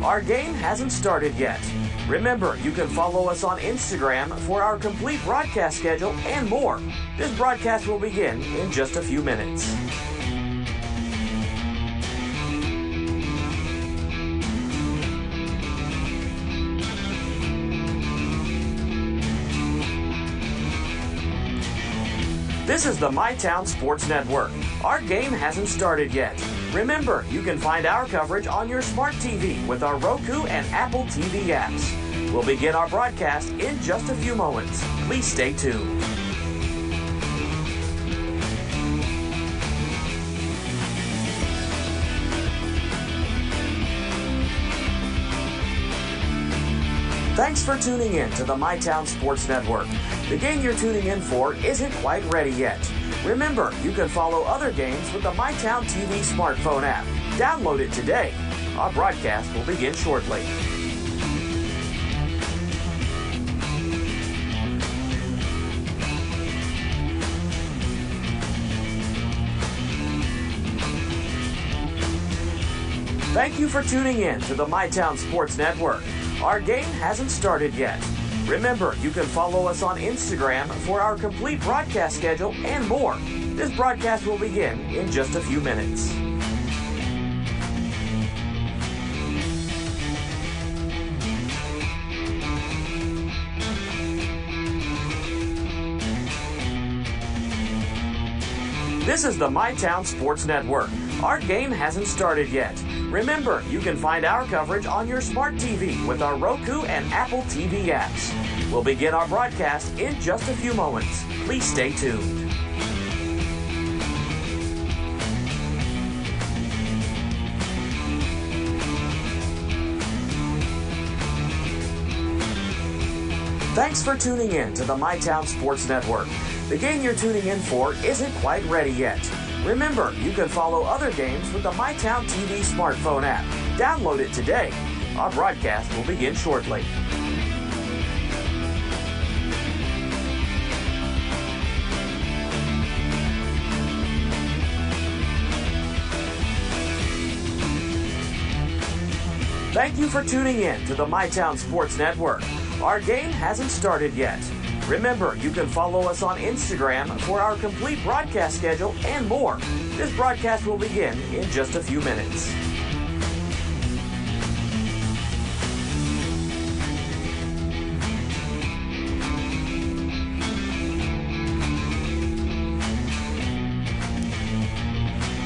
Our game hasn't started yet. Remember, you can follow us on Instagram for our complete broadcast schedule and more. This broadcast will begin in just a few minutes. This is the MyTown Sports Network. Our game hasn't started yet. Remember, you can find our coverage on your smart TV with our Roku and Apple TV apps. We'll begin our broadcast in just a few moments. Please stay tuned. Thanks for tuning in to the MyTown Sports Network. The game you're tuning in for isn't quite ready yet. Remember, you can follow other games with the MyTown TV smartphone app. Download it today. Our broadcast will begin shortly. Thank you for tuning in to the MyTown Sports Network. Our game hasn't started yet. Remember, you can follow us on Instagram for our complete broadcast schedule and more. This broadcast will begin in just a few minutes. This is the MyTown Sports Network. Our game hasn't started yet. Remember, you can find our coverage on your smart TV with our Roku and Apple TV apps. We'll begin our broadcast in just a few moments. Please stay tuned. Thanks for tuning in to the MyTown Sports Network. The game you're tuning in for isn't quite ready yet. Remember, you can follow other games with the MyTown TV smartphone app. Download it today. Our broadcast will begin shortly. Thank you for tuning in to the MyTown Sports Network. Our game hasn't started yet. Remember, you can follow us on Instagram for our complete broadcast schedule and more. This broadcast will begin in just a few minutes.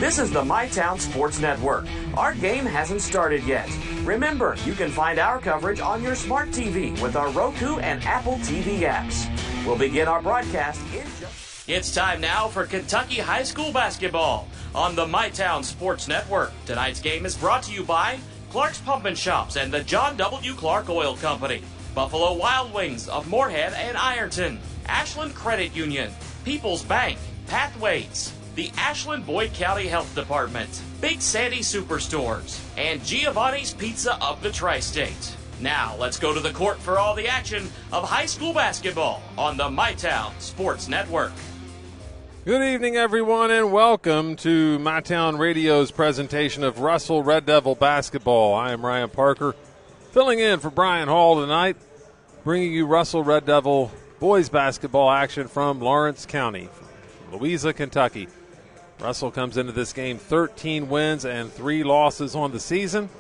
This is the MyTown Sports Network. Our game hasn't started yet. Remember, you can find our coverage on your smart TV with our Roku and Apple TV apps. We'll begin our broadcast in just... It's time now for Kentucky High School basketball on the MyTown Sports Network. Tonight's game is brought to you by Clark's Pump and Shops and the John W. Clark Oil Company, Buffalo Wild Wings of Moorhead and Ironton, Ashland Credit Union, People's Bank, Pathways, the Ashland Boyd County Health Department, Big Sandy Superstores, and Giovanni's Pizza of the Tri-State. Now, let's go to the court for all the action of high school basketball on the MyTown Sports Network. Good evening, everyone, and welcome to MyTown Radio's presentation of Russell Red Devil basketball. I am Ryan Parker, filling in for Brian Hall tonight, bringing you Russell Red Devil boys basketball action from Lawrence County, Louisa, Kentucky. Russell comes into this game 13 wins and 3 losses on the season.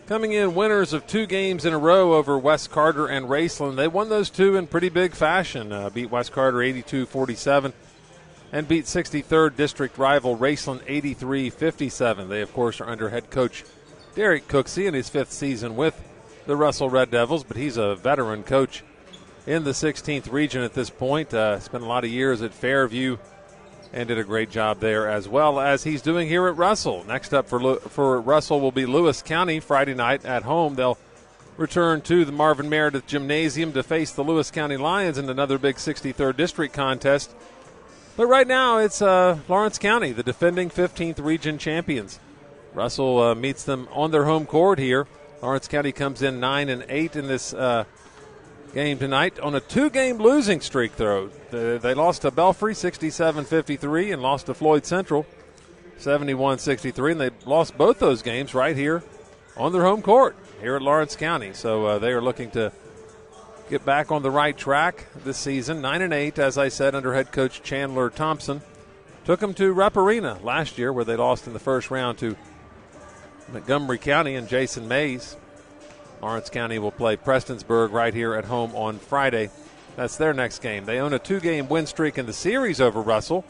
Coming in winners of 2 games in a row over West Carter and Raceland. They won those 2 in pretty big fashion. Beat West Carter 82-47 and beat 63rd district rival Raceland 83-57. They, of course, are under head coach Derek Cooksey in his 5th season with the Russell Red Devils, but he's a veteran coach in the 16th region at this point. Spent a lot of years at Fairview and did a great job there, as well as he's doing here at Russell. Next up for Russell will be Lewis County Friday night at home. They'll return to the Marvin Meredith Gymnasium to face the Lewis County Lions in another big 63rd district contest. But right now it's Lawrence County, the defending 15th region champions. Russell meets them on their home court here. Lawrence County comes in 9-8 in this game tonight on a 2-game losing streak, though. They lost to Belfry 67-53 and lost to Floyd Central 71-63, and they lost both those games right here on their home court. here at Lawrence County. So they are looking to get back on the right track this season. 9-8, as I said, under head coach Chandler Thompson. Took them to Rupp Arena last year, where they lost in the first round to Montgomery County and Jason Mays. Lawrence County will play Prestonsburg right here at home on Friday. That's their next game. They own a 2-game win streak in the series over Russell,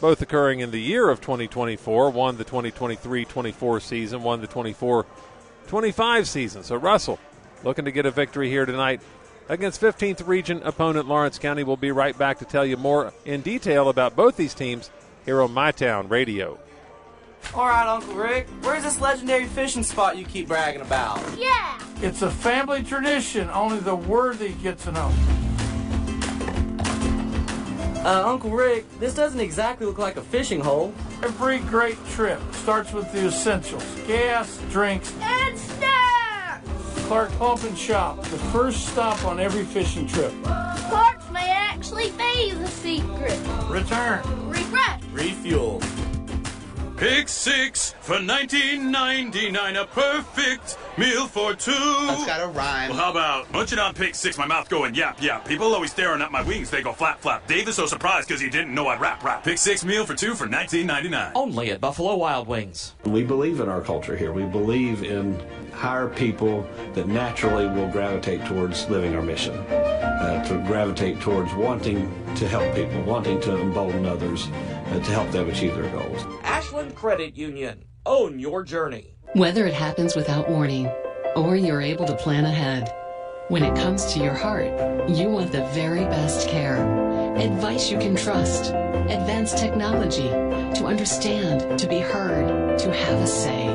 both occurring in the year of 2024. One the 2023-24 season, one the 24-25 season. So Russell looking to get a victory here tonight against 15th region opponent Lawrence County. We'll be right back to tell you more in detail about both these teams here on MyTown Radio. All right, Uncle Rick, where's this legendary fishing spot you keep bragging about? Yeah! It's a family tradition. Only the worthy get to know. Uncle Rick, this doesn't exactly look like a fishing hole. Every great trip starts with the essentials: gas, drinks, And snacks! Clark Pump and Shop, the first stop on every fishing trip. Clark's may actually be the secret. Return. Refresh! Refuel. Pick 6 for $19.99, a perfect meal for two. That's got a rhyme. Well, how about munching on Pick 6, my mouth going yap, yap. People always staring at my wings, they go flap, flap. Dave is so surprised because he didn't know I'd rap. Pick 6 meal for two for $19.99. Only at Buffalo Wild Wings. We believe in our culture here. We believe in hire people that naturally will gravitate towards living our mission, to gravitate towards wanting to help people, wanting to embolden others, to help them achieve their goals. Ashland Credit Union. Own your journey. Whether it happens without warning or you're able to plan ahead, when it comes to your heart, you want the very best care. Advice you can trust. Advanced technology. To understand, to be heard, to have a say.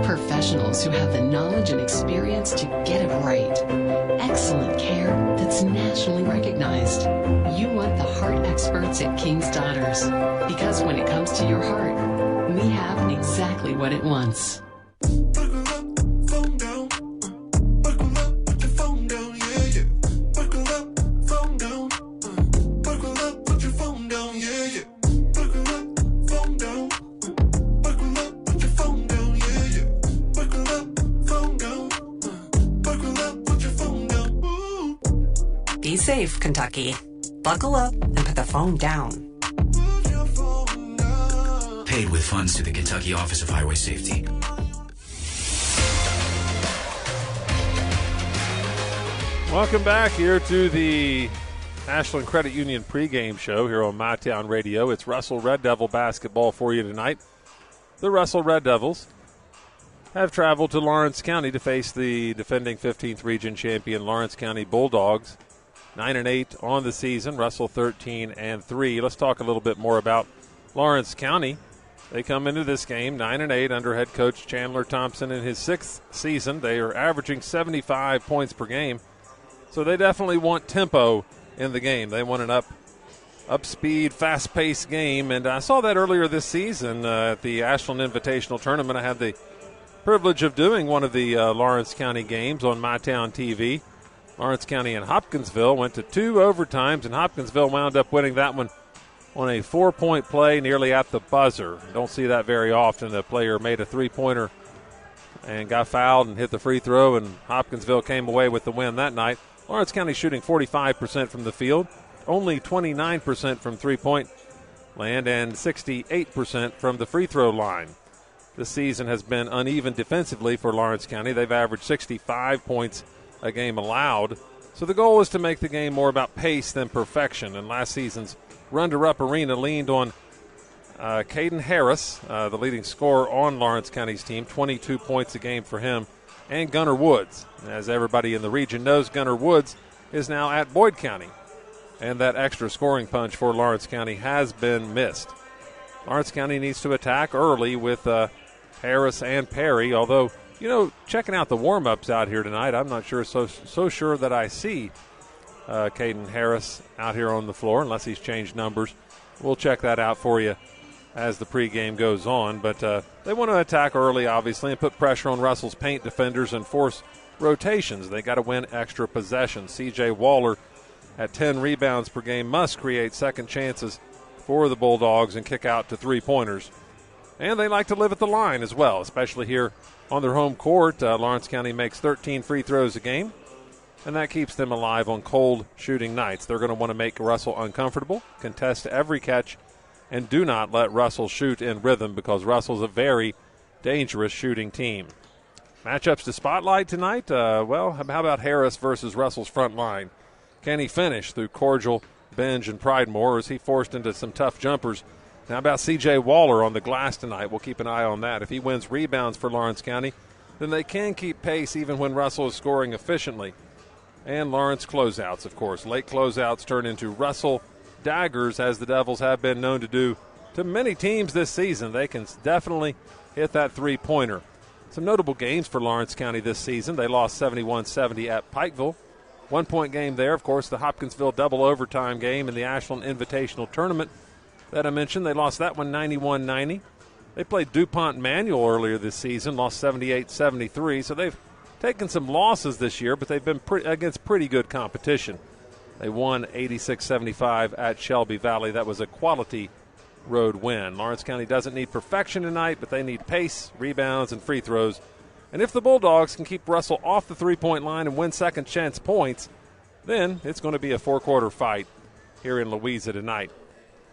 Professionals who have the knowledge and experience to get it right. Excellent care that's nationally recognized. You want the heart experts at King's Daughters. Because when it comes to your heart, we have exactly what it wants. Be safe, Kentucky. Buckle up and put the phone down. Paid with funds to the Kentucky Office of Highway Safety. Welcome back here to the Ashland Credit Union pregame show here on MyTown Radio. It's Russell Red Devil basketball for you tonight. The Russell Red Devils have traveled to Lawrence County to face the defending 15th region champion Lawrence County Bulldogs. 9-8 on the season, Russell 13-3. Let's talk a little bit more about Lawrence County. They come into this game 9-8 under head coach Chandler Thompson in his 6th season. They are averaging 75 points per game, so they definitely want tempo in the game. They want an up-speed, fast-paced game, and I saw that earlier this season at the Ashland Invitational Tournament. I had the privilege of doing one of the Lawrence County games on MyTown TV. Lawrence County and Hopkinsville went to 2 overtimes, and Hopkinsville wound up winning that one on a 4-point play nearly at the buzzer. Don't see that very often. A player made a 3-pointer and got fouled and hit the free throw, and Hopkinsville came away with the win that night. Lawrence County shooting 45% from the field, only 29% from three-point land, and 68% from the free throw line. This season has been uneven defensively for Lawrence County. They've averaged 65 points a game allowed. So the goal is to make the game more about pace than perfection. And last season's run to Rupp Arena leaned on Caden Harris, the leading scorer on Lawrence County's team, 22 points a game for him, and Gunnar Woods. As everybody in the region knows, Gunnar Woods is now at Boyd County, and that extra scoring punch for Lawrence County has been missed. Lawrence County needs to attack early with Harris and Perry, although, you know, checking out the warm-ups out here tonight, I'm not sure so sure that I see Caden Harris out here on the floor unless he's changed numbers. We'll check that out for you as the pregame goes on. But they want to attack early, obviously, and put pressure on Russell's paint defenders and force rotations. They got to win extra possessions. C.J. Waller at 10 rebounds per game must create second chances for the Bulldogs and kick out to three-pointers. And they like to live at the line as well, especially here On their home court, Lawrence County makes 13 free throws a game, and that keeps them alive on cold shooting nights. They're going to want to make Russell uncomfortable, contest every catch, and do not let Russell shoot in rhythm because Russell's a very dangerous shooting team. Matchups to spotlight tonight, how about Harris versus Russell's front line? Can he finish through Cordial, Benj, and Pridemore, or is he forced into some tough jumpers? How about C.J. Waller on the glass tonight? We'll keep an eye on that. If he wins rebounds for Lawrence County, then they can keep pace even when Russell is scoring efficiently. And Lawrence closeouts, of course. Late closeouts turn into Russell daggers, as the Devils have been known to do to many teams this season. They can definitely hit that three-pointer. Some notable games for Lawrence County this season. They lost 71-70 at Pikeville. 1-point game there, of course, the Hopkinsville double overtime game in the Ashland Invitational Tournament that I mentioned. They lost that one 91-90. They played DuPont Manual earlier this season, lost 78-73. So they've taken some losses this year, but they've been against pretty good competition. They won 86-75 at Shelby Valley. That was a quality road win. Lawrence County doesn't need perfection tonight, but they need pace, rebounds, and free throws. And if the Bulldogs can keep Russell off the three-point line and win second chance points, then it's going to be a four-quarter fight here in Louisa tonight.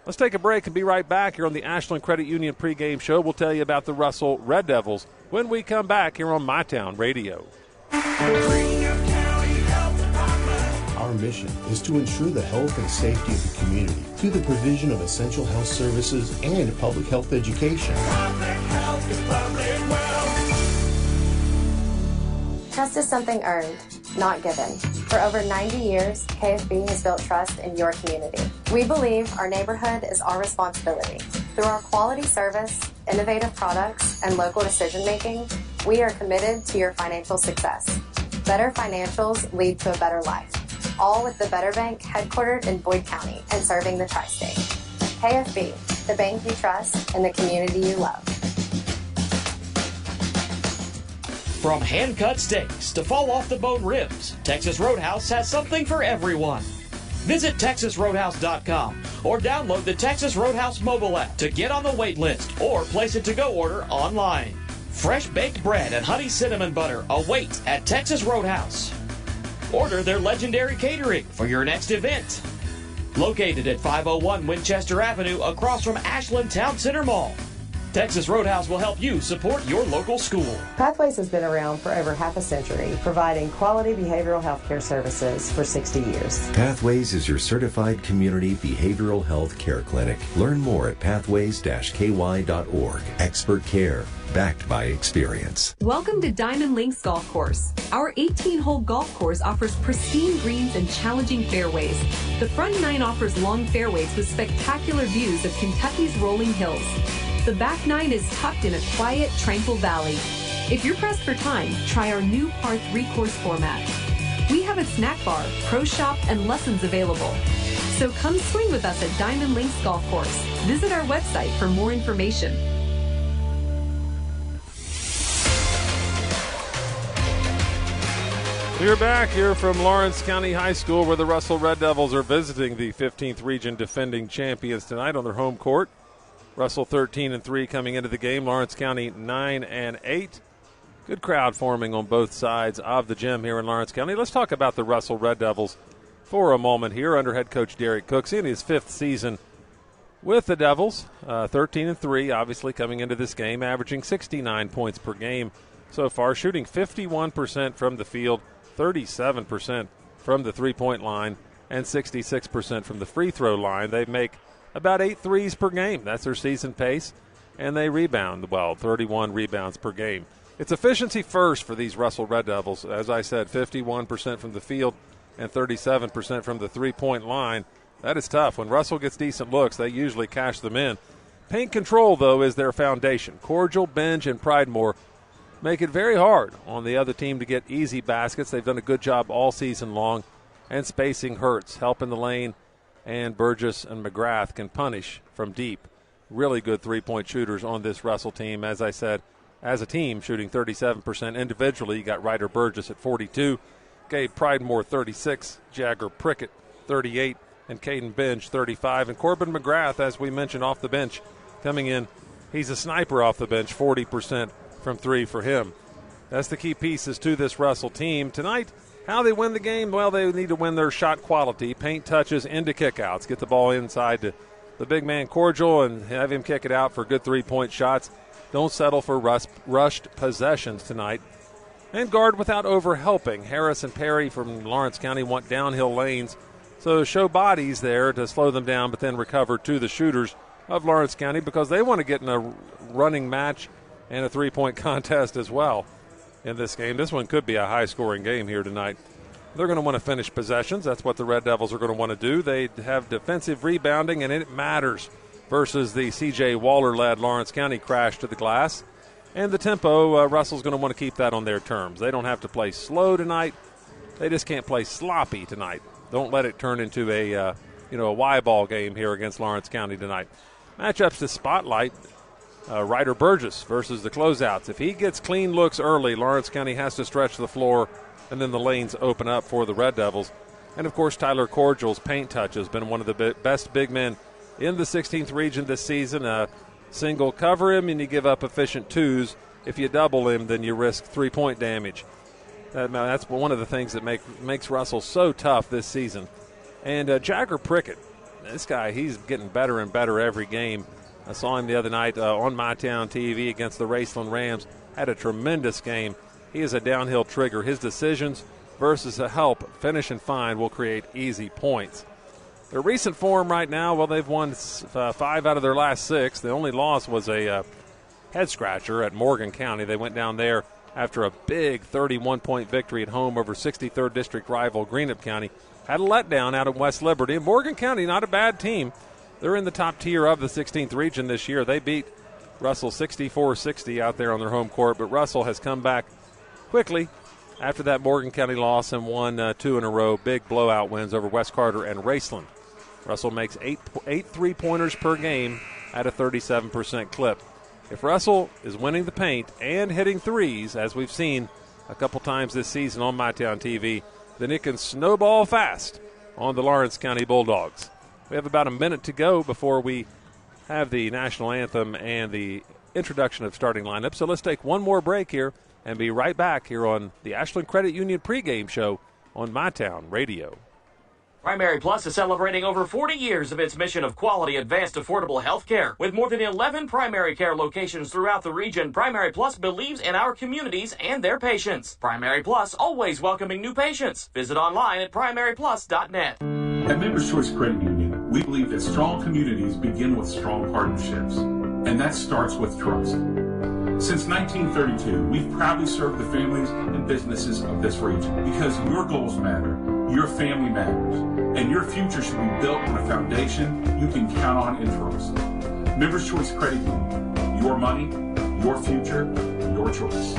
Let's take a break and be right back here on the Ashland Credit Union pregame show. We'll tell you about the Russell Red Devils when we come back here on MyTown Radio. Our mission is to ensure the health and safety of the community through the provision of essential health services and public health education. Trust is something earned, not given. For over 90 years, KFB has built trust in your community. We believe our neighborhood is our responsibility. Through our quality service, innovative products, and local decision-making, we are committed to your financial success. Better financials lead to a better life. All with the Better Bank headquartered in Boyd County and serving the tri-state. KFB, the bank you trust and the community you love. From hand-cut steaks to fall-off-the-bone ribs, Texas Roadhouse has something for everyone. Visit TexasRoadhouse.com or download the Texas Roadhouse mobile app to get on the wait list or place a to-go order online. Fresh baked bread and honey cinnamon butter await at Texas Roadhouse. Order their legendary catering for your next event. Located at 501 Winchester Avenue across from Ashland Town Center Mall. Texas Roadhouse will help you support your local school. Pathways has been around for over half a century, providing quality behavioral health care services for 60 years. Pathways is your certified community behavioral health care clinic. Learn more at pathways-ky.org. Expert care, backed by experience. Welcome to Diamond Links Golf Course. Our 18-hole golf course offers pristine greens and challenging fairways. The front nine offers long fairways with spectacular views of Kentucky's rolling hills. The back nine is tucked in a quiet, tranquil valley. If you're pressed for time, try our new par 3 course format. We have a snack bar, pro shop, and lessons available. So come swing with us at Diamond Links Golf Course. Visit our website for more information. We're back here from Lawrence County High School, where the Russell Red Devils are visiting the 15th Region defending champions tonight on their home court. Russell 13-3 coming into the game. Lawrence County 9-8. Good crowd forming on both sides of the gym here in Lawrence County. Let's talk about the Russell Red Devils for a moment here under head coach Derek Cooksey in his 5th season with the Devils. 13-3, obviously coming into this game, averaging 69 points per game so far, shooting 51% from the field, 37% from the three-point line, and 66% from the free throw line. They make about 8 threes per game. That's their season pace. And they rebound, 31 rebounds per game. It's efficiency first for these Russell Red Devils. As I said, 51% from the field and 37% from the three-point line. That is tough. When Russell gets decent looks, they usually cash them in. Paint control, though, is their foundation. Cordial, Benj, and Pridemore make it very hard on the other team to get easy baskets. They've done a good job all season long, and spacing hurts. Help in the lane, and Burgess and McGrath can punish from deep. Really good three-point shooters on this Russell team. As I said, as a team, shooting 37%. Individually, you got Ryder Burgess at 42, Gabe Pridemore 36, Jagger Prickett 38, and Caden Benj 35. And Corbin McGrath, as we mentioned, off the bench, coming in. He's a sniper off the bench, 40% from three for him. That's the key pieces to this Russell team. Tonight, how they win the game? Well, they need to win their shot quality, paint touches into kickouts, get the ball inside to the big man Cordial and have him kick it out for good three-point shots. Don't settle for rushed possessions tonight. And guard without overhelping. Harris and Perry from Lawrence County want downhill lanes, so show bodies there to slow them down, but then recover to the shooters of Lawrence County because they want to get in a running match and a three-point contest as well in this game. This one could be a high-scoring game here tonight. They're going to want to finish possessions. That's what the Red Devils are going to want to do. They have defensive rebounding, and it matters versus the C.J. Waller-led Lawrence County crash to the glass. And the tempo, Russell's going to want to keep that on their terms. They don't have to play slow tonight. They just can't play sloppy tonight. Don't let it turn into a Y-ball game here against Lawrence County tonight. Matchups to spotlight. Ryder Burgess versus the closeouts. If he gets clean looks early, Lawrence County has to stretch the floor, and then the lanes open up for the Red Devils. And, of course, Tyler Cordial's paint touch has been one of the best big men in the 16th region this season. Single cover him, and you give up efficient twos. If you double him, then you risk three-point damage. That's one of the things that makes Russell so tough this season. And Jagger Prickett, this guy, he's getting better and better every game. I saw him the other night on MyTown TV against the Raceland Rams. Had a tremendous game. He is a downhill trigger. His decisions versus a help, finish and find will create easy points. Their recent form right now, well, they've won 5 out of their last 6. The only loss was a head-scratcher at Morgan County. They went down there after a big 31-point victory at home over 63rd District rival Greenup County. Had a letdown out at West Liberty. And Morgan County, not a bad team. They're in the top tier of the 16th region this year. They beat Russell 64-60 out there on their home court, but Russell has come back quickly after that Morgan County loss and won 2 in a row, big blowout wins over West Carter and Raceland. Russell makes 8 three-pointers per game at a 37% clip. If Russell is winning the paint and hitting threes, as we've seen a couple times this season on MyTown TV, then it can snowball fast on the Lawrence County Bulldogs. We have about a minute to go before we have the national anthem and the introduction of starting lineup. So let's take one more break here and be right back here on the Ashland Credit Union pregame show on MyTown Radio. Primary Plus is celebrating over 40 years of its mission of quality, advanced, affordable health care. With more than 11 primary care locations throughout the region, Primary Plus believes in our communities and their patients. Primary Plus, always welcoming new patients. Visit online at primaryplus.net. At Members Choice Credit Union, we believe that strong communities begin with strong partnerships, and that starts with trust. Since 1932, we've proudly served the families and businesses of this region because your goals matter, your family matters, and your future should be built on a foundation you can count on and trust. Members Choice Credit Union, your money, your future, your choice.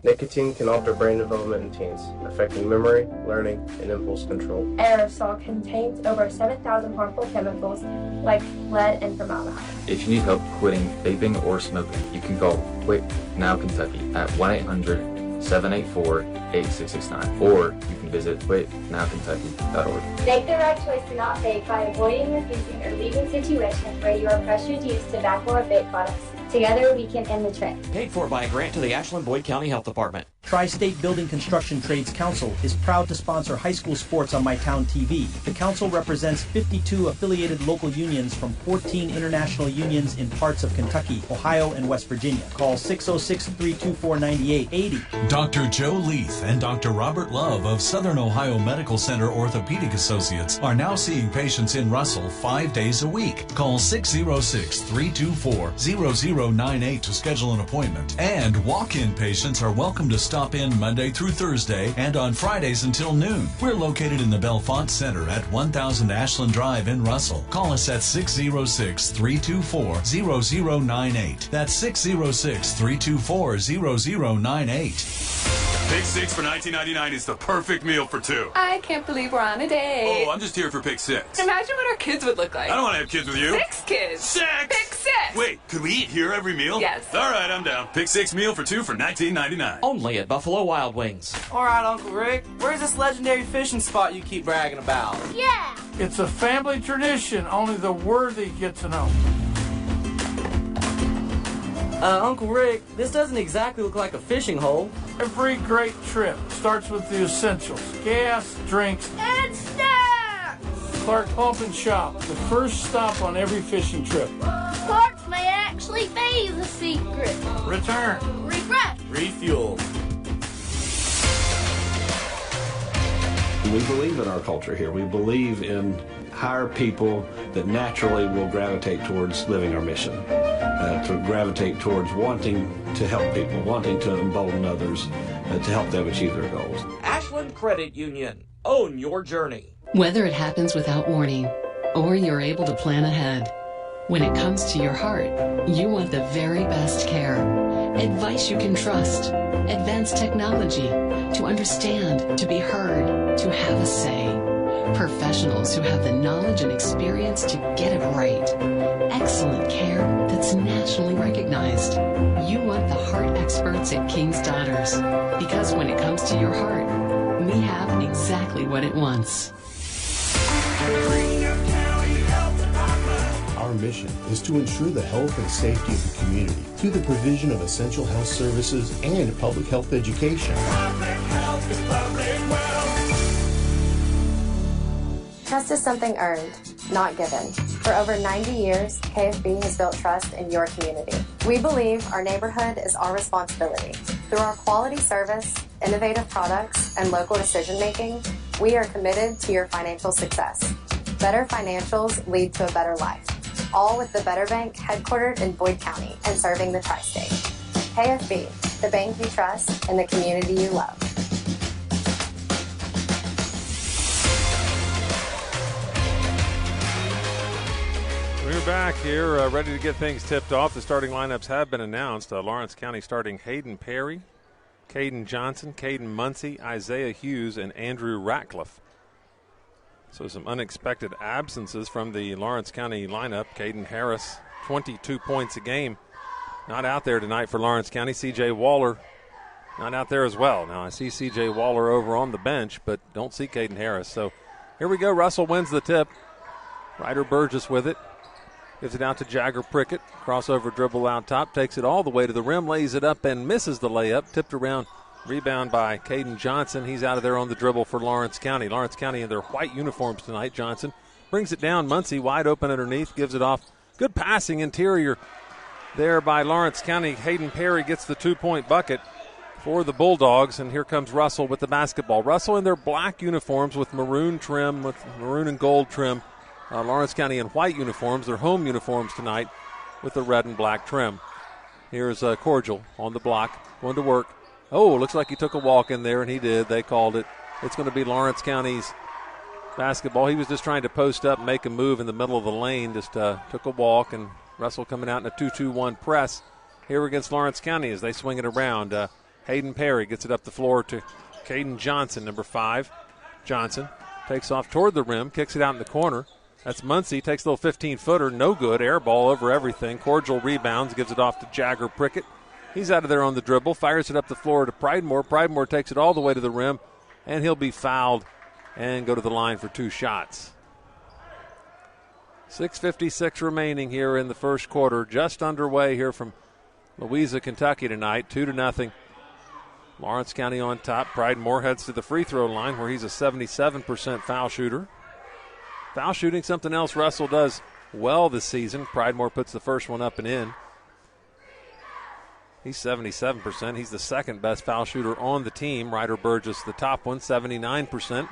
Nicotine can alter brain development in teens, affecting memory, learning, and impulse control. Aerosol contains over 7,000 harmful chemicals like lead and formaldehyde. If you need help quitting vaping or smoking, you can call Quit Now Kentucky at 1-800-784-8669, or you can visit quitnowkentucky.org. Make the right choice to not vape by avoiding, refusing, or leaving situations where you are pressured to use tobacco or vape products. Together, we can end the trend. Paid for by a grant to the Ashland Boyd County Health Department. Tri-State Building Construction Trades Council is proud to sponsor high school sports on MyTown TV. The council represents 52 affiliated local unions from 14 international unions in parts of Kentucky, Ohio, and West Virginia. Call 606-324-9880. Dr. Joe Leith and Dr. Robert Love of Southern Ohio Medical Center Orthopedic Associates are now seeing patients in Russell 5 days a week. Call 606-324-0098 to schedule an appointment. And walk-in patients are welcome to stop in Monday through Thursday and on Fridays until noon. We're located in the Bellefonte Center at 1000 Ashland Drive in Russell. Call us at 606-324-0098. That's 606-324-0098. Pick 6 for $19.99 is the perfect meal for 2. I can't believe we're on a date. Oh, I'm just here for Pick 6. Imagine what our kids would look like. I don't want to have kids with you. 6 kids. 6! Pick 6! Wait, could we eat here every meal? Yes. All right, I'm down. Pick 6 meal for 2 for $19.99. Only at Buffalo Wild Wings. All right, Uncle Rick. Where's this legendary fishing spot you keep bragging about? Yeah! It's a family tradition. Only the worthy get to know. Uncle Rick, this doesn't exactly look like a fishing hole. Every great trip starts with the essentials: gas, drinks, and snacks. Clark Pump and Shop, the first stop on every fishing trip. Clark's may actually be the secret. Return. Refresh. Refuel. We believe in our culture here. We believe in hire people that naturally will gravitate towards living our mission, to gravitate towards wanting to help people, wanting to embolden others, to help them achieve their goals. Ashland Credit Union. Own your journey. Whether it happens without warning or you're able to plan ahead, when it comes to your heart, you want the very best care. Advice you can trust, advanced technology, to understand, to be heard, to have a say. Professionals who have the knowledge and experience to get it right. Excellent care that's nationally recognized. You want the heart experts at King's Daughters, because when it comes to your heart, we have exactly what it wants. Our mission is to ensure the health and safety of the community through the provision of essential health services and public health education. Trust is something earned, not given. For over 90 years, KFB has built trust in your community. We believe our neighborhood is our responsibility. Through our quality service, innovative products, and local decision-making, we are committed to your financial success. Better financials lead to a better life. All with the Better Bank headquartered in Boyd County and serving the tri-state. KFB, the bank you trust and the community you love. We're back here, ready to get things tipped off. The starting lineups have been announced. Lawrence County starting Hayden Perry, Caden Johnson, Caden Muncie, Isaiah Hughes, and Andrew Ratcliffe. So some unexpected absences from the Lawrence County lineup. Caden Harris, 22 points a game, not out there tonight for Lawrence County. C.J. Waller, not out there as well. Now I see C.J. Waller over on the bench, but don't see Caden Harris. So here we go. Russell wins the tip. Ryder Burgess with it. Gives it out to Jagger Prickett. Crossover dribble out top. Takes it all the way to the rim. Lays it up and misses the layup. Tipped around. Rebound by Caden Johnson. He's out of there on the dribble for Lawrence County. Lawrence County in their white uniforms tonight. Johnson brings it down. Muncie wide open underneath. Gives it off. Good passing interior there by Lawrence County. Hayden Perry gets the 2-point bucket for the Bulldogs. And here comes Russell with the basketball. Russell in their black uniforms with maroon trim, with maroon and gold trim. Lawrence County in white uniforms, their home uniforms tonight, with the red and black trim. Here's Cordial on the block, going to work. Oh, looks like he took a walk in there, and he did. They called it. It's going to be Lawrence County's basketball. He was just trying to post up, make a move in the middle of the lane, just took a walk, and Russell coming out in a 2-2-1 press here against Lawrence County as they swing it around. Hayden Perry gets it up the floor to Caden Johnson, number 5. Johnson takes off toward the rim, kicks it out in the corner. That's Muncie, takes a little 15-footer, no good, air ball over everything. Cordial rebounds, gives it off to Jagger Prickett. He's out of there on the dribble, fires it up the floor to Pridemore. Pridemore takes it all the way to the rim, and he'll be fouled and go to the line for 2 shots. 6:56 remaining here in the first quarter, just underway here from Louisa, Kentucky tonight, 2-0. Lawrence County on top. Pridemore heads to the free throw line where he's a 77% foul shooter. Foul shooting, something else Russell does well this season. Pridemore puts the first one up and in. He's 77%. He's the second best foul shooter on the team. Ryder Burgess, the top one, 79%.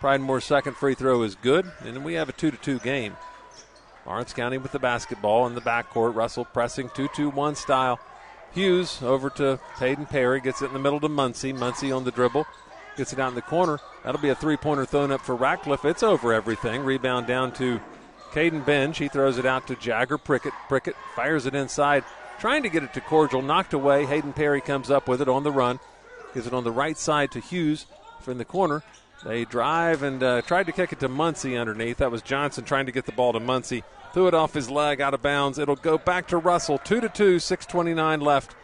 Pridemore's second free throw is good, and then we have a 2-2 game. Lawrence County with the basketball in the backcourt. Russell pressing 2-2-1 style. Hughes over to Hayden Perry, gets it in the middle to Muncie. Muncie on the dribble. Gets it out in the corner. That'll be a three-pointer thrown up for Ratcliffe. It's over everything. Rebound down to Caden Benj. He throws it out to Jagger Prickett. Prickett fires it inside, trying to get it to Cordial. Knocked away. Hayden Perry comes up with it on the run. Gives it on the right side to Hughes from the corner. They drive and tried to kick it to Muncie underneath. That was Johnson trying to get the ball to Muncie. Threw it off his leg, out of bounds. It'll go back to Russell. 2-2, 6:29 left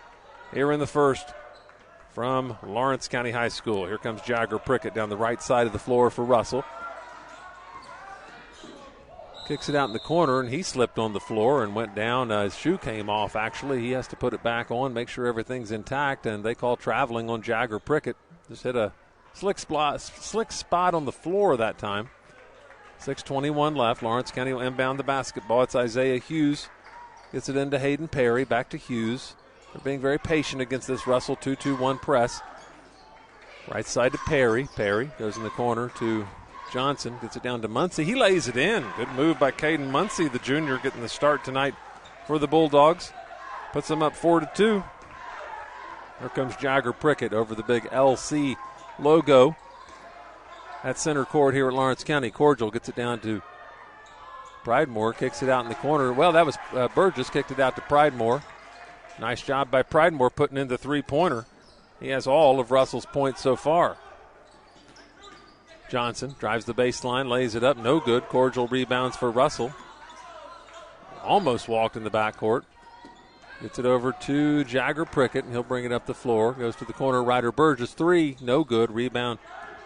here in the first. From Lawrence County High School. Here comes Jagger Prickett down the right side of the floor for Russell. Kicks it out in the corner, and he slipped on the floor and went down. His shoe came off, actually. He has to put it back on, make sure everything's intact, and they call traveling on Jagger Prickett. Just hit a slick spot on the floor that time. 6:21 left. Lawrence County will inbound the basketball. It's Isaiah Hughes. Gets it into Hayden Perry. Back to Hughes. They're being very patient against this Russell 2-2-1 press. Right side to Perry. Perry goes in the corner to Johnson. Gets it down to Muncie. He lays it in. Good move by Caden Muncie, the junior, getting the start tonight for the Bulldogs. Puts them up 4-2. Here comes Jagger Prickett over the big LC logo at center court here at Lawrence County. Cordial gets it down to Pridemore, kicks it out in the corner. Well, that was Burgess kicked it out to Pridemore. Nice job by Pridemore putting in the three-pointer. He has all of Russell's points so far. Johnson drives the baseline, lays it up, no good. Cordial rebounds for Russell. Almost walked in the backcourt. Gets it over to Jagger Prickett, and he'll bring it up the floor. Goes to the corner, Ryder Burgess, three, no good. Rebound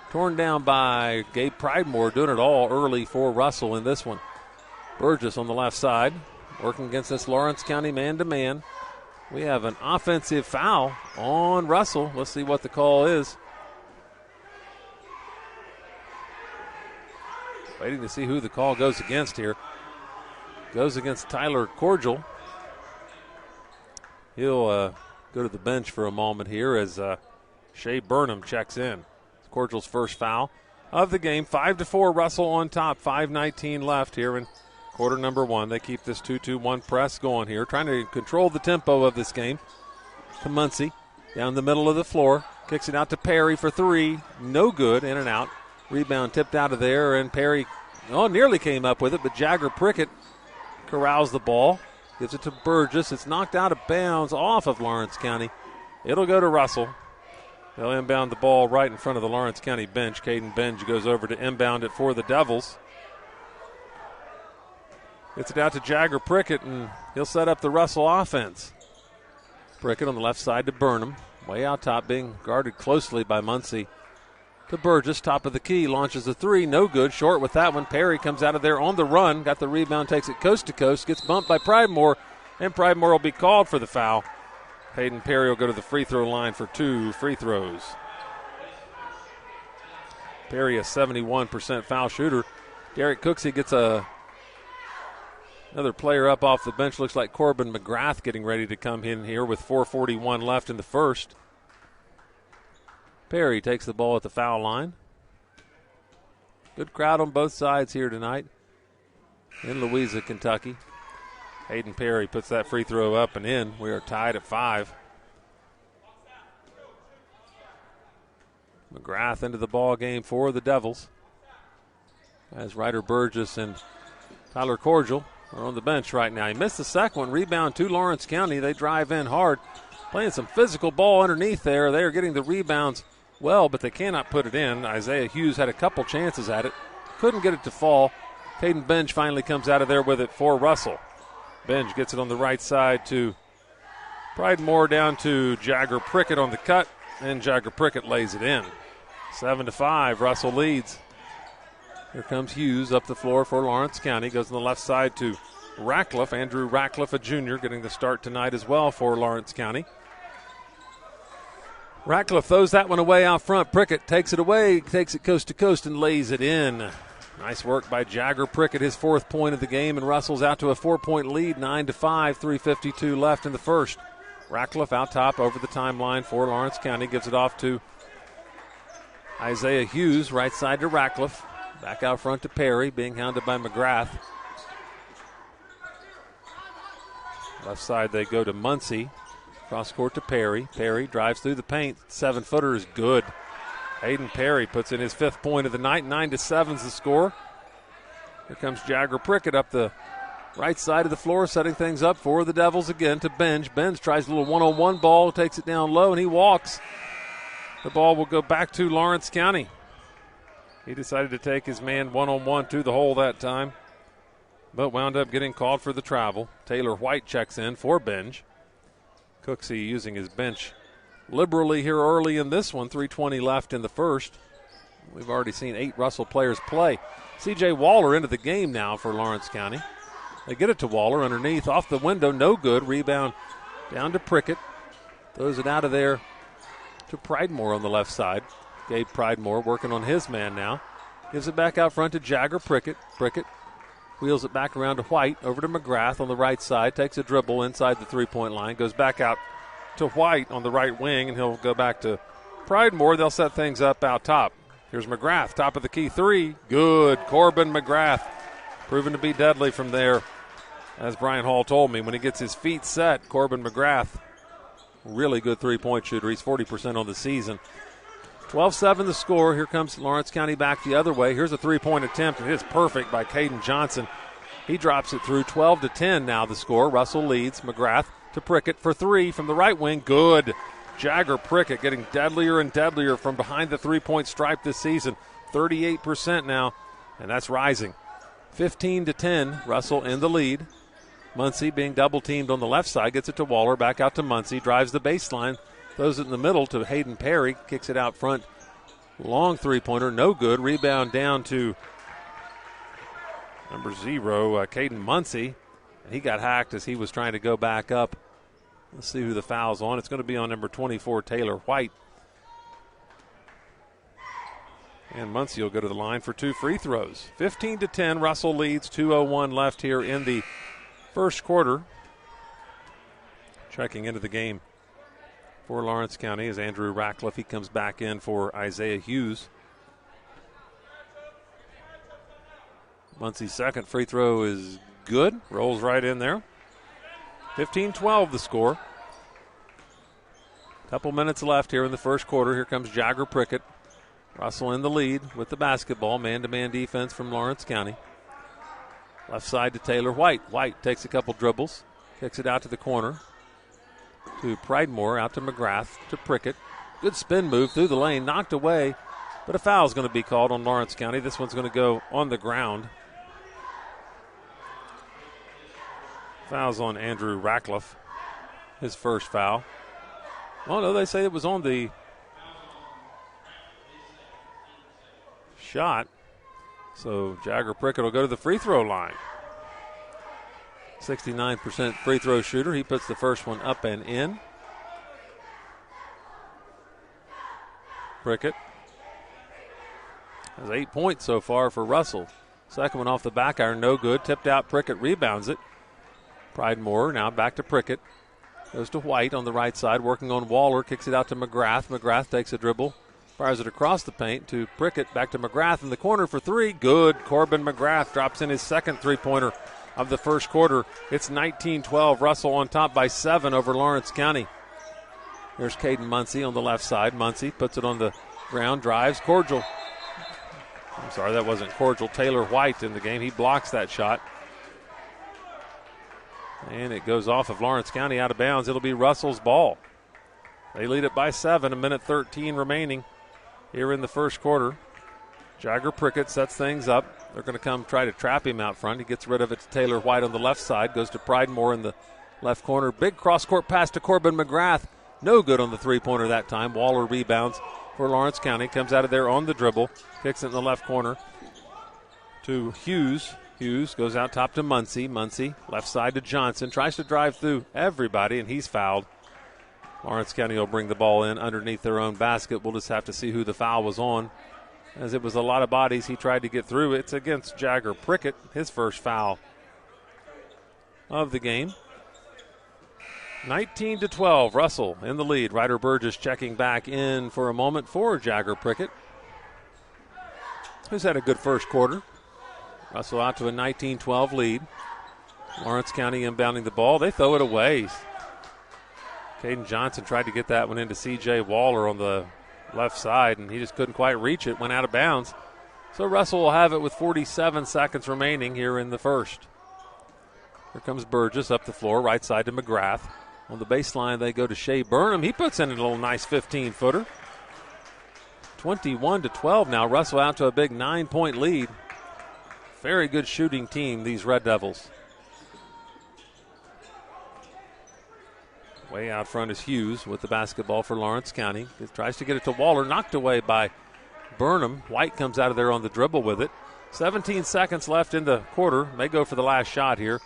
torn down by Gabe Pridemore, doing it all early for Russell in this one. Burgess on the left side, working against this Lawrence County man-to-man. We have an offensive foul on Russell. Let's see what the call is. Waiting to see who the call goes against here. Goes against Tyler Cordial. He'll go to the bench for a moment here as Shea Burnham checks in. It's Cordial's first foul of the game. 5-4, Russell on top. 5:19 left here in quarter number one. They keep this 2-2-1 press going here, trying to control the tempo of this game. To Muncie, down the middle of the floor. Kicks it out to Perry for three. No good, in and out. Rebound tipped out of there, and Perry nearly came up with it, but Jagger Prickett corrals the ball. Gives it to Burgess. It's knocked out of bounds off of Lawrence County. It'll go to Russell. They'll inbound the ball right in front of the Lawrence County bench. Caden Benge goes over to inbound it for the Devils. Gets it out to Jagger Prickett, and he'll set up the Russell offense. Prickett on the left side to Burnham. Way out top, being guarded closely by Muncie. To Burgess, top of the key, launches a three, no good, short with that one. Perry comes out of there on the run, got the rebound, takes it coast to coast, gets bumped by Pridemore, and Pridemore will be called for the foul. Hayden Perry will go to the free throw line for 2 free throws. Perry, a 71% foul shooter. Derek Cooksey gets another player up off the bench. Looks like Corbin McGrath getting ready to come in here with 4:41 left in the first. Perry takes the ball at the foul line. Good crowd on both sides here tonight in Louisa, Kentucky. Hayden Perry puts that free throw up and in. We are tied at 5. McGrath into the ball game for the Devils, as Ryder Burgess and Tyler Cordial are on the bench right now. He missed the second one. Rebound to Lawrence County. They drive in hard, playing some physical ball underneath there. They are getting the rebounds well, but they cannot put it in. Isaiah Hughes had a couple chances at it. Couldn't get it to fall. Caden Benge finally comes out of there with it for Russell. Benge gets it on the right side to Pridemore, down to Jagger Prickett on the cut, and Jagger Prickett lays it in. 7-5, Russell leads. Here comes Hughes up the floor for Lawrence County. Goes on the left side to Ratcliffe. Andrew Ratcliffe, a junior, getting the start tonight as well for Lawrence County. Ratcliffe throws that one away out front. Prickett takes it away, takes it coast to coast, and lays it in. Nice work by Jagger Prickett, his 4th point of the game, and Russell's out to a 4-point lead, 9-5, 3:52 left in the first. Ratcliffe out top over the timeline for Lawrence County, gives it off to Isaiah Hughes, right side to Ratcliffe. Back out front to Perry, being hounded by McGrath. Left side they go to Muncie. Cross court to Perry. Perry drives through the paint. 7-footer is good. Hayden Perry puts in his 5th point of the night. 9-7 is the score. Here comes Jagger Prickett up the right side of the floor, setting things up for the Devils again to Benge. Benge tries a little one-on-one ball, takes it down low, and he walks. The ball will go back to Lawrence County. He decided to take his man one-on-one to the hole that time, but wound up getting called for the travel. Taylor White checks in for Benge. Cooksey using his bench liberally here early in this one. 3:20 left in the first. We've already seen 8 Russell players play. C.J. Waller into the game now for Lawrence County. They get it to Waller underneath, off the window, no good. Rebound down to Prickett. Throws it out of there to Pridemore on the left side. Gabe Pridemore working on his man now. Gives it back out front to Jagger Prickett. Prickett wheels it back around to White, over to McGrath on the right side. Takes a dribble inside the three-point line. Goes back out to White on the right wing, and he'll go back to Pridemore. They'll set things up out top. Here's McGrath, top of the key three. Good. Corbin McGrath, proven to be deadly from there. As Brian Hall told me, when he gets his feet set, Corbin McGrath, really good three-point shooter. He's 40% on the season. 12-7 the score. Here comes Lawrence County back the other way. Here's a three-point attempt, and it's perfect by Caden Johnson. He drops it through. 12-10 now the score. Russell leads. McGrath to Prickett for three from the right wing. Good. Jagger Prickett getting deadlier and deadlier from behind the three-point stripe this season. 38% now, and that's rising. 15-10, Russell in the lead. Muncie being double-teamed on the left side. Gets it to Waller, back out to Muncie. Drives the baseline. Throws it in the middle to Hayden Perry. Kicks it out front. Long three-pointer, no good. Rebound down to number 0, Caden Muncie. And he got hacked as he was trying to go back up. Let's see who the foul's on. It's going to be on number 24, Taylor White. And Muncie will go to the line for 2 free throws. 15-10, Russell leads. 2:01 left here in the first quarter. Checking into the game for Lawrence County is Andrew Ratcliffe. He comes back in for Isaiah Hughes. Muncie's second free throw is good. Rolls right in there. 15-12 the score. Couple minutes left here in the first quarter. Here comes Jagger Prickett. Russell in the lead with the basketball. Man-to-man defense from Lawrence County. Left side to Taylor White. White takes a couple dribbles. Kicks it out to the corner. To Pridemore, out to McGrath, to Prickett. Good spin move through the lane. Knocked away. But a foul is going to be called on Lawrence County. This one's going to go on the ground. Foul's on Andrew Ratcliffe. His first foul. Oh, no, they say it was on the shot. So Jagger Prickett will go to the free throw line. 69% free throw shooter. He puts the first one up and in. Prickett has 8 points so far for Russell. Second one off the back iron, no good. Tipped out, Prickett rebounds it. Pridemore now back to Prickett. Goes to White on the right side, working on Waller. Kicks it out to McGrath. McGrath takes a dribble. Fires it across the paint to Prickett. Back to McGrath in the corner for three. Good. Corbin McGrath drops in his second three-pointer of the first quarter. It's 19-12. Russell on top by 7 over Lawrence County. Here's Caden Muncie on the left side. Muncie puts it on the ground, drives. Cordial. I'm sorry, that wasn't Cordial. Taylor White in the game. He blocks that shot. And it goes off of Lawrence County out of bounds. It'll be Russell's ball. They lead it by 7, 1:13 remaining here in the first quarter. Jagger Prickett sets things up. They're going to come try to trap him out front. He gets rid of it to Taylor White on the left side. Goes to Pridemore in the left corner. Big cross-court pass to Corbin McGrath. No good on the three-pointer that time. Waller rebounds for Lawrence County. Comes out of there on the dribble. Kicks it in the left corner to Hughes. Hughes goes out top to Muncie. Muncie left side to Johnson. Tries to drive through everybody, and he's fouled. Lawrence County will bring the ball in underneath their own basket. We'll just have to see who the foul was on. As it was a lot of bodies, he tried to get through. It's against Jagger Prickett, his first foul of the game. 19-12, Russell in the lead. Ryder Burgess checking back in for a moment for Jagger Prickett, who's had a good first quarter. Russell out to a 19-12 lead. Lawrence County inbounding the ball. They throw it away. Caden Johnson tried to get that one into C.J. Waller on the left side, and he just couldn't quite reach it. Went out of bounds. So Russell will have it with 47 seconds remaining here in the first. Here comes Burgess up the floor, right side to McGrath. On the baseline, they go to Shea Burnham. He puts in a little nice 15-footer. 21-12 now. Russell out to a big 9-point lead. Very good shooting team, these Red Devils. Way out front is Hughes with the basketball for Lawrence County. He tries to get it to Waller, knocked away by Burnham. White comes out of there on the dribble with it. 17 seconds left in the quarter. May go for the last shot here.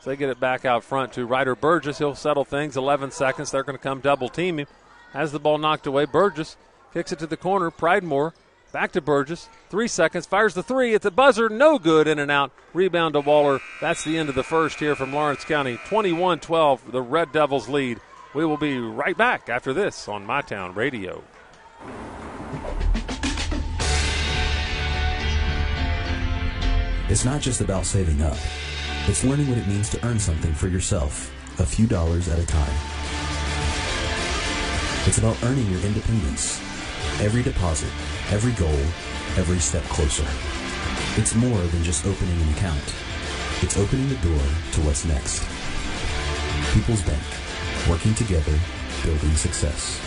So they get it back out front to Ryder Burgess. He'll settle things. 11 seconds. They're going to come double team him. Has the ball knocked away. Burgess kicks it to the corner. Pridemore back to Burgess. 3 seconds. Fires the three. It's a buzzer. No good. In and out. Rebound to Waller. That's the end of the first here from Lawrence County. 21-12. The Red Devils lead. We will be right back after this on MyTown Radio. It's not just about saving up. It's learning what it means to earn something for yourself, a few dollars at a time. It's about earning your independence. Every deposit, every goal, every step closer. It's more than just opening an account. It's opening the door to what's next. People's Bank. Working together, building success.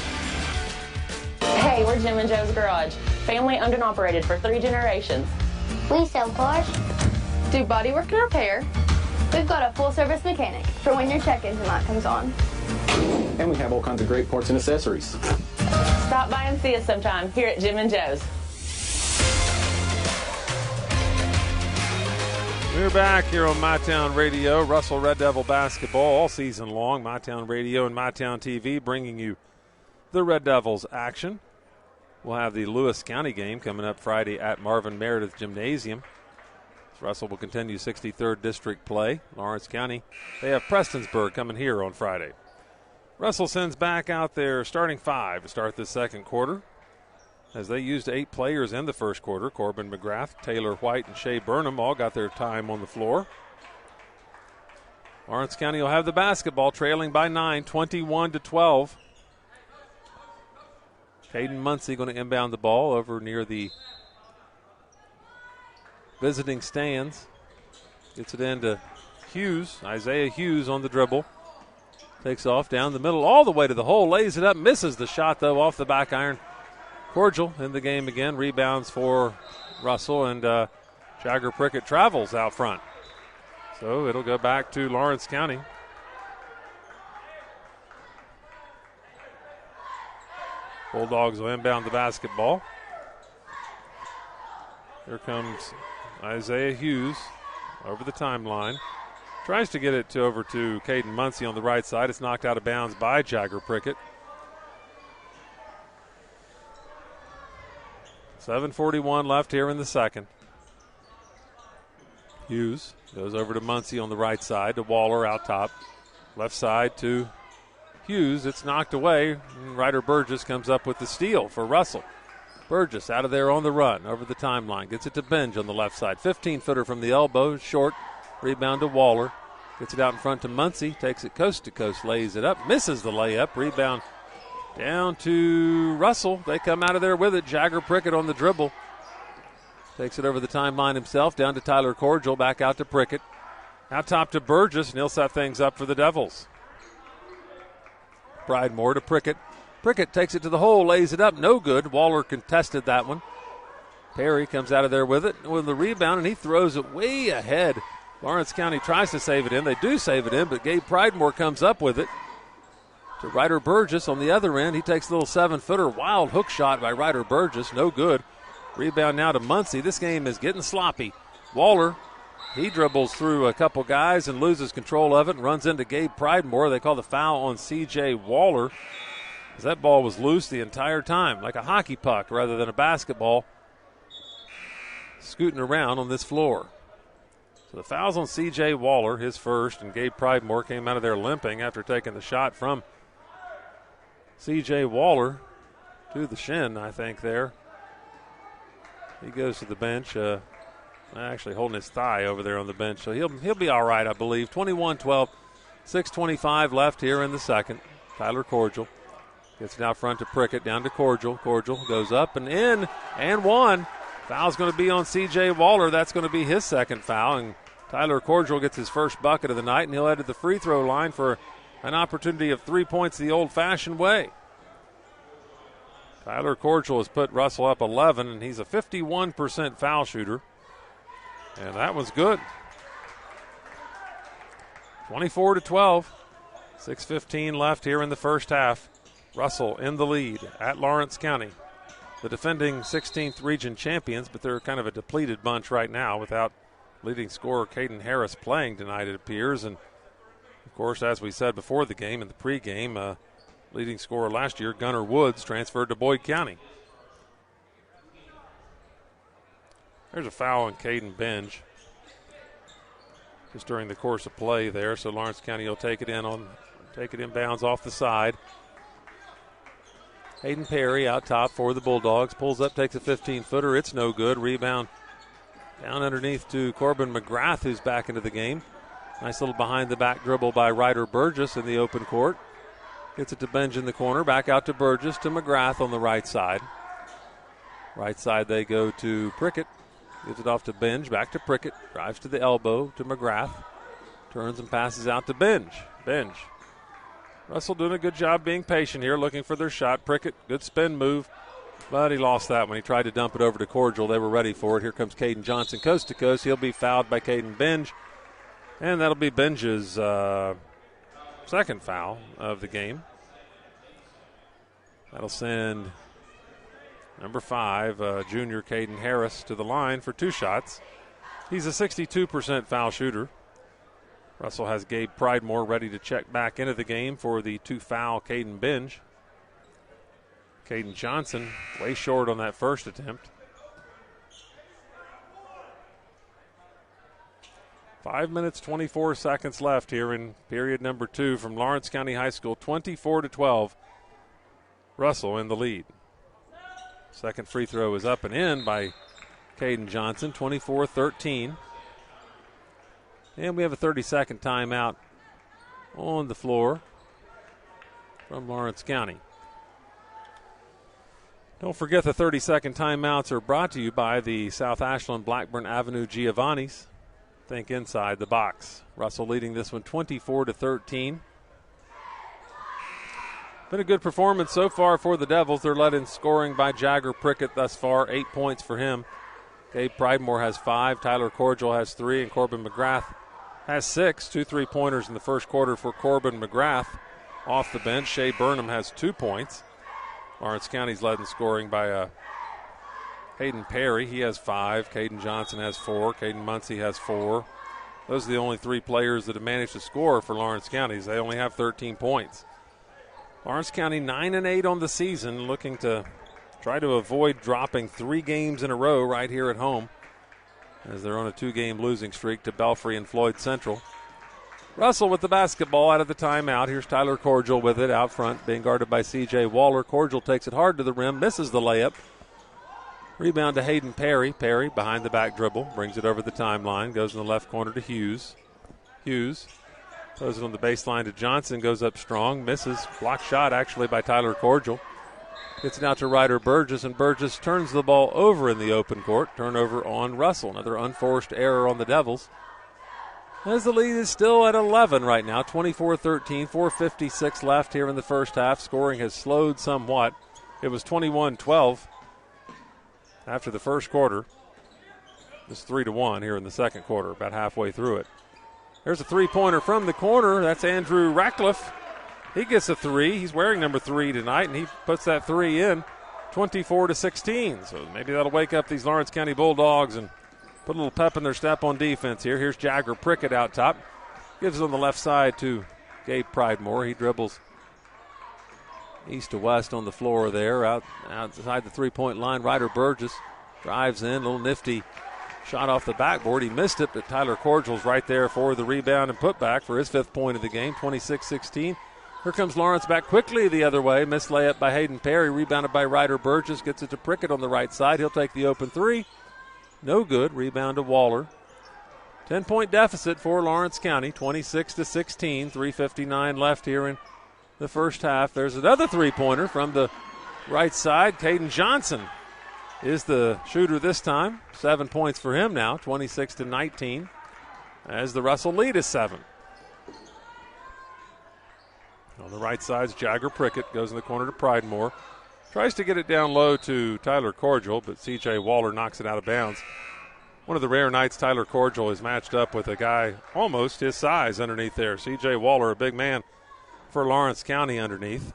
Hey, we're Jim and Joe's Garage. Family owned and operated for 3 generations. We sell cars, do bodywork and repair. We've got a full-service mechanic for when your check engine light comes on. And we have all kinds of great parts and accessories. Stop by and see us sometime here at Jim and Joe's. We're back here on MyTown Radio. Russell Red Devil basketball all season long. MyTown Radio and MyTown TV bringing you the Red Devils action. We'll have the Lewis County game coming up Friday at Marvin Meredith Gymnasium. Russell will continue 63rd District play. Lawrence County, they have Prestonsburg coming here on Friday. Russell sends back out their starting 5 to start the second quarter, as they used 8 players in the first quarter. Corbin McGrath, Taylor White, and Shea Burnham all got their time on the floor. Lawrence County will have the basketball, trailing by 9, 21-12. Caden Muncie going to inbound the ball over near the visiting stands. Gets it into Hughes. Isaiah Hughes on the dribble. Takes off down the middle all the way to the hole. Lays it up. Misses the shot, though, off the back iron. Cordial in the game again. Rebounds for Russell, and Jagger Prickett travels out front. So it'll go back to Lawrence County. Bulldogs will inbound the basketball. Here comes Isaiah Hughes over the timeline. Tries to get it over to Caden Muncie on the right side. It's knocked out of bounds by Jagger Prickett. 7:41 left here in the second. Hughes goes over to Muncie on the right side to Waller out top. Left side to Hughes. It's knocked away. Ryder Burgess comes up with the steal for Russell. Burgess out of there on the run over the timeline. Gets it to Benj on the left side. 15-footer from the elbow. Short. Rebound to Waller. Gets it out in front to Muncie. Takes it coast to coast. Lays it up. Misses the layup. Rebound down to Russell. They come out of there with it. Jagger Prickett on the dribble. Takes it over the timeline himself. Down to Tyler Cordial. Back out to Prickett. Out top to Burgess. And he'll set things up for the Devils. Pridemore to Prickett. Prickett takes it to the hole. Lays it up. No good. Waller contested that one. Perry comes out of there with it. With the rebound, and he throws it way ahead. Lawrence County tries to save it in. They do save it in, but Gabe Pridemore comes up with it. To Ryder Burgess on the other end. He takes a little 7-footer. Wild hook shot by Ryder Burgess. No good. Rebound now to Muncie. This game is getting sloppy. Waller, he dribbles through a couple guys and loses control of it and runs into Gabe Pridemore. They call the foul on C.J. Waller, as that ball was loose the entire time, like a hockey puck rather than a basketball, scooting around on this floor. So the foul's on C.J. Waller, his first, and Gabe Pridemore came out of there limping after taking the shot from C.J. Waller to the shin, I think, there. He goes to the bench, actually holding his thigh over there on the bench, so he'll be all right, I believe. 21-12, 6:25 left here in the second. Tyler Cordial gets it out front to Prickett, down to Cordial. Cordial goes up and in, and one. Foul's going to be on C.J. Waller. That's going to be his second foul, and Tyler Cordial gets his first bucket of the night, and he'll head to the free throw line for an opportunity of 3 points the old-fashioned way. Tyler Cordial has put Russell up 11, and he's a 51% foul shooter. And that was good. 24-12. 6:15 left here in the first half. Russell in the lead at Lawrence County. the defending 16th region champions, but they're kind of a depleted bunch right now without leading scorer Caden Harris playing tonight, it appears. And, of course, as we said before the game, in the pregame, leading scorer last year, Gunnar Woods, transferred to Boyd County. There's a foul on Caden Benge just during the course of play there, so Lawrence County will take it inbounds off the side. Hayden Perry out top for the Bulldogs. Pulls up, takes a 15-footer. It's no good. Rebound down underneath to Corbin McGrath, who's back into the game. Nice little behind-the-back dribble by Ryder Burgess in the open court. Gets it to Benge in the corner. Back out to Burgess, to McGrath on the right side. Right side they go to Prickett. Gives it off to Benge. Back to Prickett. Drives to the elbow to McGrath. Turns and passes out to Benge. Benge. Russell doing a good job being patient here, looking for their shot. Prickett, good spin move, but he lost that when he tried to dump it over to Cordial. They were ready for it. Here comes Caden Johnson coast to coast. He'll be fouled by Caden Benge, and that'll be Benge's second foul of the game. That'll send number 5, junior Caden Harris, to the line for 2 shots. He's a 62% foul shooter. Russell has Gabe Pridemore ready to check back into the game for the 2-foul Caden Benge. Caden Johnson way short on that first attempt. 5 minutes, 24 seconds left here in period number 2 from Lawrence County High School. 24-12. Russell in the lead. Second free throw is up and in by Caden Johnson, 24-13. And we have a 30-second timeout on the floor from Lawrence County. Don't forget the 30-second timeouts are brought to you by the South Ashland Blackburn Avenue Giovanni's. Think inside the box. Russell leading this one 24-13. Been a good performance so far for the Devils. They're led in scoring by Jagger Prickett thus far, 8 points for him. Gabe Pridemore has 5, Tyler Cordial has 3, and Corbin McGrath has 6. 2 3-pointers in the first quarter for Corbin McGrath. Off the bench, Shea Burnham has 2 points. Lawrence County's led in scoring by Hayden Perry. He has 5. Caden Johnson has 4. Caden Muncie has 4. Those are the only 3 players that have managed to score for Lawrence County. They only have 13 points. Lawrence County 9-8 on the season, looking to try to avoid dropping 3 games in a row right here at home, as they're on a 2-game losing streak to Belfry and Floyd Central. Russell with the basketball out of the timeout. Here's Tyler Cordial with it out front, being guarded by C.J. Waller. Cordial takes it hard to the rim, misses the layup. Rebound to Hayden Perry. Perry behind the back dribble, brings it over the timeline, goes in the left corner to Hughes. Hughes throws it on the baseline to Johnson, goes up strong, misses. Block shot actually by Tyler Cordial. Gets it out to Ryder Burgess, and Burgess turns the ball over in the open court. Turnover on Russell. Another unforced error on the Devils. As the lead is still at 11 right now, 24-13, 4:56 left here in the first half. Scoring has slowed somewhat. It was 21-12 after the first quarter. It's 3-1 here in the second quarter, about halfway through it. There's a 3-pointer from the corner. That's Andrew Ratcliffe. He gets a 3. He's wearing number 3 tonight, and he puts that 3 in, 24-16. So maybe that'll wake up these Lawrence County Bulldogs and put a little pep in their step on defense here. Here's Jagger Prickett out top. Gives it on the left side to Gabe Pridemore. He dribbles east to west on the floor there, outside the 3-point line. Ryder Burgess drives in, a little nifty shot off the backboard. He missed it, but Tyler Cordial's right there for the rebound and putback for his 5th point of the game, 26-16. Here comes Lawrence back quickly the other way. Missed layup by Hayden Perry, rebounded by Ryder Burgess. Gets it to Prickett on the right side. He'll take the open 3. No good. Rebound to Waller. 10-point deficit for Lawrence County, 26-16. 3:59 left here in the first half. There's another 3-pointer from the right side. Caden Johnson is the shooter this time. 7 points for him now, 26-19, as the Russell lead is 7. On the right side's Jagger Prickett, goes in the corner to Pridemore. Tries to get it down low to Tyler Cordial, but C.J. Waller knocks it out of bounds. One of the rare nights Tyler Cordial is matched up with a guy almost his size underneath there. C.J. Waller, a big man for Lawrence County underneath.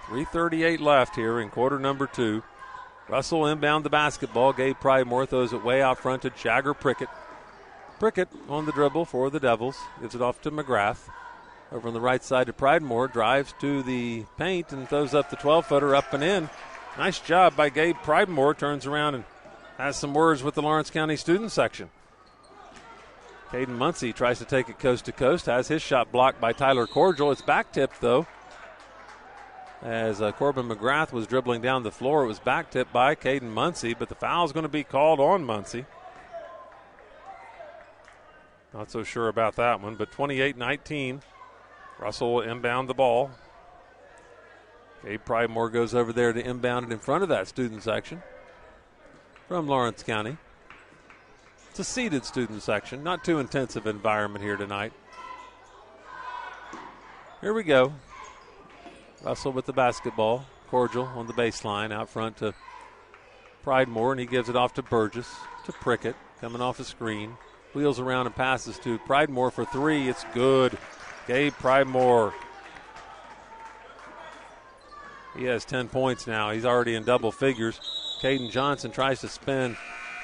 3:38 left here in quarter number 2. Russell inbound the basketball. Gabe Pridemore throws it way out front to Jagger Prickett. Prickett on the dribble for the Devils. Gives it off to McGrath. Over on the right side to Pridemore. Drives to the paint and throws up the 12-footer up and in. Nice job by Gabe Pridemore. Turns around and has some words with the Lawrence County student section. Caden Muncie tries to take it coast to coast. Has his shot blocked by Tyler Cordial. It's back tipped, though. As Corbin McGrath was dribbling down the floor, it was back tipped by Caden Muncie, but the foul is going to be called on Muncie. Not so sure about that one, but 28-19. Russell will inbound the ball. Gabe Pridemore goes over there to inbound it in front of that student section from Lawrence County. It's a seated student section, not too intensive environment here tonight. Here we go. Russell with the basketball. Cordial on the baseline out front to Pridemore, and he gives it off to Burgess, to Prickett, coming off a screen. Wheels around and passes to Pridemore for 3. It's good. Gabe Pridemore. He has 10 points now. He's already in double figures. Caden Johnson tries to spin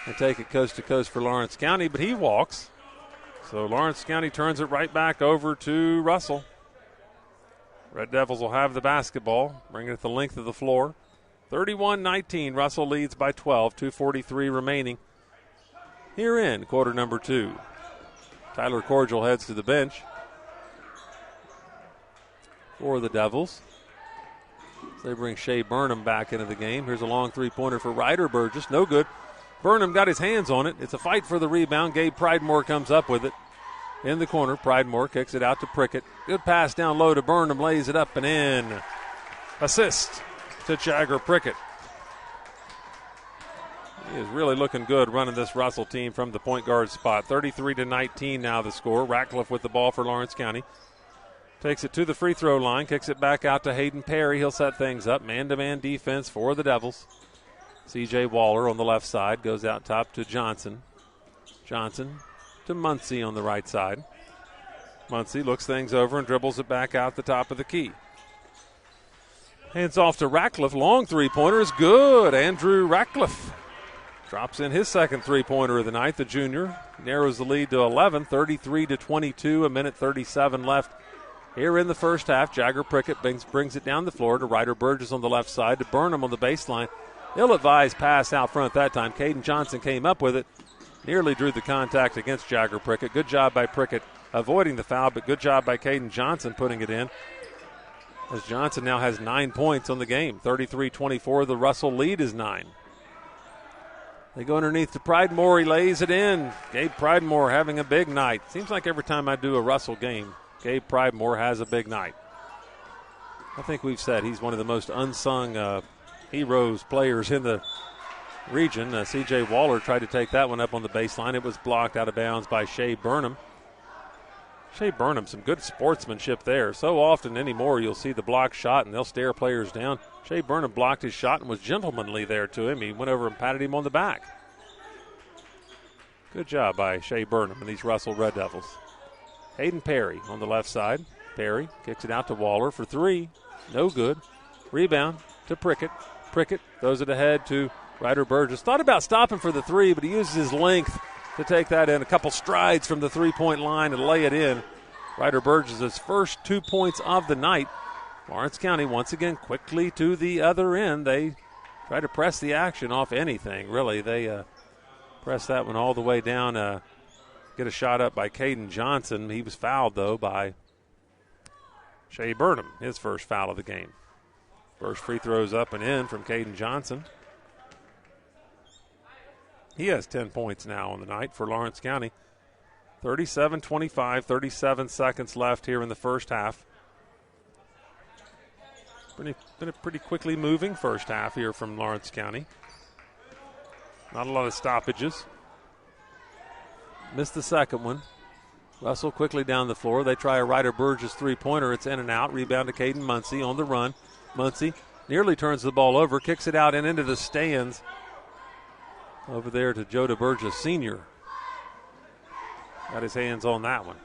and take it coast to coast for Lawrence County, but he walks. So Lawrence County turns it right back over to Russell. Red Devils will have the basketball, bringing it the length of the floor. 31-19, Russell leads by 12, 2:43 remaining here in quarter number 2. Tyler Cordial heads to the bench for the Devils. They bring Shea Burnham back into the game. Here's a long three-pointer for Ryder Burgess. No good. Burnham got his hands on it. It's a fight for the rebound. Gabe Pridemore comes up with it. In the corner, Pridemore kicks it out to Prickett. Good pass down low to Burnham, lays it up and in. Assist to Jagger Prickett. He is really looking good running this Russell team from the point guard spot. 33-19 now the score. Ratcliffe with the ball for Lawrence County. Takes it to the free throw line, kicks it back out to Hayden Perry. He'll set things up. Man-to-man defense for the Devils. C.J. Waller on the left side goes out top to Johnson. Johnson to Muncie on the right side. Muncie looks things over and dribbles it back out the top of the key. Hands off to Ratcliffe. Long three-pointer is good. Andrew Ratcliffe drops in his second three-pointer of the night. The junior narrows the lead to 11, 33-22, a minute 37 left here in the first half. Jagger Prickett brings it down the floor to Ryder Burgess on the left side, to Burnham on the baseline. Ill-advised pass out front that time. Caden Johnson came up with it. Nearly drew the contact against Jagger Prickett. Good job by Prickett avoiding the foul, but good job by Caden Johnson putting it in. As Johnson now has 9 points on the game. 33-24, the Russell lead is 9. They go underneath to Pridemore. He lays it in. Gabe Pridemore having a big night. Seems like every time I do a Russell game, Gabe Pridemore has a big night. I think we've said he's one of the most unsung heroes players in the region. C.J. Waller tried to take that one up on the baseline. It was blocked out of bounds by Shea Burnham. Shea Burnham, some good sportsmanship there. So often anymore you'll see the block shot and they'll stare players down. Shea Burnham blocked his shot and was gentlemanly there to him. He went over and patted him on the back. Good job by Shea Burnham and these Russell Red Devils. Hayden Perry on the left side. Perry kicks it out to Waller for 3. No good. Rebound to Prickett. Prickett throws it ahead to Ryder Burgess. Thought about stopping for the 3, but he uses his length to take that in. A couple strides from the three-point line and lay it in. Ryder Burgess' first 2 points of the night. Lawrence County once again quickly to the other end. They try to press the action off anything, really. They press that one all the way down. Get a shot up by Caden Johnson. He was fouled, though, by Shea Burnham, his first foul of the game. First free throws up and in from Caden Johnson. He has 10 points now on the night for Lawrence County. 37-25, 37 seconds left here in the first half. Been a pretty quickly moving first half here from Lawrence County. Not a lot of stoppages. Missed the second one. Russell quickly down the floor. They try a Ryder Burgess three-pointer. It's in and out. Rebound to Caden Muncie on the run. Muncie nearly turns the ball over, kicks it out and into the stands. Over there to Joda Burgess Sr. Got his hands on that one.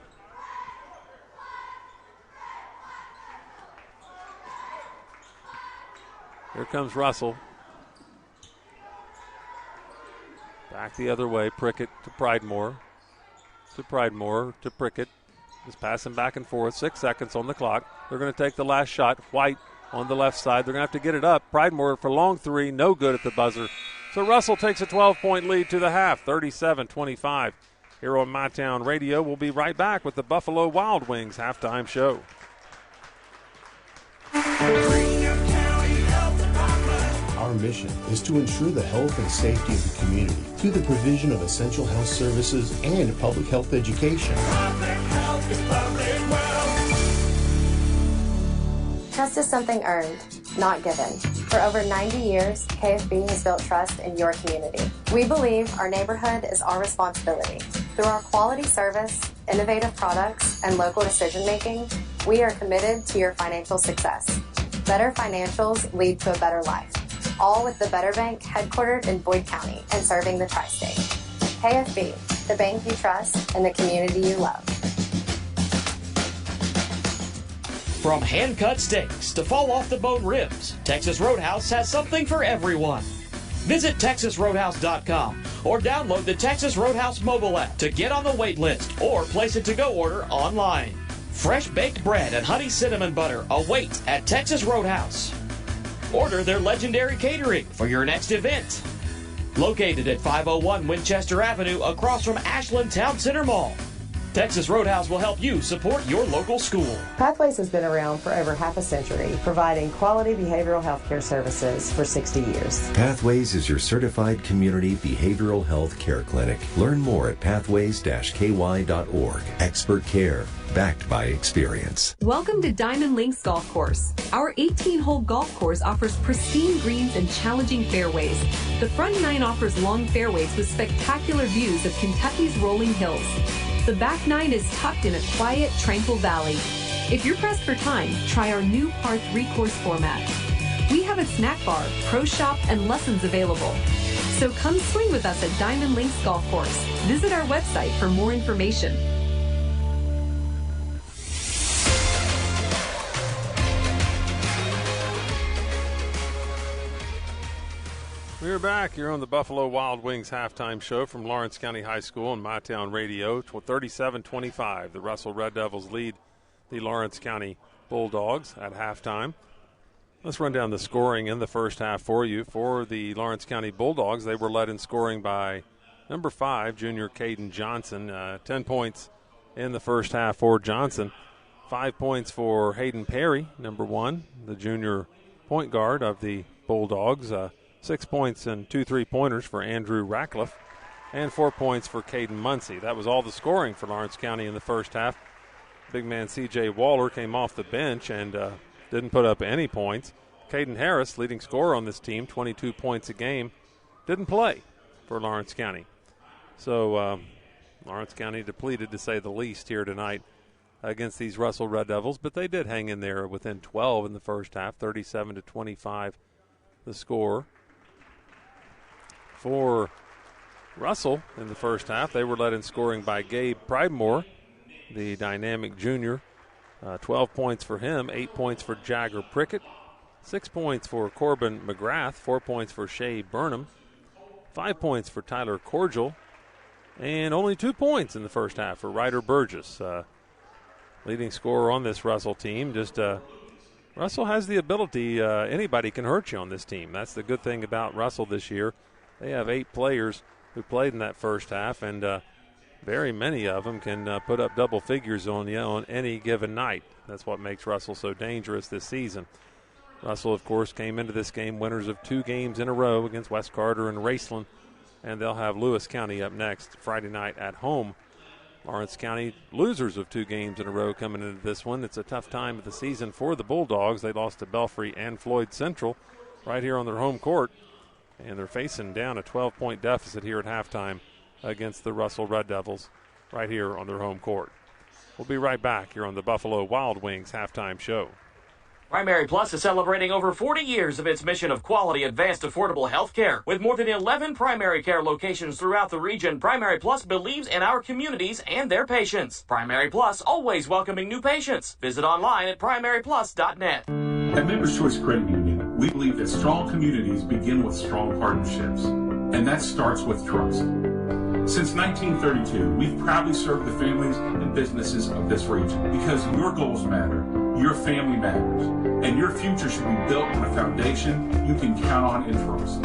Here comes Russell. Back the other way. Prickett to Pridemore. To Prickett. Just passing back and forth. 6 seconds on the clock. They're going to take the last shot. White on the left side. They're going to have to get it up. Pridemore for long three. No good at the buzzer. So Russell takes a 12-point lead to the half. 37-25. Here on MyTown Radio. We'll be right back with the Buffalo Wild Wings halftime show. Our mission is to ensure the health and safety of the community through the provision of essential health services and public health education. Trust is something earned, not given. For over 90 years, KFB has built trust in your community. We believe our neighborhood is our responsibility. Through our quality service, innovative products, and local decision-making, we are committed to your financial success. Better financials lead to a better life. All with the Better Bank headquartered in Boyd County and serving the tri-state. KFB, the bank you trust and the community you love. From hand-cut steaks to fall-off-the-bone ribs, Texas Roadhouse has something for everyone. Visit TexasRoadhouse.com or download the Texas Roadhouse mobile app to get on the wait list or place a to-go order online. Fresh baked bread and honey cinnamon butter await at Texas Roadhouse. Order their legendary catering for your next event. Located at 501 Winchester Avenue across from Ashland Town Center Mall. Texas Roadhouse will help you support your local school. Pathways has been around for over half a century, providing quality behavioral health care services for 60 years. Pathways is your certified community behavioral health care clinic. Learn more at pathways-ky.org. Expert care, backed by experience. Welcome to Diamond Links Golf Course. Our 18-hole golf course offers pristine greens and challenging fairways. The front nine offers long fairways with spectacular views of Kentucky's rolling hills. The back nine is tucked in a quiet, tranquil valley. If you're pressed for time, try our new par 3 course format. We have a snack bar, pro shop, and lessons available. So come swing with us at Diamond Links Golf Course. Visit our website for more information. We're back here on the Buffalo Wild Wings halftime show from Lawrence County High School and MyTown Radio. 37-25. The Russell Red Devils lead the Lawrence County Bulldogs at halftime. Let's run down the scoring in the first half for you. For the Lawrence County Bulldogs, they were led in scoring by number 5, junior Caden Johnson. 10 points in the first half for Johnson. 5 points for Hayden Perry, number 1, the junior point guard of the Bulldogs. 6 points and 2 3-pointers for Andrew Ratcliffe, and 4 points for Caden Muncie. That was all the scoring for Lawrence County in the first half. Big man C.J. Waller came off the bench and didn't put up any points. Caden Harris, leading scorer on this team, 22 points a game, didn't play for Lawrence County. So Lawrence County depleted, to say the least, here tonight against these Russell Red Devils, but they did hang in there within 12 in the first half, 37-25 the score. For Russell in the first half, they were led in scoring by Gabe Pridemore, the dynamic junior. 12 points for him, 8 points for Jagger Prickett, 6 points for Corbin McGrath, 4 points for Shea Burnham, 5 points for Tyler Cordial, and only 2 points in the first half for Ryder Burgess. Leading scorer on this Russell team. Russell has the ability, anybody can hurt you on this team. That's the good thing about Russell this year. They have 8 players who played in that first half, and very many of them can put up double figures on you on any given night. That's what makes Russell so dangerous this season. Russell, of course, came into this game winners of 2 games in a row against West Carter and Raceland, and they'll have Lewis County up next Friday night at home. Lawrence County losers of 2 games in a row coming into this one. It's a tough time of the season for the Bulldogs. They lost to Belfry and Floyd Central right here on their home court. And they're facing down a 12-point deficit here at halftime against the Russell Red Devils right here on their home court. We'll be right back here on the Buffalo Wild Wings halftime show. Primary Plus is celebrating over 40 years of its mission of quality, advanced, affordable health care. With more than 11 primary care locations throughout the region, Primary Plus believes in our communities and their patients. Primary Plus, always welcoming new patients. Visit online at primaryplus.net. At Members Choice Credit Union, We believe that strong communities begin with strong partnerships, and that starts with trust. Since 1932, we've proudly served the families and businesses of this region because your goals matter, your family matters, and your future should be built on a foundation you can count on and trust.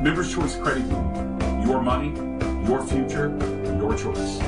Members Choice Credit Union, your money, your future, your choice.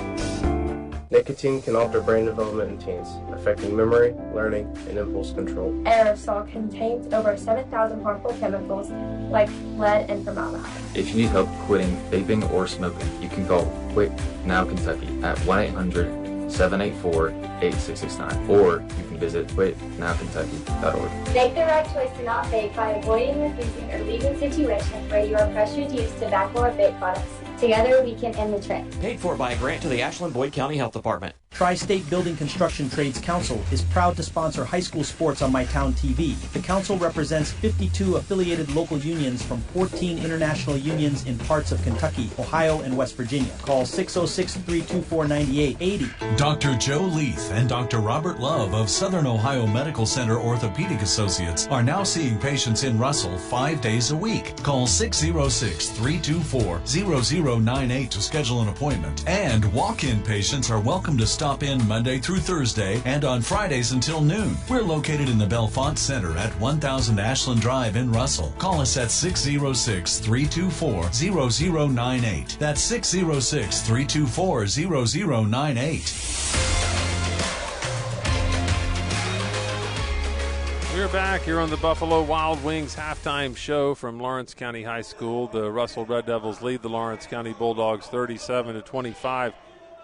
Nicotine can alter brain development in teens, affecting memory, learning, and impulse control. Aerosol contains over 7,000 harmful chemicals like lead and formaldehyde. If you need help quitting vaping or smoking, you can call Quit Now Kentucky at 1-800-784-8669, or you can visit quitnowkentucky.org. Make the right choice to not vape by avoiding, refusing, or leaving situations where you are pressured to use tobacco or vape products. Together, we can end the trend. Paid for by a grant to the Ashland-Boyd County Health Department. Tri-State Building Construction Trades Council is proud to sponsor high school sports on MyTown TV. The council represents 52 affiliated local unions from 14 international unions in parts of Kentucky, Ohio, and West Virginia. Call 606-324-9880. Dr. Joe Leith and Dr. Robert Love of Southern Ohio Medical Center Orthopedic Associates are now seeing patients in Russell 5 days a week. Call 606-324-0098 to schedule an appointment. And walk-in patients are welcome to stop in Monday through Thursday and on Fridays until noon. We're located in the Bellefonte Center at 1000 Ashland Drive in Russell. Call us at 606-324-0098. That's 606-324-0098. We're back here on the Buffalo Wild Wings halftime show from Lawrence County High School. The Russell Red Devils lead the Lawrence County Bulldogs 37-25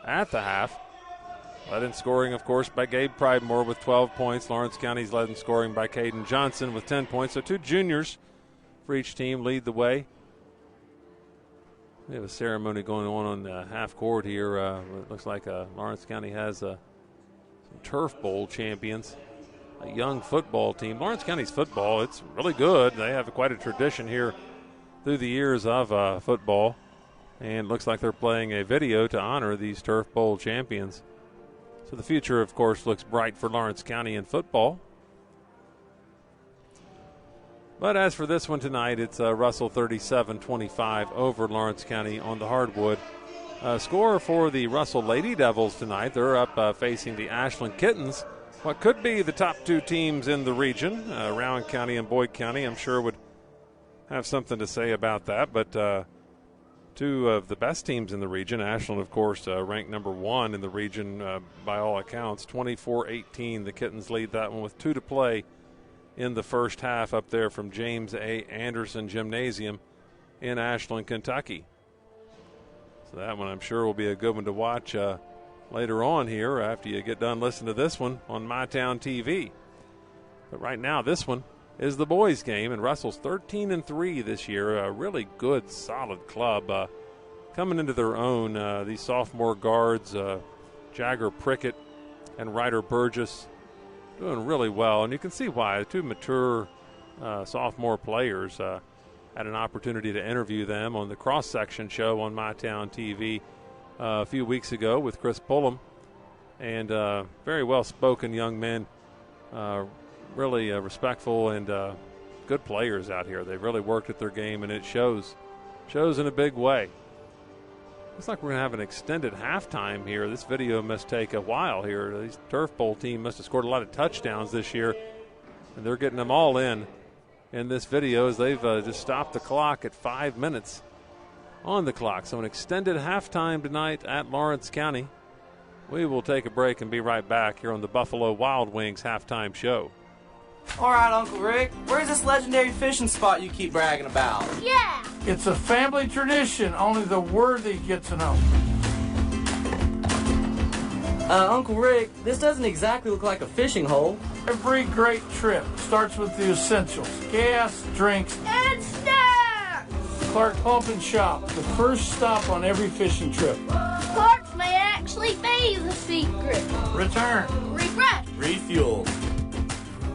at the half. Led in scoring, of course, by Gabe Pridemore with 12 points. Lawrence County's led in scoring by Caden Johnson with 10 points. So two juniors for each team lead the way. We have a ceremony going on the half court here. It looks like Lawrence County has some Turf Bowl champions, a young football team. Lawrence County's football, it's really good. They have quite a tradition here through the years of football. And looks like they're playing a video to honor these Turf Bowl champions. So the future, of course, looks bright for Lawrence County in football. But as for this one tonight, it's Russell 37-25 over Lawrence County on the hardwood. Score for the Russell Lady Devils tonight. They're up facing the Ashland Kittens. What could be the top two teams in the region, Rowan County and Boyd County, I'm sure would have something to say about that. But two of the best teams in the region. Ashland, of course, ranked number one in the region by all accounts. 24-18, the Kittens lead that one with 2 to play in the first half up there from James A. Anderson Gymnasium in Ashland, Kentucky. So that one I'm sure will be a good one to watch later on here after you get done listening to this one on MyTown TV. But right now, this one is the boys' game, and Russell's 13-3 this year. A really good, solid club coming into their own. These sophomore guards, Jagger Prickett and Ryder Burgess, doing really well, and you can see why. Two mature sophomore players. Had an opportunity to interview them on the cross-section show on MyTown TV a few weeks ago with Chris Pullum, and very well-spoken young men. Really respectful and good players out here. They've really worked at their game, and it shows in a big way. Looks like we're going to have an extended halftime here. This video must take a while here. These Turf Bowl team must have scored a lot of touchdowns this year, and they're getting them all in this video as they've just stopped the clock at 5 minutes on the clock. So an extended halftime tonight at Lawrence County. We will take a break and be right back here on the Buffalo Wild Wings halftime show. All right, Uncle Rick, where's this legendary fishing spot you keep bragging about? Yeah! It's a family tradition. Only the worthy get to know. Uncle Rick, this doesn't exactly look like a fishing hole. Every great trip starts with the essentials. Gas, drinks, And snacks! Clark Pump and Shop, the first stop on every fishing trip. Clark's may actually be the secret. Return. Refresh. Refuel.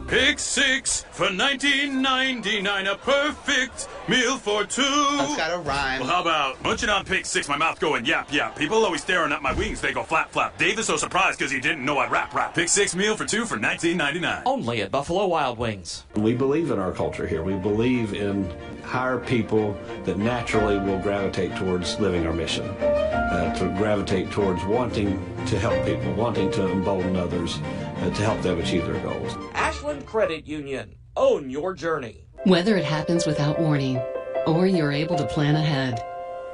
Pick 6 for $19.99, a perfect meal for two. That's gotta rhyme. Well, how about munching on Pick 6, my mouth going yap, yap. People always staring at my wings, they go flap, flap. Dave is so surprised because he didn't know I'd rap. Pick 6 meal for two for $19.99. Only at Buffalo Wild Wings. We believe in our culture here. We believe in hire people that naturally will gravitate towards living our mission, to gravitate towards wanting to help people, wanting to embolden others, to help them achieve their goals. Ashland Credit Union. Own your journey. Whether it happens without warning or you're able to plan ahead,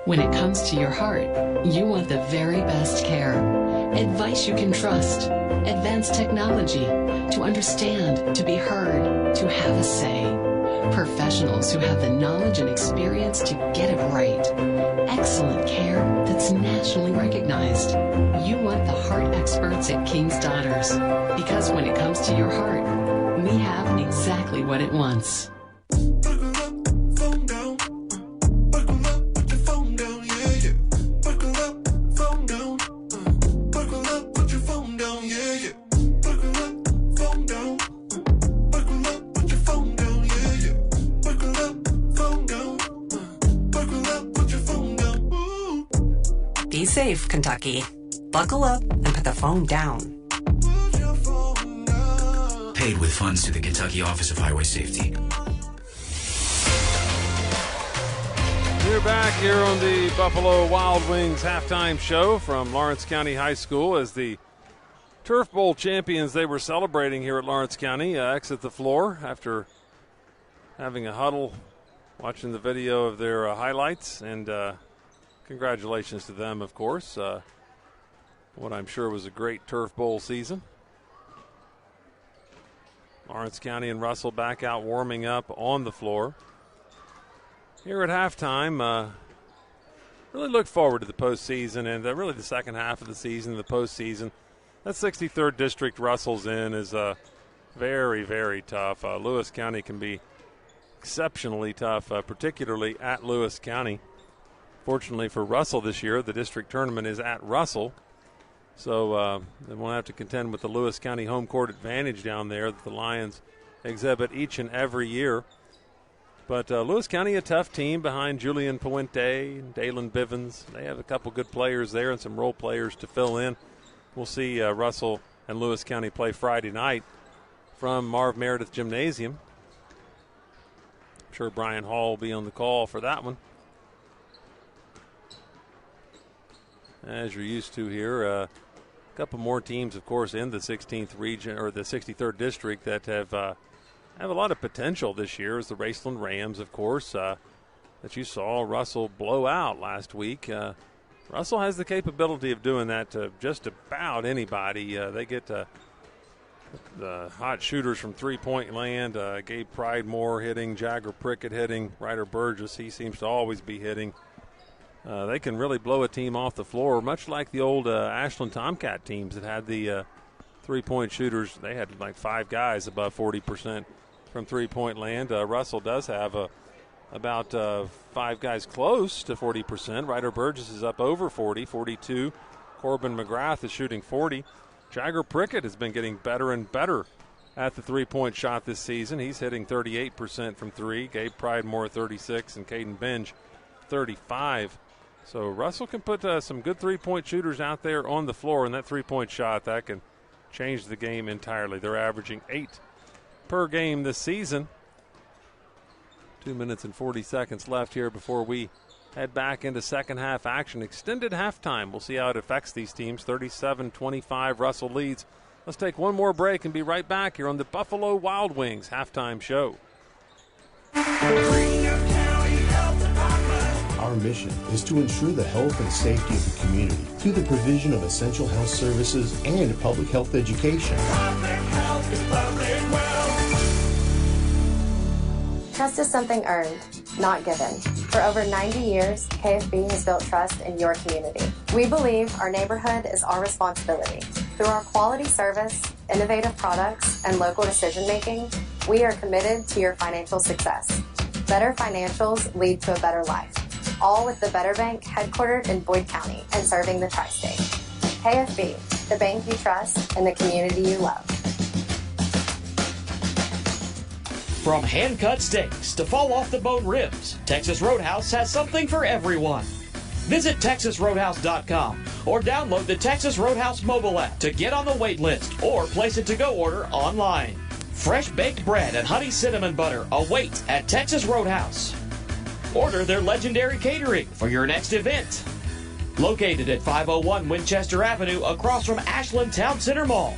when it comes to your heart, you want the very best care. Advice you can trust. Advanced technology. To understand, to be heard, to have a say. Professionals who have the knowledge and experience to get it right. Excellent care that's nationally recognized. You want the heart experts at King's Daughters. Because when it comes to your heart, we have exactly what it wants. Be safe, Kentucky. Buckle up and put the phone down. Paid with funds to the Kentucky Office of Highway Safety. We're back here on the Buffalo Wild Wings halftime show from Lawrence County High School as the Turf Bowl champions they were celebrating here at Lawrence County exit the floor after having a huddle, watching the video of their highlights, and congratulations to them, of course. What I'm sure was a great Turf Bowl season. Lawrence County and Russell back out warming up on the floor. Here at halftime, really look forward to the postseason and really the second half of the season, the postseason. That 63rd district Russell's in is very, very tough. Lewis County can be exceptionally tough, particularly at Lewis County. Fortunately for Russell this year, the district tournament is at Russell. So they won't have to contend with the Lewis County home court advantage down there that the Lions exhibit each and every year. But Lewis County, a tough team behind Julian Puente and Dalen Bivens. They have a couple good players there and some role players to fill in. We'll see Russell and Lewis County play Friday night from Marv Meredith Gymnasium. I'm sure Brian Hall will be on the call for that one. As you're used to here, a couple more teams, of course, in the 16th region or the 63rd district that have a lot of potential this year. Is the Raceland Rams, of course, that you saw Russell blow out last week. Russell has the capability of doing that to just about anybody. They get the hot shooters from three-point land. Gabe Pridemore hitting, Jagger Prickett hitting, Ryder Burgess. He seems to always be hitting. They can really blow a team off the floor, much like the old Ashland Tomcat teams that had the three-point shooters. They had like 5 guys above 40% from three-point land. Russell does have about 5 guys close to 40%. Ryder Burgess is up over 40, 42. Corbin McGrath is shooting 40. Jagger Prickett has been getting better and better at the three-point shot this season. He's hitting 38% from 3. Gabe Pridemore 36 and Caden Binge 35. So Russell can put some good three-point shooters out there on the floor, and that three-point shot, that can change the game entirely. They're averaging 8 per game this season. 2 minutes and 40 seconds left here before we head back into second half action. Extended halftime. We'll see how it affects these teams. 37-25, Russell leads. Let's take one more break and be right back here on the Buffalo Wild Wings halftime show. Our mission is to ensure the health and safety of the community through the provision of essential health services and public health education. Public health is public wealth. Trust is something earned, not given. For over 90 years, KFB has built trust in your community. We believe our neighborhood is our responsibility. Through our quality service, innovative products, and local decision making, we are committed to your financial success. Better financials lead to a better life. All with the Better Bank headquartered in Boyd County and serving the tri-state. KFB, the bank you trust and the community you love. From hand-cut steaks to fall-off-the-bone ribs, Texas Roadhouse has something for everyone. Visit TexasRoadhouse.com or download the Texas Roadhouse mobile app to get on the wait list or place a to-go order online. Fresh baked bread and honey cinnamon butter await at Texas Roadhouse. Order their legendary catering for your next event. Located at 501 Winchester Avenue across from Ashland Town Center Mall.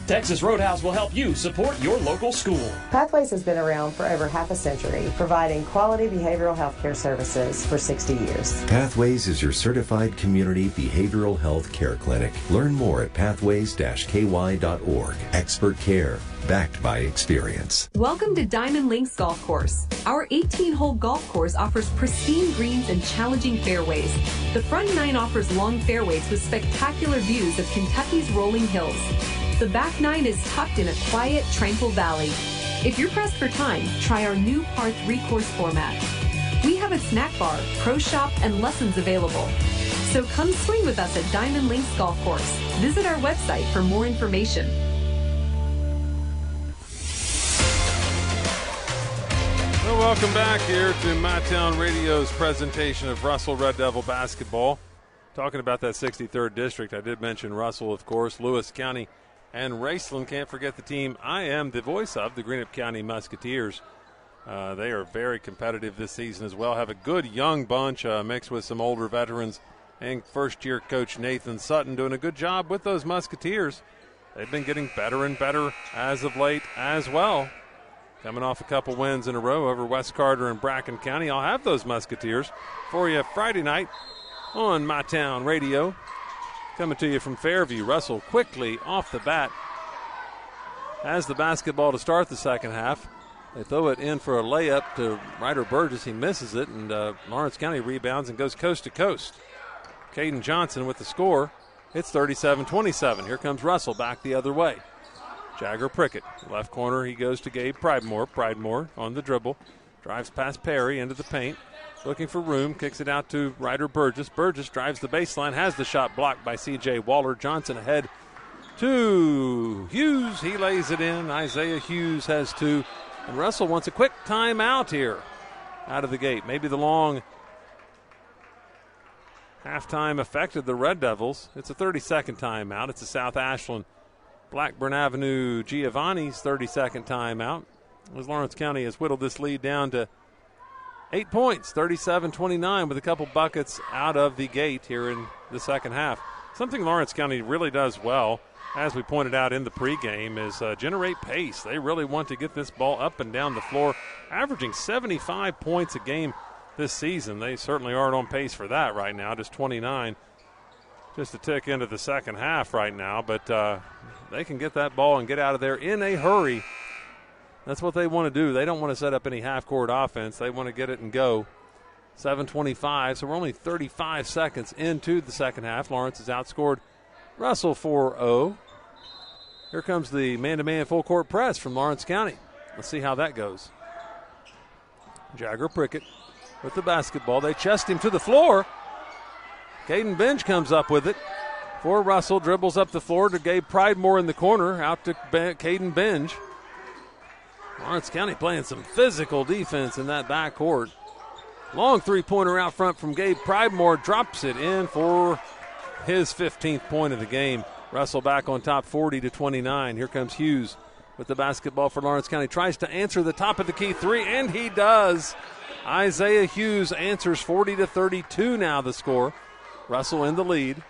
Texas Roadhouse will help you support your local school. Pathways has been around for over half a century, providing quality behavioral health care services for 60 years. Pathways is your certified community behavioral health care clinic. Learn more at pathways-ky.org. Expert care, backed by experience. Welcome to Diamond Links Golf Course. Our 18-hole golf course offers pristine greens and challenging fairways. The front nine offers long fairways with spectacular views of Kentucky's rolling hills. The back nine is tucked in a quiet, tranquil valley. If you're pressed for time, try our new par 3 course format. We have a snack bar, pro shop, and lessons available. So come swing with us at Diamond Links Golf Course. Visit our website for more information. Well, welcome back here to MyTown Radio's presentation of Russell Red Devil basketball. Talking about that 63rd district, I did mention Russell, of course, Lewis County, and Raceland. Can't forget the team I am the voice of, the Greenup County Musketeers. They are very competitive this season as well. Have a good young bunch mixed with some older veterans, and first-year coach Nathan Sutton doing a good job with those Musketeers. They've been getting better and better as of late as well. Coming off a couple wins in a row over West Carter and Bracken County. I'll have those Musketeers for you Friday night on MyTown Radio. Coming to you from Fairview. Russell quickly off the bat has the basketball to start the second half. They throw it in for a layup to Ryder Burgess. He misses it, and Lawrence County rebounds and goes coast to coast. Caden Johnson with the score. It's 37-27. Here comes Russell back the other way. Jagger Prickett, left corner, he goes to Gabe Pridemore. Pridemore on the dribble, drives past Perry into the paint. Looking for room, kicks it out to Ryder Burgess. Burgess drives the baseline, has the shot blocked by C.J. Waller. Johnson ahead to Hughes. He lays it in. Isaiah Hughes has two. And Russell wants a quick timeout here out of the gate. Maybe the long halftime affected the Red Devils. It's a 30-second timeout. It's a South Ashland Blackburn Avenue Giovanni's 30-second timeout. As Lawrence County has whittled this lead down to 8 points, 37-29, with a couple buckets out of the gate here in the second half. Something Lawrence County really does well, as we pointed out in the pregame, is generate pace. They really want to get this ball up and down the floor, averaging 75 points a game this season. They certainly aren't on pace for that right now, just 29. Just a tick into the second half right now, but they can get that ball and get out of there in a hurry. That's what they want to do. They don't want to set up any half-court offense. They want to get it and go. 7:25, so we're only 35 seconds into the second half. Lawrence has outscored Russell 4-0. Here comes the man-to-man full-court press from Lawrence County. Let's see how that goes. Jagger Prickett with the basketball. They chest him to the floor. Caden Benj comes up with it for Russell. Dribbles up the floor to Gabe Pridemore in the corner. Out to Caden Benj. Lawrence County playing some physical defense in that backcourt. Long three-pointer out front from Gabe Pridemore. Drops it in for his 15th point of the game. Russell back on top 40-29. Here comes Hughes with the basketball for Lawrence County. Tries to answer the top of the key three, and he does. Isaiah Hughes answers 40-32 now the score. Russell in the lead.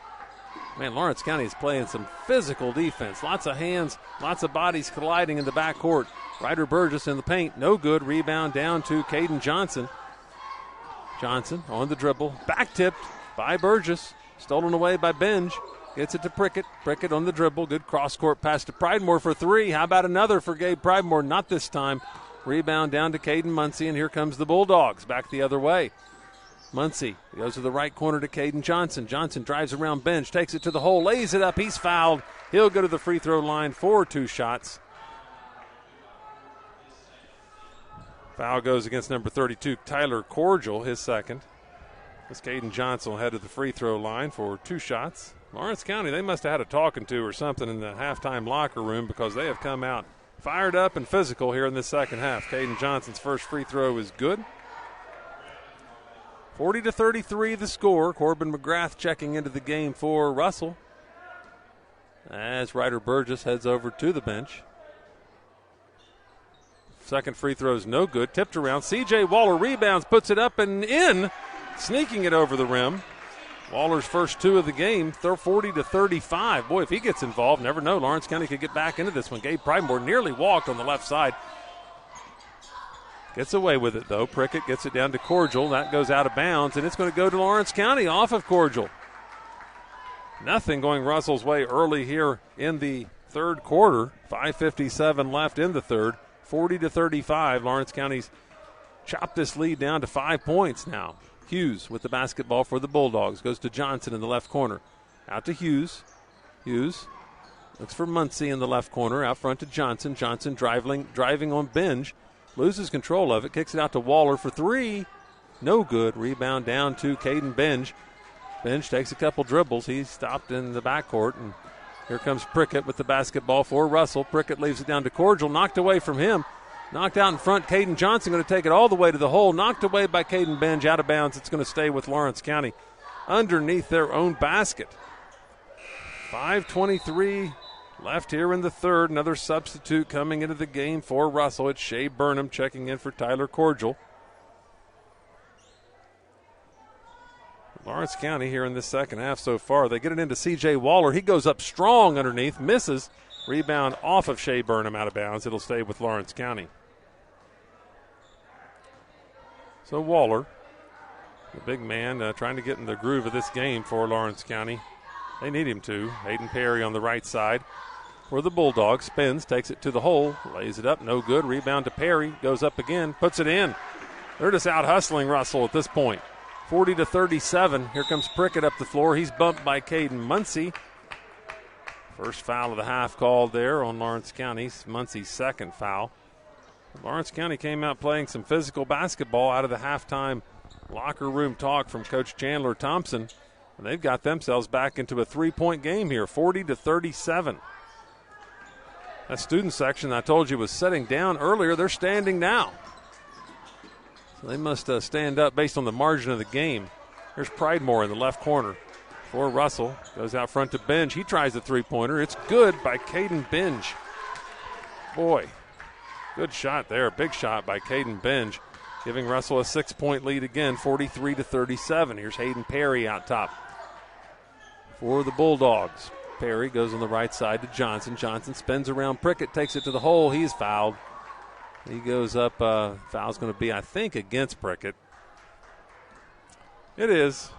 Man, Lawrence County is playing some physical defense. Lots of hands, lots of bodies colliding in the backcourt. Ryder Burgess in the paint. No good. Rebound down to Caden Johnson. Johnson on the dribble. Back tipped by Burgess. Stolen away by Benj. Gets it to Prickett. Prickett on the dribble. Good cross-court pass to Pridemore for three. How about another for Gabe Pridemore? Not this time. Rebound down to Caden Muncie, and here comes the Bulldogs back the other way. Muncie goes to the right corner to Caden Johnson. Johnson drives around Benj, takes it to the hole, lays it up. He's fouled. He'll go to the free throw line for two shots. Foul goes against number 32, Tyler Cordial, his second. As Caden Johnson will head to the free throw line for two shots. Lawrence County, they must have had a talking to or something in the halftime locker room, because they have come out fired up and physical here in the second half. Caden Johnson's first free throw is good. 40-33 the score. Corbin McGrath checking into the game for Russell as Ryder Burgess heads over to the bench. Second free throw is no good. Tipped around. C.J. Waller rebounds, puts it up and in, sneaking it over the rim. Waller's first two of the game. They're 40-35. Boy, if he gets involved, never know. Lawrence County could get back into this one. Gabe Pridemore nearly walked on the left side. Gets away with it, though. Prickett gets it down to Cordial. That goes out of bounds, and it's going to go to Lawrence County off of Cordial. Nothing going Russell's way early here in the third quarter. 5:57 left in the third. 40-35. Lawrence County's chopped this lead down to 5 points now. Hughes with the basketball for the Bulldogs. Goes to Johnson in the left corner. Out to Hughes. Hughes looks for Muncie in the left corner. Out front to Johnson. Johnson driving on Binge. Loses control of it. Kicks it out to Waller for three. No good. Rebound down to Caden Binge. Binge takes a couple dribbles. He's stopped in the backcourt. And here comes Prickett with the basketball for Russell. Prickett leaves it down to Cordial. Knocked away from him. Knocked out in front. Caden Johnson going to take it all the way to the hole. Knocked away by Caden Binge. Out of bounds. It's going to stay with Lawrence County underneath their own basket. 5:23 left here in the third. Another substitute coming into the game for Russell. It's Shea Burnham checking in for Tyler Cordial. Lawrence County here in the second half so far. They get it into C.J. Waller. He goes up strong underneath. Misses. Rebound off of Shea Burnham out of bounds. It'll stay with Lawrence County. So Waller, the big man, trying to get in the groove of this game for Lawrence County. They need him to. Hayden Perry on the right side for the Bulldogs. Spins, takes it to the hole, lays it up, no good. Rebound to Perry, goes up again, puts it in. They're just out hustling Russell at this point. 40-37. Here comes Prickett up the floor. He's bumped by Caden Muncie. First foul of the half called there on Lawrence County. Muncie's second foul. Lawrence County came out playing some physical basketball out of the halftime locker room talk from Coach Chandler Thompson. And they've got themselves back into a three-point game here, 40-37. That student section I told you was sitting down earlier, they're standing now. So they must stand up based on the margin of the game. Here's Pridemore in the left corner for Russell. Goes out front to Binge. He tries the three-pointer. It's good by Caden Binge. Boy, good shot there. Big shot by Caden Binge, giving Russell a 6-point lead again, 43-37. Here's Hayden Perry out top for the Bulldogs. Perry goes on the right side to Johnson. Johnson spins around Prickett, takes it to the hole. He's fouled. He goes up. Foul's going to be, I think, against Prickett. It is.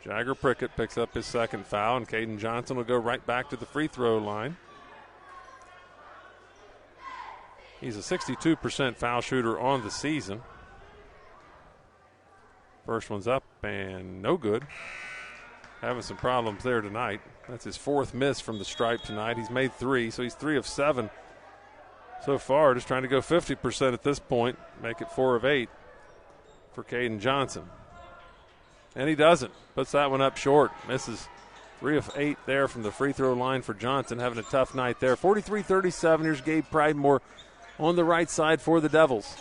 Jagger Prickett picks up his second foul, and Caden Johnson will go right back to the free throw line. He's a 62% foul shooter on the season. First one's up and no good. Having some problems there tonight. That's his fourth miss from the stripe tonight. He's made three, so he's 3 of 7 so far. Just trying to go 50% at this point, make it 4 of 8 for Caden Johnson. And he doesn't. Puts that one up short. Misses 3 of 8 there from the free throw line for Johnson. Having a tough night there. 43-37. Here's Gabe Pridemore on the right side for the Devils.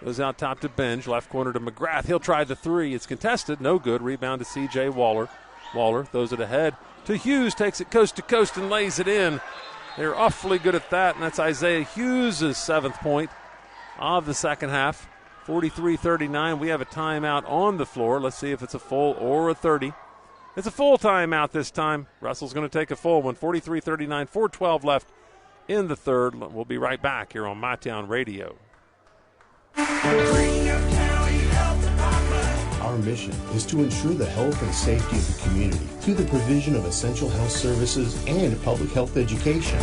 Goes out top to Binge. Left corner to McGrath. He'll try the three. It's contested. No good. Rebound to C.J. Waller. Waller throws it ahead to Hughes. Takes it coast to coast and lays it in. They're awfully good at that, and that's Isaiah Hughes' 7th point of the second half. 43-39. We have a timeout on the floor. Let's see if it's a full or a 30. It's a full timeout this time. Russell's going to take a full one. 43-39, 4:12 left in the third. We'll be right back here on MyTown Radio. Our mission is to ensure the health and safety of the community through the provision of essential health services and public health education.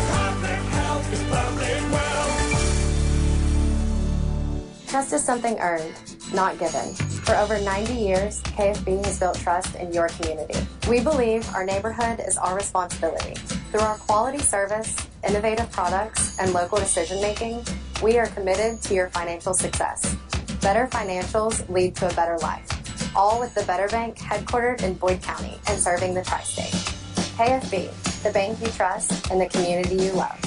Trust is something earned, not given. For over 90 years, KFB has built trust in your community. We believe our neighborhood is our responsibility. Through our quality service, innovative products, and local decision-making, we are committed to your financial success. Better financials lead to a better life. All with the Better Bank, headquartered in Boyd County and serving the tri-state. KFB, the bank you trust and the community you love.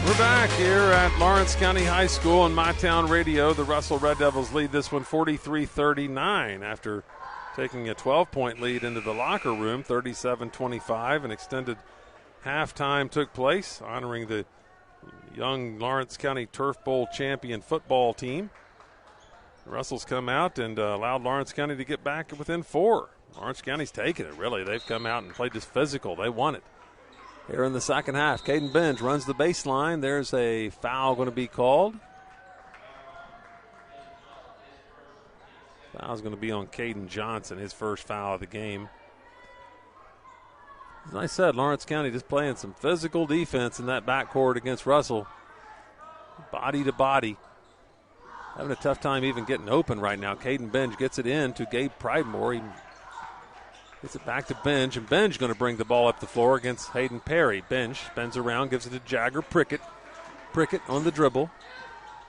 We're back here at Lawrence County High School on MyTown Radio. The Russell Red Devils lead this one 43-39 after taking a 12-point lead into the locker room, 37-25. An extended halftime took place, honoring the young Lawrence County Turf Bowl champion football team. The Russells come out and allowed Lawrence County to get back within 4. Lawrence County's taking it, really. They've come out and played just physical. They won it. Here in the second half, Caden Benge runs the baseline. There's a foul going to be called. Foul's going to be on Caden Johnson, his first foul of the game. As I said, Lawrence County just playing some physical defense in that backcourt against Russell. Body to body. Having a tough time even getting open right now. Caden Benge gets it in to Gabe Pridemore. He gets it back to Benge, and Benge going to bring the ball up the floor against Hayden Perry. Benge spins around, gives it to Jagger Prickett. Prickett on the dribble.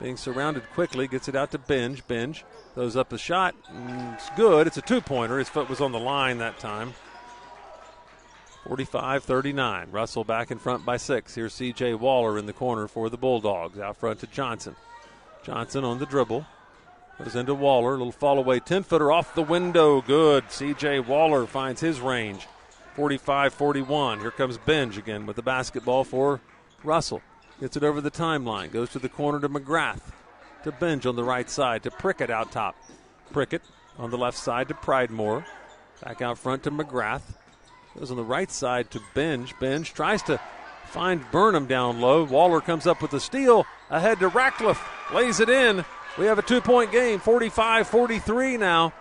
Being surrounded quickly, gets it out to Benge. Benge throws up a shot. It's good. It's a two-pointer. His foot was on the line that time. 45-39. Russell back in front by 6. Here's C.J. Waller in the corner for the Bulldogs. Out front to Johnson. Johnson on the dribble. Goes into Waller. Little fall away. 10-footer off the window. Good. C.J. Waller finds his range. 45-41. Here comes Benge again with the basketball for Russell. Gets it over the timeline. Goes to the corner to McGrath. To Benge on the right side. To Prickett out top. Prickett on the left side to Pridemore. Back out front to McGrath. Goes on the right side to Benge. Benge tries to find Burnham down low. Waller comes up with the steal. Ahead to Ratcliffe. Lays it in. We have a 2-point game. 45-43 now.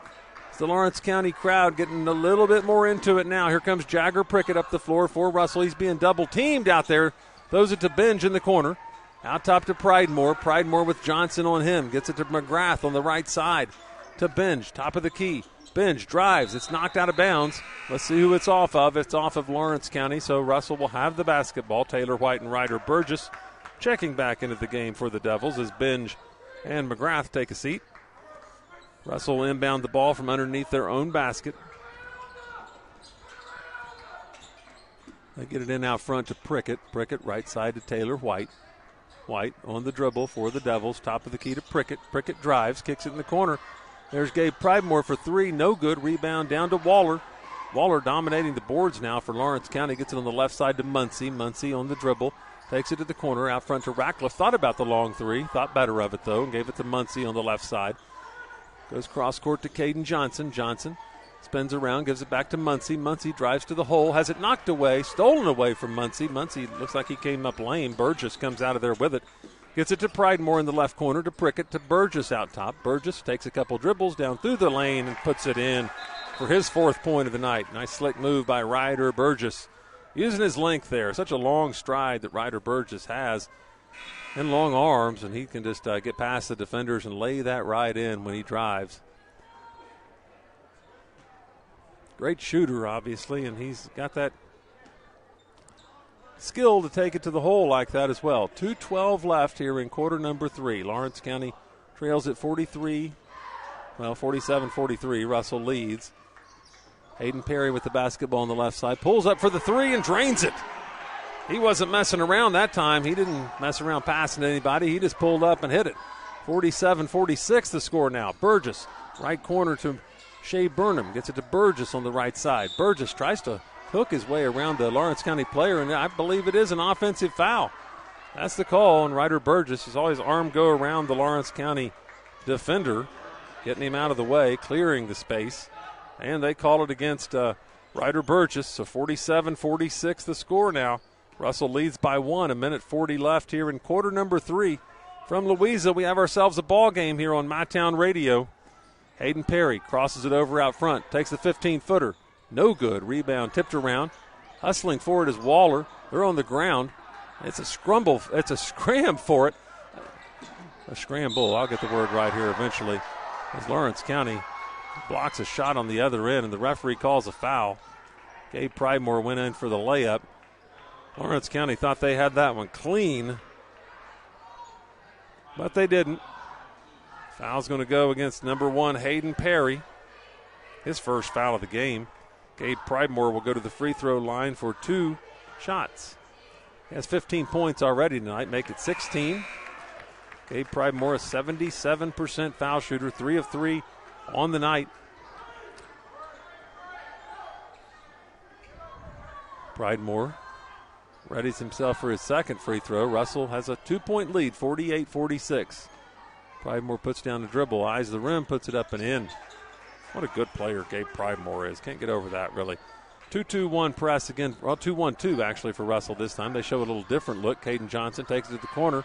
It's the Lawrence County crowd getting a little bit more into it now. Here comes Jagger Prickett up the floor for Russell. He's being double-teamed out there. Throws it to Benge in the corner. Out top to Pridemore. Pridemore with Johnson on him. Gets it to McGrath on the right side. To Benge, top of the key. Benge drives. It's knocked out of bounds. Let's see who it's off of. It's off of Lawrence County, so Russell will have the basketball. Taylor White and Ryder Burgess checking back into the game for the Devils as Benge and McGrath take a seat. Russell inbound the ball from underneath their own basket. They get it in out front to Prickett. Prickett right side to Taylor White. White on the dribble for the Devils. Top of the key to Prickett. Prickett drives, kicks it in the corner. There's Gabe Pridemore for 3. No good. Rebound down to Waller. Waller dominating the boards now for Lawrence County. Gets it on the left side to Muncie. Muncie on the dribble. Takes it to the corner out front to Ratcliffe. Thought about the long 3. Thought better of it, though, and gave it to Muncie on the left side. Goes cross court to Caden Johnson. Johnson spins around, gives it back to Muncie. Muncie drives to the hole, has it knocked away, stolen away from Muncie. Muncie looks like he came up lame. Burgess comes out of there with it. Gets it to Pridemore in the left corner to Prickett to Burgess out top. Burgess takes a couple dribbles down through the lane and puts it in for his 4th point of the night. Nice slick move by Ryder Burgess. Using his length there. Such a long stride that Ryder Burgess has and long arms, and he can just get past the defenders and lay that right in when he drives. Great shooter, obviously, and he's got that skill to take it to the hole like that as well. 2:12 left here in quarter number 3. Lawrence County trails at 47-43. Russell leads. Hayden Perry with the basketball on the left side. Pulls up for the 3 and drains it. He wasn't messing around that time. He didn't mess around passing to anybody. He just pulled up and hit it. 47-46 the score now. Burgess, right corner to Shea Burnham. Gets it to Burgess on the right side. Burgess tries to hook his way around the Lawrence County player, and I believe it is an offensive foul. That's the call, and Ryder Burgess has always arm go around the Lawrence County defender, getting him out of the way, clearing the space. And they call it against Ryder Burgess, so 47-46 the score now. Russell leads by 1, 1:40 left here in quarter number 3. From Louisa, we have ourselves a ball game here on MyTown Radio. Hayden Perry crosses it over out front, takes the 15-footer. No good. Rebound tipped around. Hustling for it is Waller. They're on the ground. It's a scramble. It's a scram for it. A scramble. I'll get the word right here eventually. As Lawrence County blocks a shot on the other end, and the referee calls a foul. Gabe Pridemore went in for the layup. Lawrence County thought they had that one clean, but they didn't. Foul's going to go against number 1, Hayden Perry. His first foul of the game. Gabe Pridemore will go to the free throw line for 2 shots. He has 15 points already tonight, make it 16. Gabe Pridemore, a 77% foul shooter, 3 of 3 on the night. Pridemore readies himself for his second free throw. Russell has a 2-point lead, 48-46. Pridemore puts down the dribble, eyes the rim, puts it up and in. What a good player Gabe Pridemore is. Can't get over that, really. 2-2-1 press again. Well, 2-1-2 actually for Russell this time. They show a little different look. Caden Johnson takes it to the corner.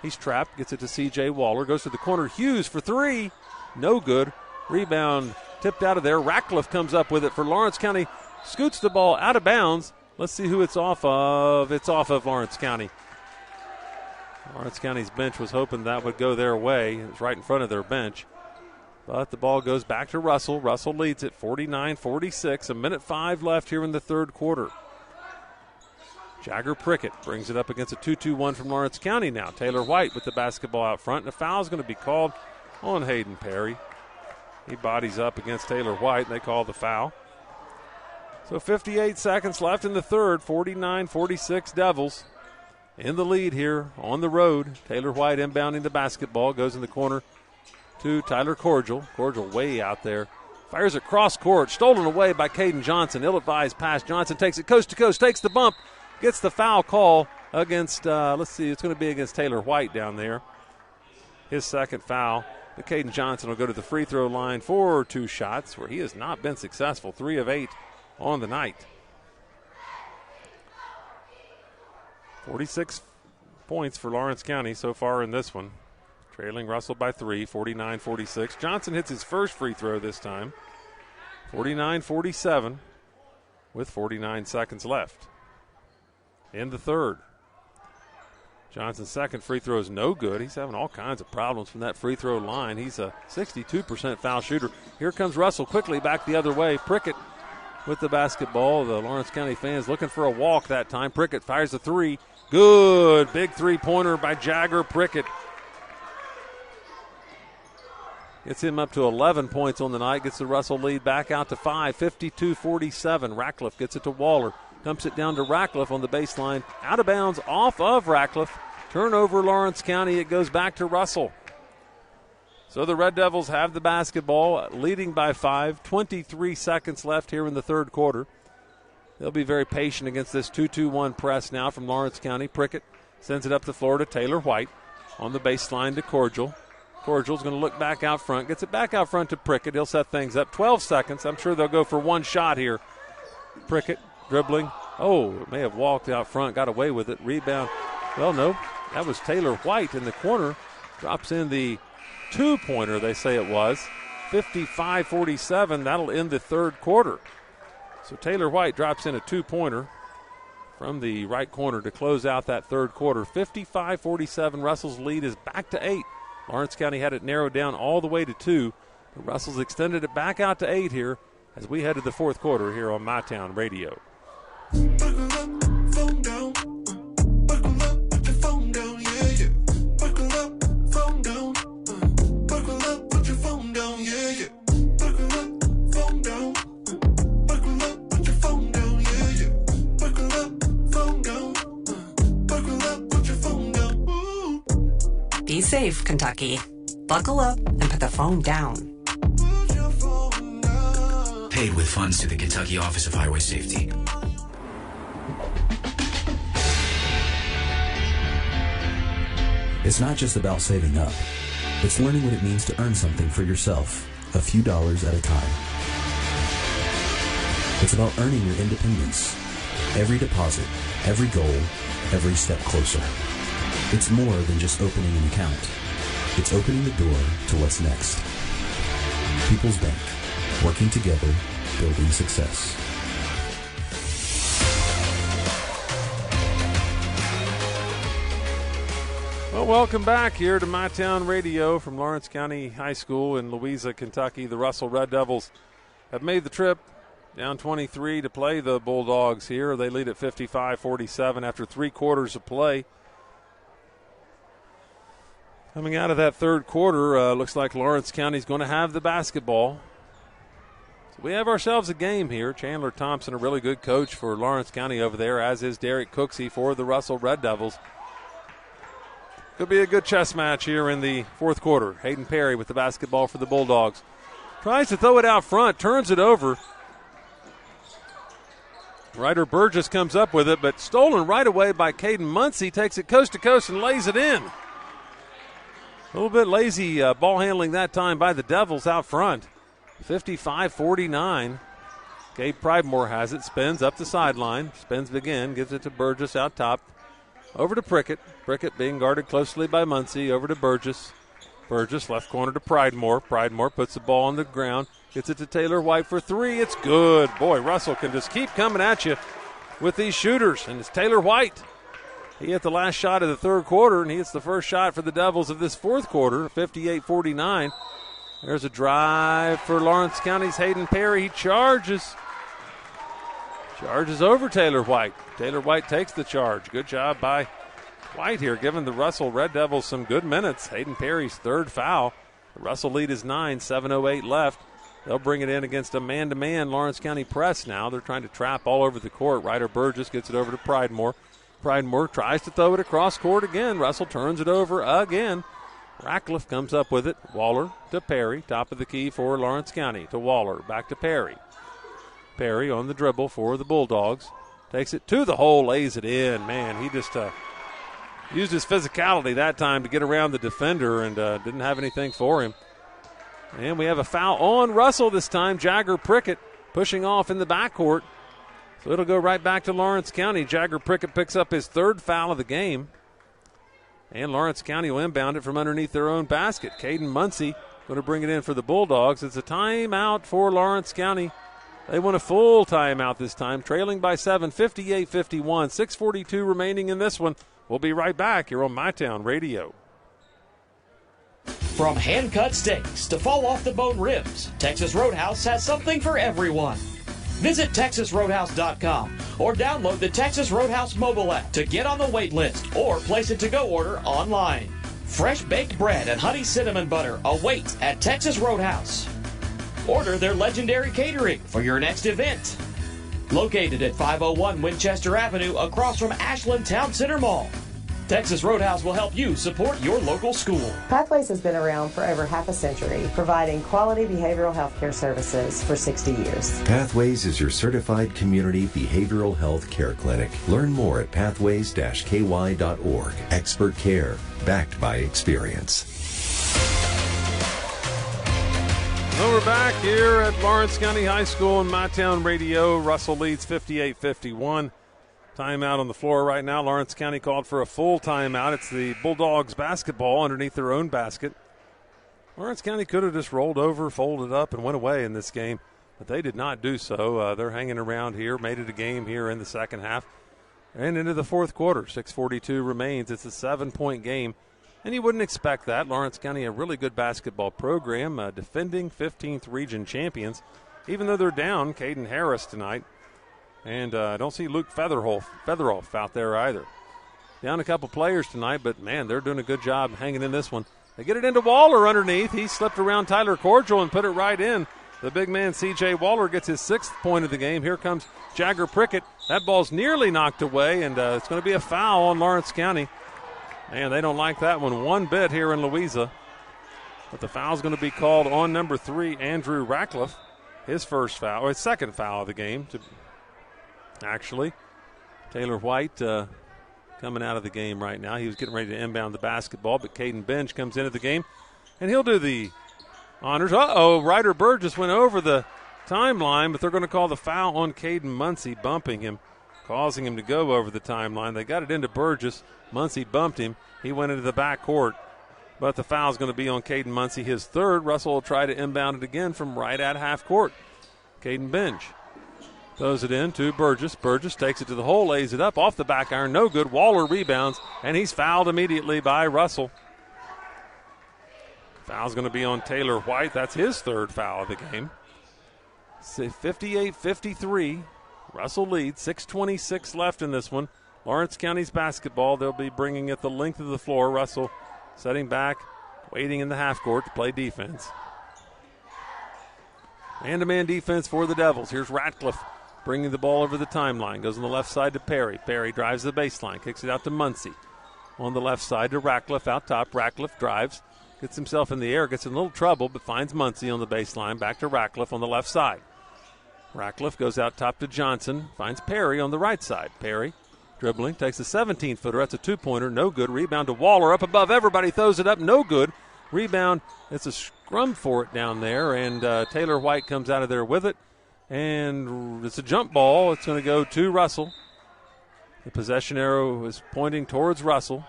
He's trapped, gets it to C.J. Waller, goes to the corner. Hughes for 3. No good. Rebound tipped out of there. Ratcliffe comes up with it for Lawrence County. Scoots the ball out of bounds. Let's see who it's off of. It's off of Lawrence County. Lawrence County's bench was hoping that would go their way. It was right in front of their bench. But the ball goes back to Russell. Russell leads it 49-46. 1:05 left here in the third quarter. Jagger Prickett brings it up against a 2-2-1 from Lawrence County now. Taylor White with the basketball out front. And a foul is going to be called on Hayden Perry. He bodies up against Taylor White, and they call the foul. So 58 seconds left in the third. 49-46 Devils in the lead here on the road. Taylor White inbounding the basketball. Goes in the corner to Tyler Cordial. Cordial way out there. Fires it cross court. Stolen away by Caden Johnson. Ill-advised pass. Johnson takes it coast to coast. Takes the bump. Gets the foul call against, let's see, it's going to be against Taylor White down there. His second foul. But Caden Johnson will go to the free throw line for 2 shots where he has not been successful. 3 of 8 on the night. 46 points for Lawrence County so far in this one. Trailing Russell by 3, 49-46. Johnson hits his first free throw this time. 49-47 with 49 seconds left in the third. Johnson's second free throw is no good. He's having all kinds of problems from that free throw line. He's a 62% foul shooter. Here comes Russell quickly back the other way. Prickett with the basketball. The Lawrence County fans looking for a walk that time. Prickett fires the 3. Good. Big three-pointer by Jagger Prickett. Gets him up to 11 points on the night. Gets the Russell lead back out to 5. 52-47. Ratcliffe gets it to Waller. Dumps it down to Ratcliffe on the baseline. Out of bounds off of Ratcliffe. Turnover Lawrence County. It goes back to Russell. So the Red Devils have the basketball, leading by 5. 23 seconds left here in the third quarter. They'll be very patient against this 2-2-1 press now from Lawrence County. Prickett sends it up the floor to Taylor White. On the baseline to Cordial. Cordial's going to look back out front. Gets it back out front to Prickett. He'll set things up. 12 seconds. I'm sure they'll go for one shot here. Prickett dribbling. Oh, it may have walked out front. Got away with it. Rebound. Well, no. That was Taylor White in the corner. Drops in the two-pointer, they say it was. 55-47. That'll end the third quarter. So Taylor White drops in a two-pointer from the right corner to close out that third quarter. 55-47. Russell's lead is back to 8. Lawrence County had it narrowed down all the way to 2. But Russell's extended it back out to 8 here as we head to the fourth quarter here on MyTown Radio. Be safe, Kentucky. Buckle up and put the phone down. Paid with funds to the Kentucky Office of Highway Safety. It's not just about saving up. It's learning what it means to earn something for yourself, a few dollars at a time. It's about earning your independence. Every deposit, every goal, every step closer. It's more than just opening an account. It's opening the door to what's next. People's Bank, working together, building success. Well, welcome back here to MyTown Radio from Lawrence County High School in Louisa, Kentucky. The Russell Red Devils have made the trip down 23 to play the Bulldogs here. They lead at 55-47 after 3 quarters of play. Coming out of that third quarter, looks like Lawrence County's going to have the basketball. We have ourselves a game here. Chandler Thompson, a really good coach for Lawrence County over there, as is Derek Cooksey for the Russell Red Devils. Could be a good chess match here in the fourth quarter. Hayden Perry with the basketball for the Bulldogs. Tries to throw it out front, turns it over. Ryder Burgess comes up with it, but stolen right away by Caden Muncie. Takes it coast to coast and lays it in. A little bit lazy ball handling that time by the Devils out front. 55-49. Gabe Pridemore has it, spins up the sideline, spins again, gives it to Burgess out top. Over to Prickett. Prickett being guarded closely by Muncie. Over to Burgess. Burgess left corner to Pridemore. Pridemore puts the ball on the ground. Gets it to Taylor White for three. It's good. Boy, Russell can just keep coming at you with these shooters. And it's Taylor White. He hit the last shot of the third quarter, and he hits the first shot for the Devils of this fourth quarter, 58-49. There's a drive for Lawrence County's Hayden Perry. He charges. Charges over Taylor White. Taylor White takes the charge. Good job by White here, giving the Russell Red Devils some good minutes. Hayden Perry's third foul. The Russell lead is 9, 7:08 left. They'll bring it in against a man-to-man Lawrence County press now. They're trying to trap all over the court. Ryder Burgess gets it over to Pridemore. Pridemore tries to throw it across court again. Russell turns it over again. Ratcliffe comes up with it. Waller to Perry. Top of the key for Lawrence County. To Waller. Back to Perry. Perry on the dribble for the Bulldogs. Takes it to the hole. Lays it in. Man, he just used his physicality that time to get around the defender and didn't have anything for him. And we have a foul on Russell this time. Jagger Prickett pushing off in the backcourt. So it'll go right back to Lawrence County. Jagger Prickett picks up his third foul of the game. And Lawrence County will inbound it from underneath their own basket. Caden Muncie going to bring it in for the Bulldogs. It's a timeout for Lawrence County. They want a full timeout this time, trailing by 7, 58-51. 6:42 remaining in this one. We'll be right back here on MyTown Radio. From hand-cut steaks to fall-off-the-bone ribs, Texas Roadhouse has something for everyone. Visit TexasRoadhouse.com or download the Texas Roadhouse mobile app to get on the wait list or place a to-go order online. Fresh baked bread and honey cinnamon butter await at Texas Roadhouse. Order their legendary catering for your next event. Located at 501 Winchester Avenue across from Ashland Town Center Mall. Texas Roadhouse will help you support your local school. Pathways has been around for over half a century, providing quality behavioral health care services for 60 years. Pathways is your certified community behavioral health care clinic. Learn more at pathways-ky.org. Expert care, backed by experience. Well, we're back here at Lawrence County High School in MyTown Radio. Russell leads 58-51. Timeout on the floor right now. Lawrence County called for a full timeout. It's the Bulldogs basketball underneath their own basket. Lawrence County could have just rolled over, folded up, and went away in this game, but they did not do so. They're hanging around here, made it a game here in the second half and into the fourth quarter. 6:42 remains. It's a 7-point game, and you wouldn't expect that. Lawrence County, a really good basketball program, defending 15th region champions, even though they're down Caden Harris tonight. And I don't see Luke Featherhoff out there either. Down a couple players tonight, but, man, they're doing a good job hanging in this one. They get it into Waller underneath. He slipped around Tyler Cordial and put it right in. The big man, C.J. Waller, gets his 6th point of the game. Here comes Jagger Prickett. That ball's nearly knocked away, and it's going to be a foul on Lawrence County. Man, they don't like that one bit here in Louisa. But the foul's going to be called on number 3, Andrew Ratcliffe. His first foul, or his second foul of the game, actually. Taylor White coming out of the game right now. He was getting ready to inbound the basketball, but Caden Bench comes into the game, and he'll do the honors. Ryder Burgess went over the timeline, but they're going to call the foul on Caden Muncie, bumping him, causing him to go over the timeline. They got it into Burgess. Muncie bumped him. He went into the backcourt, but the foul's going to be on Caden Muncie, his third. Russell will try to inbound it again from right at half court. Caden Bench throws it in to Burgess. Burgess takes it to the hole, lays it up off the back iron. No good. Waller rebounds, and he's fouled immediately by Russell. Foul's going to be on Taylor White. That's his third foul of the game. 58-53. Russell leads. 6:26 left in this one. Lawrence County's basketball. They'll be bringing it the length of the floor. Russell setting back, waiting in the half court to play defense. Man-to-man defense for the Devils. Here's Ratcliffe bringing the ball over the timeline. Goes on the left side to Perry. Perry drives the baseline. Kicks it out to Muncie. On the left side to Ratcliffe out top. Ratcliffe drives. Gets himself in the air. Gets in a little trouble, but finds Muncie on the baseline. Back to Ratcliffe on the left side. Ratcliffe goes out top to Johnson. Finds Perry on the right side. Perry dribbling. Takes a 17-footer. That's a two-pointer. No good. Rebound to Waller. Up above everybody. Throws it up. No good. Rebound. It's a scrum for it down there. And Taylor White comes out of there with it. And it's a jump ball. It's going to go to Russell. The possession arrow is pointing towards Russell.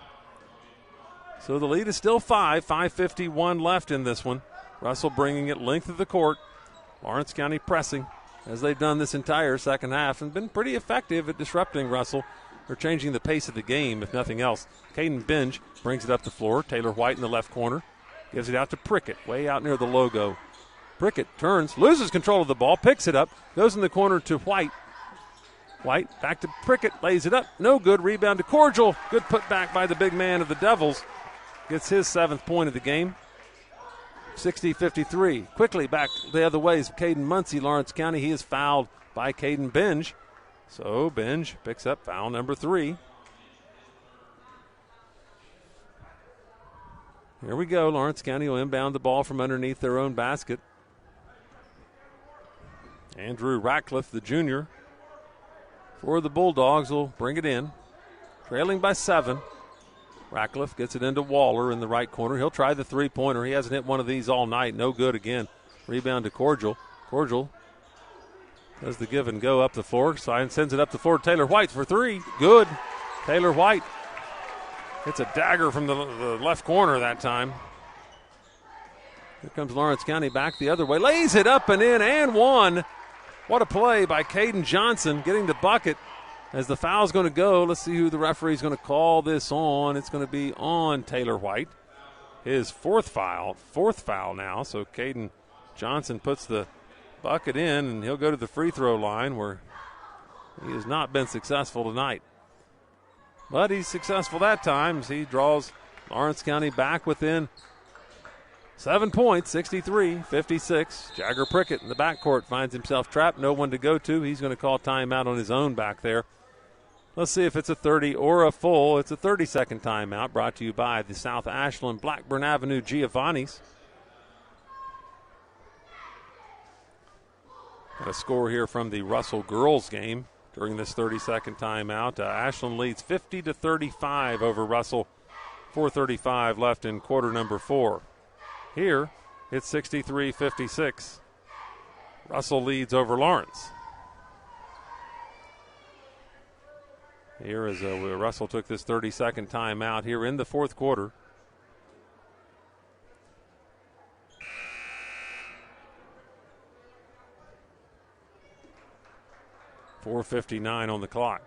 So the lead is still 5:51 left in this one. Russell bringing it length of the court. Lawrence County pressing, as they've done this entire second half, and been pretty effective at disrupting Russell, or changing the pace of the game, if nothing else. Caden Binge brings it up the floor. Taylor White in the left corner. Gives it out to Prickett, way out near the logo. Prickett turns, loses control of the ball, picks it up, goes in the corner to White. White back to Prickett, lays it up. No good. Rebound to Cordial. Good putback by the big man of the Devils. Gets his 7th point of the game. 60-53. Quickly back the other way is Caden Muncie, Lawrence County. He is fouled by Caden Binge. So Binge picks up foul number 3. Here we go. Lawrence County will inbound the ball from underneath their own basket. Andrew Ratcliffe, the junior, for the Bulldogs, will bring it in. Trailing by 7. Ratcliffe gets it into Waller in the right corner. He'll try the three-pointer. He hasn't hit one of these all night. No good again. Rebound to Cordial. Cordial does the give and go up the floor. Sends it up the floor to Taylor White for 3. Good. Taylor White hits a dagger from the left corner that time. Here comes Lawrence County back the other way. Lays it up and in and one. What a play by Caden Johnson, getting the bucket. As the foul's going to go, let's see who the referee's going to call this on. It's going to be on Taylor White. His fourth foul now. So Caden Johnson puts the bucket in, and he'll go to the free throw line, where he has not been successful tonight. But he's successful that time as he draws Lawrence County back within 7 points, 63-56. Jagger Prickett in the backcourt finds himself trapped. No one to go to. He's going to call timeout on his own back there. Let's see if it's a 30 or a full. It's a 30-second timeout brought to you by the South Ashland Blackburn Avenue Giovanni's. Got a score here from the Russell girls game during this 30-second timeout. Ashland leads 50-35 over Russell. 4:35 left in quarter number 4. Here, it's 63-56. Russell leads over Lawrence. Here is Russell took this 30-second timeout here in the fourth quarter. .4:59 on the clock.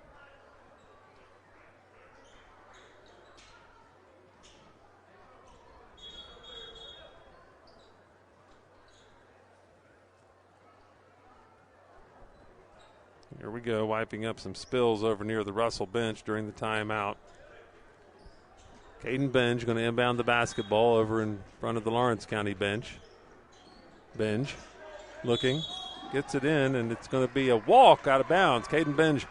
Here we go, wiping up some spills over near the Russell bench during the timeout. Caden Binge going to inbound the basketball over in front of the Lawrence County bench. Binge looking, gets it in, and it's going to be a walk out of bounds. Caden Binge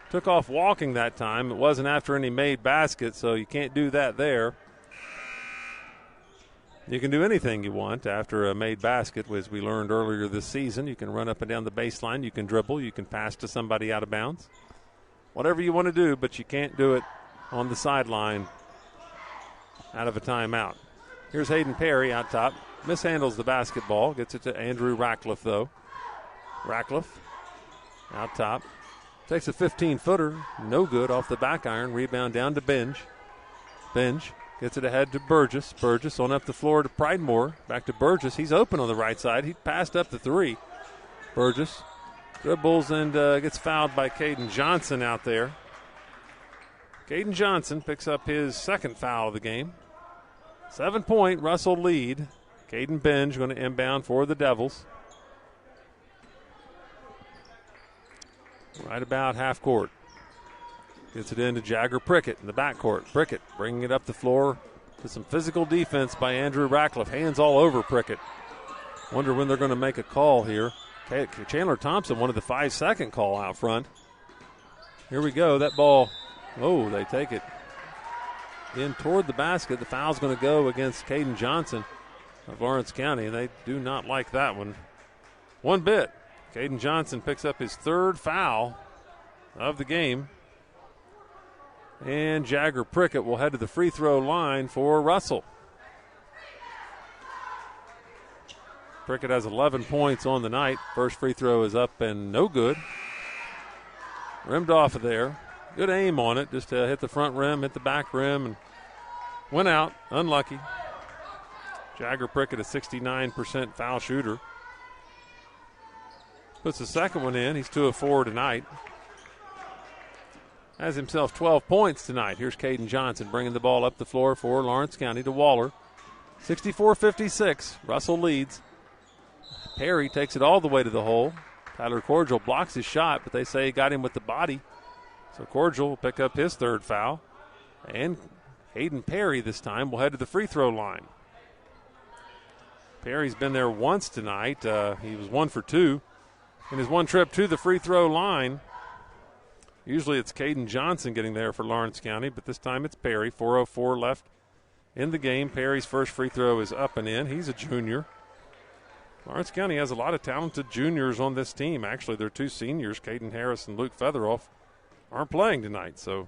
took off walking that time. It wasn't after any made basket, so you can't do that there. You can do anything you want after a made basket, as we learned earlier this season. You can run up and down the baseline. You can dribble. You can pass to somebody out of bounds. Whatever you want to do, but you can't do it on the sideline out of a timeout. Here's Hayden Perry out top. Mishandles the basketball. Gets it to Andrew Ratcliffe, though. Ratcliffe out top. Takes a 15-footer. No good off the back iron. Rebound down to Binge. Binge gets it ahead to Burgess. Burgess on up the floor to Pridemore. Back to Burgess. He's open on the right side. He passed up the 3. Burgess dribbles and gets fouled by Caden Johnson out there. Caden Johnson picks up his second foul of the game. 7-point Russell lead. Caden Binge going to inbound for the Devils. Right about half court. Gets it into Jagger Prickett in the backcourt. Prickett bringing it up the floor to some physical defense by Andrew Ratcliffe. Hands all over Prickett. Wonder when they're going to make a call here. Chandler Thompson wanted the 5-second call out front. Here we go. That ball, they take it in toward the basket. The foul's going to go against Caden Johnson of Lawrence County, and they do not like that one bit. Caden Johnson picks up his 3rd foul of the game. And Jagger Prickett will head to the free throw line for Russell. Prickett has 11 points on the night. First free throw is up and no good. Rimmed off of there. Good aim on it. Just hit the front rim, hit the back rim, and went out. Unlucky. Jagger Prickett, a 69% foul shooter. Puts the second one in. He's 2 of 4 tonight. Has himself 12 points tonight. Here's Caden Johnson bringing the ball up the floor for Lawrence County to Waller. 64-56. Russell leads. Perry takes it all the way to the hole. Tyler Cordial blocks his shot, but they say he got him with the body. So Cordial will pick up his 3rd foul. And Hayden Perry this time will head to the free throw line. Perry's been there once tonight. He was 1 for 2 in his one trip to the free throw line. Usually it's Caden Johnson getting there for Lawrence County, but this time it's Perry. 4:04 left in the game. Perry's first free throw is up and in. He's a junior. Lawrence County has a lot of talented juniors on this team. Actually, their 2 seniors, Caden Harris and Luke Featheroff, aren't playing tonight. So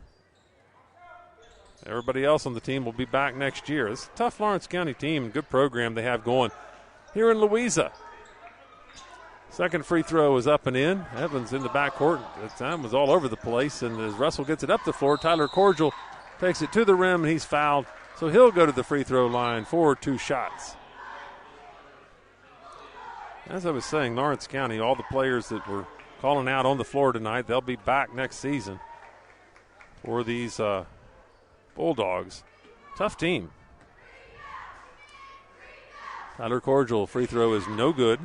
everybody else on the team will be back next year. It's a tough Lawrence County team, good program they have going here in Louisa. Second free throw is up and in. Evans in the backcourt. The time was all over the place, and as Russell gets it up the floor, Tyler Cordial takes it to the rim, and he's fouled. So he'll go to the free throw line for 2 shots. As I was saying, Lawrence County, all the players that were calling out on the floor tonight, they'll be back next season for these Bulldogs. Tough team. Tyler Cordial, free throw is no good.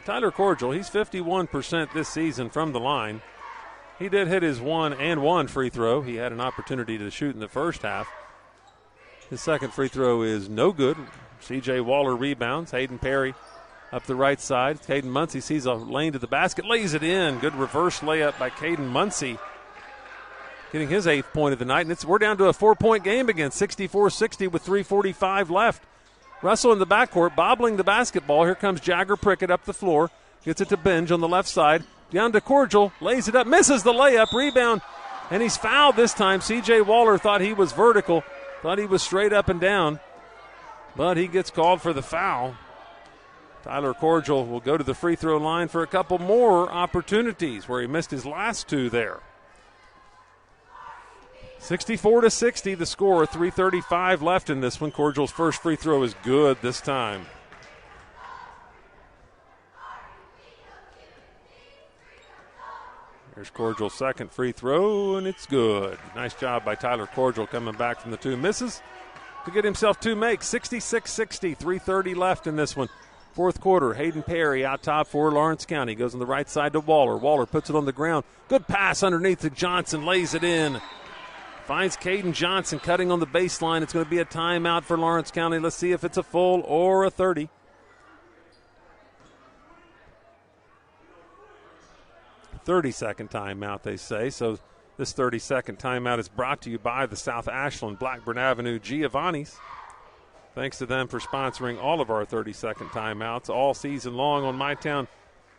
Tyler Cordial, he's 51% this season from the line. He did hit his 1-and-1 free throw. He had an opportunity to shoot in the first half. His second free throw is no good. C.J. Waller rebounds. Hayden Perry up the right side. Caden Muncie sees a lane to the basket, lays it in. Good reverse layup by Caden Muncie, getting his 8th point of the night. And we're down to a 4-point game again, 64-60 with 3:45 left. Russell in the backcourt, bobbling the basketball. Here comes Jagger Prickett up the floor. Gets it to Benj on the left side. Down to Cordial, lays it up, misses the layup, rebound, and he's fouled this time. C.J. Waller thought he was vertical, thought he was straight up and down, but he gets called for the foul. Tyler Cordial will go to the free throw line for a couple more opportunities where he missed his last 2 there. 64-60 the score, 3:35 left in this one. Cordial's first free throw is good this time. Here's Cordial's second free throw, and it's good. Nice job by Tyler Cordial coming back from the 2 misses to get himself 2 makes. 66-60, 3:30 left in this one. Fourth quarter, Hayden Perry out top for Lawrence County. Goes on the right side to Waller. Waller puts it on the ground. Good pass underneath to Johnson, lays it in. Finds Caden Johnson cutting on the baseline. It's going to be a timeout for Lawrence County. Let's see if it's a full or a 30. "30-second timeout," they say. So this 30-second timeout is brought to you by the South Ashland Blackburn Avenue Giovanni's. Thanks to them for sponsoring all of our 30-second timeouts all season long on MyTown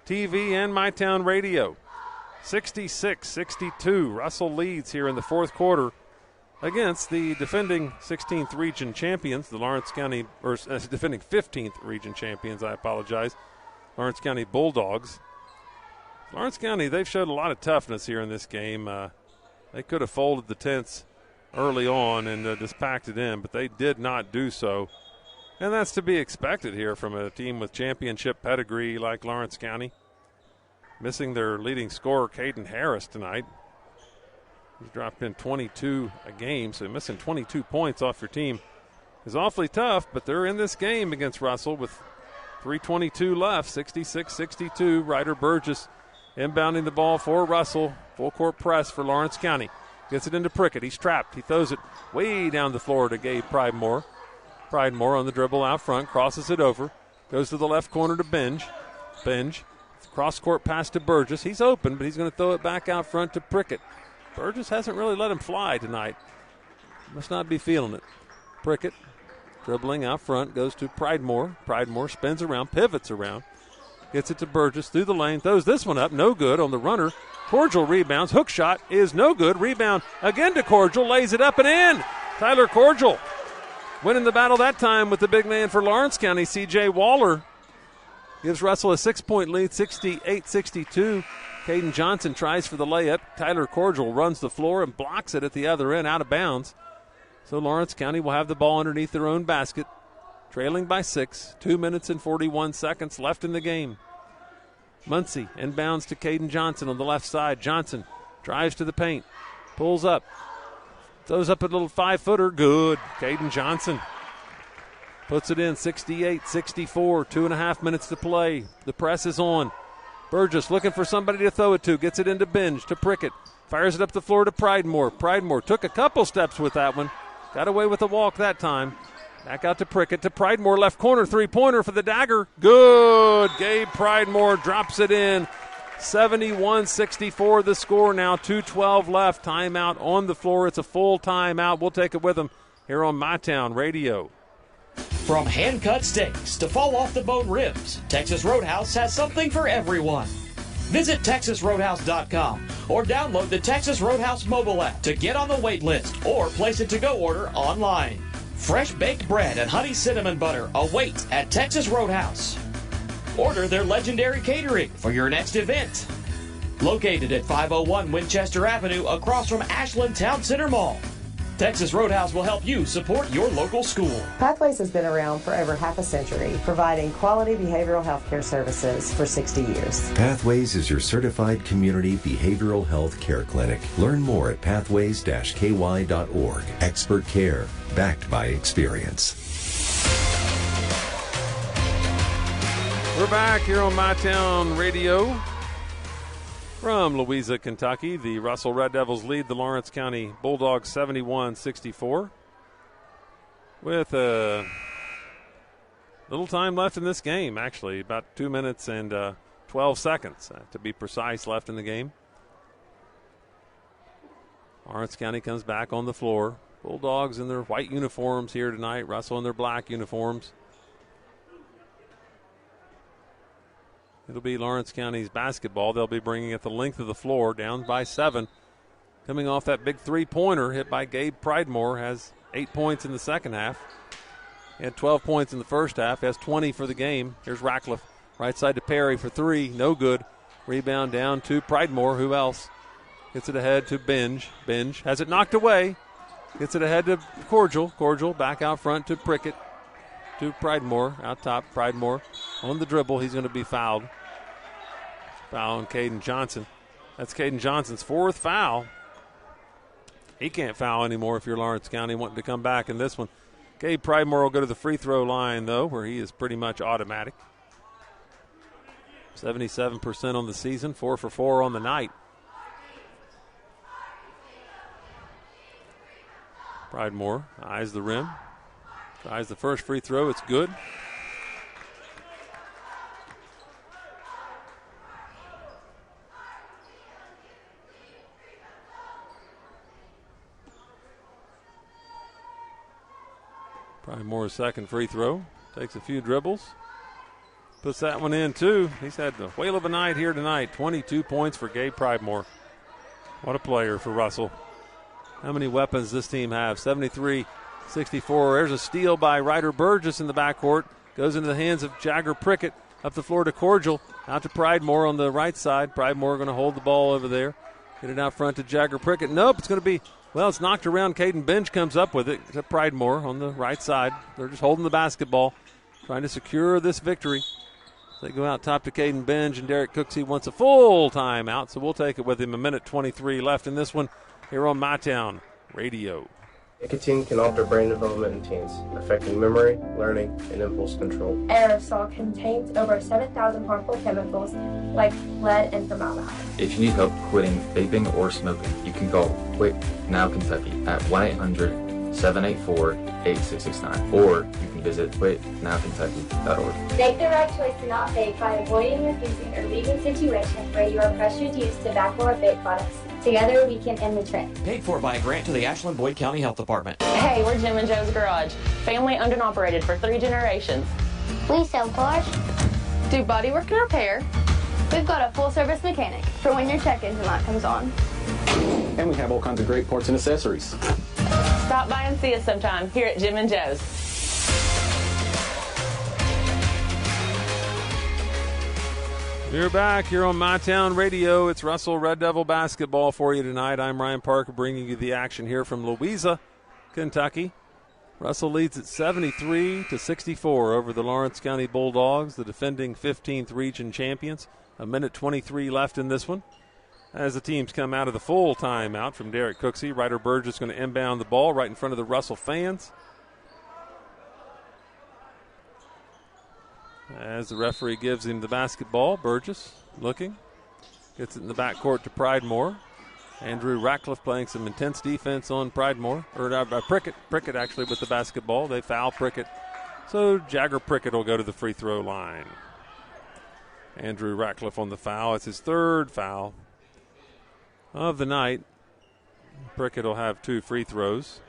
TV and MyTown Radio. 66-62. Russell leads here in the fourth quarter against the defending 16th region champions, the Lawrence County, or defending 15th region champions, I apologize, Lawrence County Bulldogs. Lawrence County, they've showed a lot of toughness here in this game. They could have folded the tents early on and just packed it in, but they did not do so. And that's to be expected here from a team with championship pedigree like Lawrence County. Missing their leading scorer, Caden Harris, tonight. He's dropped in 22 a game, so missing 22 points off your team is awfully tough, but they're in this game against Russell with 3:22 left, 66-62. Ryder Burgess inbounding the ball for Russell. Full court press for Lawrence County. Gets it into Prickett. He's trapped. He throws it way down the floor to Gabe Pridemore. Pridemore on the dribble out front, crosses it over. Goes to the left corner to Binge. Binge. Cross-court pass to Burgess. He's open, but he's going to throw it back out front to Prickett. Burgess hasn't really let him fly tonight. Must not be feeling it. Prickett dribbling out front, goes to Pridemore. Pridemore spins around, pivots around. Gets it to Burgess through the lane, throws this one up, no good on the runner. Cordial rebounds, hook shot is no good. Rebound again to Cordial, lays it up and in. Tyler Cordial winning the battle that time with the big man for Lawrence County, C.J. Waller. Gives Russell a 6-point lead, 68-62. Caden Johnson tries for the layup. Tyler Cordial runs the floor and blocks it at the other end, out of bounds. So Lawrence County will have the ball underneath their own basket, trailing by 6. 2 minutes and 41 seconds left in the game. Muncie inbounds to Caden Johnson on the left side. Johnson drives to the paint, pulls up, throws up a little 5-footer. Good. Caden Johnson puts it in, 68-64, 2.5 minutes to play. The press is on. Burgess looking for somebody to throw it to. Gets it into Binge, to Prickett. Fires it up the floor to Pridemore. Pridemore took a couple steps with that one. Got away with a walk that time. Back out to Prickett, to Pridemore, left corner, three-pointer for the dagger. Good. Gabe Pridemore drops it in. 71-64 the score now. 2:12 left. Timeout on the floor. It's a full timeout. We'll take it with them here on MyTown Radio. From hand-cut steaks to fall-off-the-bone ribs, Texas Roadhouse has something for everyone. Visit TexasRoadhouse.com or download the Texas Roadhouse mobile app to get on the wait list or place a to-go order online. Fresh baked bread and honey cinnamon butter await at Texas Roadhouse. Order their legendary catering for your next event. Located at 501 Winchester Avenue across from Ashland Town Center Mall. Texas Roadhouse will help you support your local school. Pathways has been around for over half a century, providing quality behavioral health care services for 60 years. Pathways is your certified community behavioral health care clinic. Learn more at pathways-ky.org. Expert care, backed by experience. We're back here on MyTown Radio. From Louisa, Kentucky, the Russell Red Devils lead the Lawrence County Bulldogs 71-64. With a little time left in this game, actually, about 2 minutes and 12 seconds, to be precise, left in the game. Lawrence County comes back on the floor. Bulldogs in their white uniforms here tonight, Russell in their black uniforms. It'll be Lawrence County's basketball. They'll be bringing it the length of the floor, down by 7. Coming off that big three-pointer hit by Gabe Pridemore, has 8 points in the second half. He had 12 points in the first half, has 20 for the game. Here's Ratcliffe, right side to Perry for 3, no good. Rebound down to Pridemore, who else? Gets it ahead to Binge. Binge has it knocked away. Gets it ahead to Cordial. Cordial back out front to Prickett. To Pridemore, out top. Pridemore on the dribble. He's going to be fouled. Foul on Caden Johnson. That's Caden Johnson's 4th foul. He can't foul anymore if you're Lawrence County wanting to come back in this one. Gabe Pridemore will go to the free throw line, though, where he is pretty much automatic. 77% on the season, 4 for 4 on the night. Pridemore eyes the rim. Tries the first free throw. It's good. Pridemore's second free throw. Takes a few dribbles. Puts that one in, too. He's had the whale of a night here tonight. 22 points for Gabe Pridemore. What a player for Russell. How many weapons this team have? 73-64. There's a steal by Ryder Burgess in the backcourt. Goes into the hands of Jagger Prickett. Up the floor to Cordial. Out to Pridemore on the right side. Pridemore going to hold the ball over there. Get it out front to Jagger Prickett. Nope, it's going to be, well, it's knocked around. Caden Binge comes up with it to Pridemore on the right side. They're just holding the basketball, trying to secure this victory. They go out top to Caden Binge, and Derek Cooksey wants a full timeout, so we'll take it with him. 1:23 left in this one here on MyTown Radio. Nicotine can alter brain development in teens, affecting memory, learning, and impulse control. Aerosol contains over 7,000 harmful chemicals like lead and formaldehyde. If you need help quitting vaping or smoking, you can call Quit Now Kentucky at 1-800 784-8669. Or you can visit quitnowkentucky.org. Make the right choice to not vape by avoiding, refusing, or leaving situations where you are pressured to use tobacco or vape products. Together, we can end the trend. Paid for by a grant to the Ashland Boyd County Health Department. Hey, we're Jim and Joe's Garage. Family owned and operated for 3 generations. We sell cars, do bodywork and repair. We've got a full-service mechanic for when your check engine light comes on. And we have all kinds of great parts and accessories. Stop by and see us sometime here at Jim and Joe's. We're back here on MyTown Radio. It's Russell Red Devil basketball for you tonight. I'm Ryan Parker bringing you the action here from Louisa, Kentucky. Russell leads at 73-64 over the Lawrence County Bulldogs, the defending 15th region champions. A minute 23 left in this one. As the teams come out of the full timeout from Derek Cooksey, Ryder Burgess going to inbound the ball right in front of the Russell fans. As the referee gives him the basketball, Burgess looking. Gets it in the backcourt to Pridemore. Andrew Ratcliffe playing some intense defense on Pridemore. Prickett. Prickett actually with the basketball. They foul Prickett. So Jagger Prickett will go to the free throw line. Andrew Ratcliffe on the foul. It's his third foul of the night. Prickett will have 2 free throws.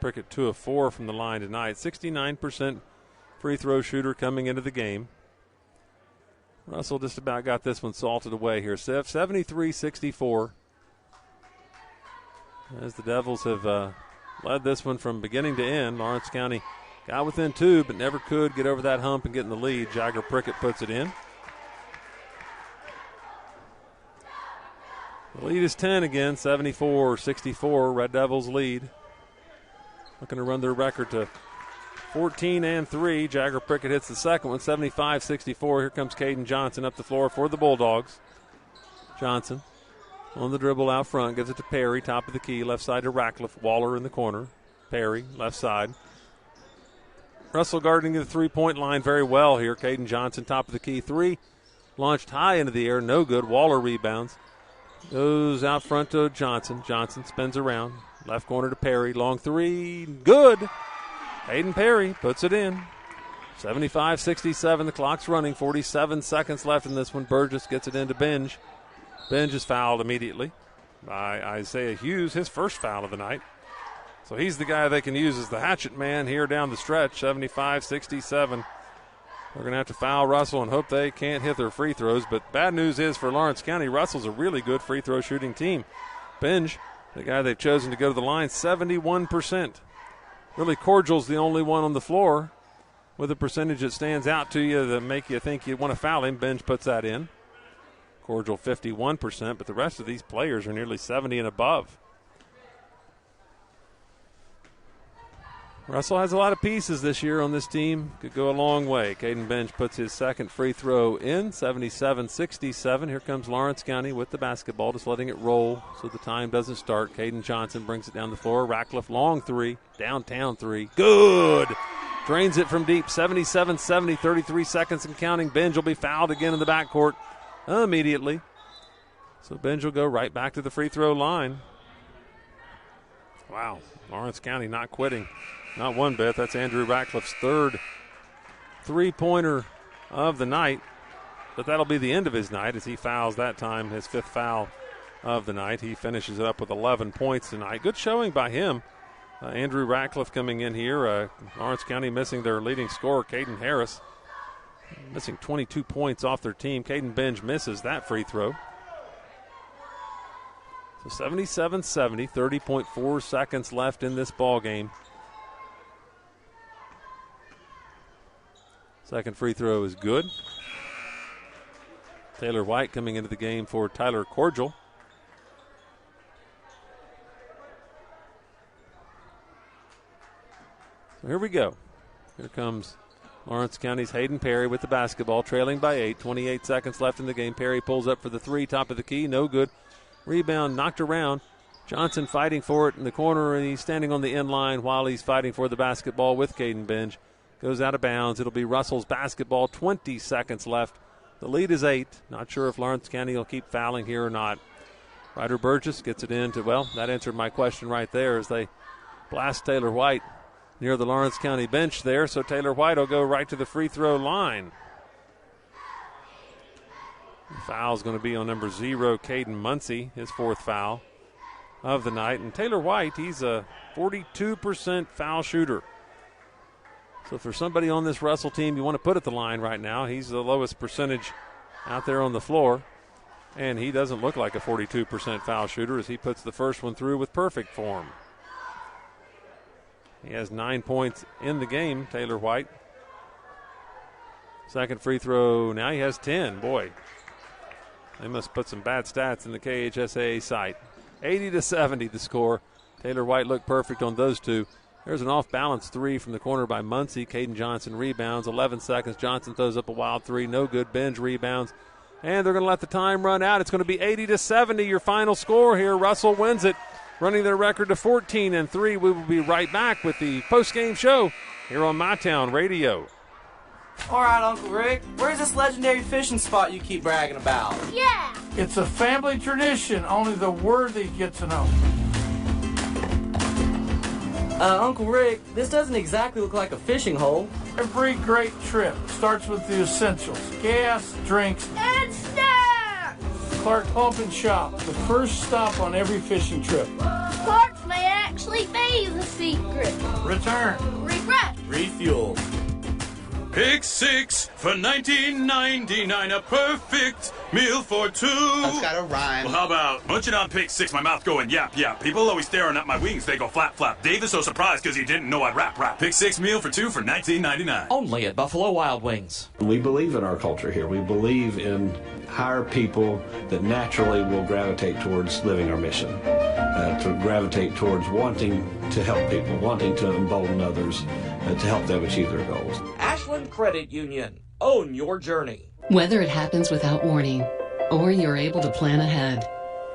Prickett 2 of 4 from the line tonight. 69% free throw shooter coming into the game. Russell just about got this one salted away here. 73-64. As the Devils have led this one from beginning to end. Lawrence County got within 2, but never could get over that hump and get in the lead. Jagger Prickett puts it in. The lead is 10 again, 74-64. Red Devils lead. Looking to run their record to 14-3. Jagger Prickett hits the second one, 75-64. Here comes Caden Johnson up the floor for the Bulldogs. Johnson on the dribble out front, gives it to Perry, top of the key, left side to Ratcliffe. Waller in the corner. Perry, left side. Russell guarding the three-point line very well here. Caden Johnson, top of the key, 3. Launched high into the air, no good. Waller rebounds. Goes out front to Johnson. Johnson spins around. Left corner to Perry. Long 3. Good. Hayden Perry puts it in. 75-67. The clock's running. 47 seconds left in this one. Burgess gets it into Benge. Benge is fouled immediately by Isaiah Hughes, his first foul of the night. So he's the guy they can use as the hatchet man here down the stretch. 75-67. They're going to have to foul Russell and hope they can't hit their free throws. But bad news is for Lawrence County, Russell's a really good free throw shooting team. Benge, the guy they've chosen to go to the line, 71%. Really, Cordial's the only one on the floor with a percentage that stands out to you that make you think you want to foul him. Benge puts that in. Cordial 51%, but the rest of these players are nearly 70 and above. Russell has a lot of pieces this year on this team. Could go a long way. Caden Benge puts his second free throw in, 77-67. Here comes Lawrence County with the basketball, just letting it roll so the time doesn't start. Caden Johnson brings it down the floor. Ratcliffe, long 3, downtown 3. Good! Drains it from deep, 77-70, 33 seconds and counting. Benge will be fouled again in the backcourt immediately. So Benge will go right back to the free throw line. Wow, Lawrence County not quitting. Not one bit. That's Andrew Ratcliffe's third three-pointer of the night. But that'll be the end of his night as he fouls that time, his 5th foul of the night. He finishes it up with 11 points tonight. Good showing by him. Andrew Ratcliffe coming in here. Lawrence County missing their leading scorer, Caden Harris. Missing 22 points off their team. Caden Benge misses that free throw. So 77-70, 30.4 seconds left in this ball game. Second free throw is good. Taylor White coming into the game for Tyler Cordial. So here we go. Here comes Lawrence County's Hayden Perry with the basketball, trailing by 8. 28 seconds left in the game. Perry pulls up for the 3, top of the key, no good. Rebound knocked around. Johnson fighting for it in the corner, and he's standing on the end line while he's fighting for the basketball with Caden Benge. Goes out of bounds. It'll be Russell's basketball. 20 seconds left. The lead is 8. Not sure if Lawrence County will keep fouling here or not. Ryder Burgess gets it into, well, that answered my question right there as they blast Taylor White near the Lawrence County bench there, so Taylor White will go right to the free throw line. The foul's going to be on number 0, Caden Muncie, his 4th foul of the night. And Taylor White, he's a 42% foul shooter. So if there's somebody on this Russell team you want to put at the line right now, he's the lowest percentage out there on the floor. And he doesn't look like a 42% foul shooter as he puts the first one through with perfect form. He has 9 points in the game, Taylor White. Second free throw, now he has 10. Boy, they must put some bad stats in the KHSAA site. 80-70 the score. Taylor White looked perfect on those two. There's an off-balance 3 from the corner by Muncie. Caden Johnson rebounds. 11 seconds. Johnson throws up a wild 3. No good. Benj rebounds. And they're going to let the time run out. It's going to be 80-70, your final score here. Russell wins it, running their record to 14-3. We will be right back with the post-game show here on MyTown Radio. All right, Uncle Rick, where's this legendary fishing spot you keep bragging about? Yeah! It's a family tradition. Only the worthy get to know. Uncle Rick, this doesn't exactly look like a fishing hole. Every great trip starts with the essentials. Gas, drinks, and snacks! Clark Pump and Shop, the first stop on every fishing trip. Clark's may actually be the secret. Return. Refresh. Refuel. Pick 6 for $19.99, a perfect meal for 2. That's got a rhyme. Well, how about munching on Pick 6, my mouth going yap, yap. People always staring at my wings, they go flap, flap. Dave is so surprised because he didn't know I'd rap. Pick 6 meal for 2 for $19.99. Only at Buffalo Wild Wings. We believe in our culture here. We believe in higher people that naturally will gravitate towards living our mission, to gravitate towards wanting to help people, wanting to embolden others, to help them achieve their goals. Ashland Credit Union. Own your journey. Whether it happens without warning or you're able to plan ahead,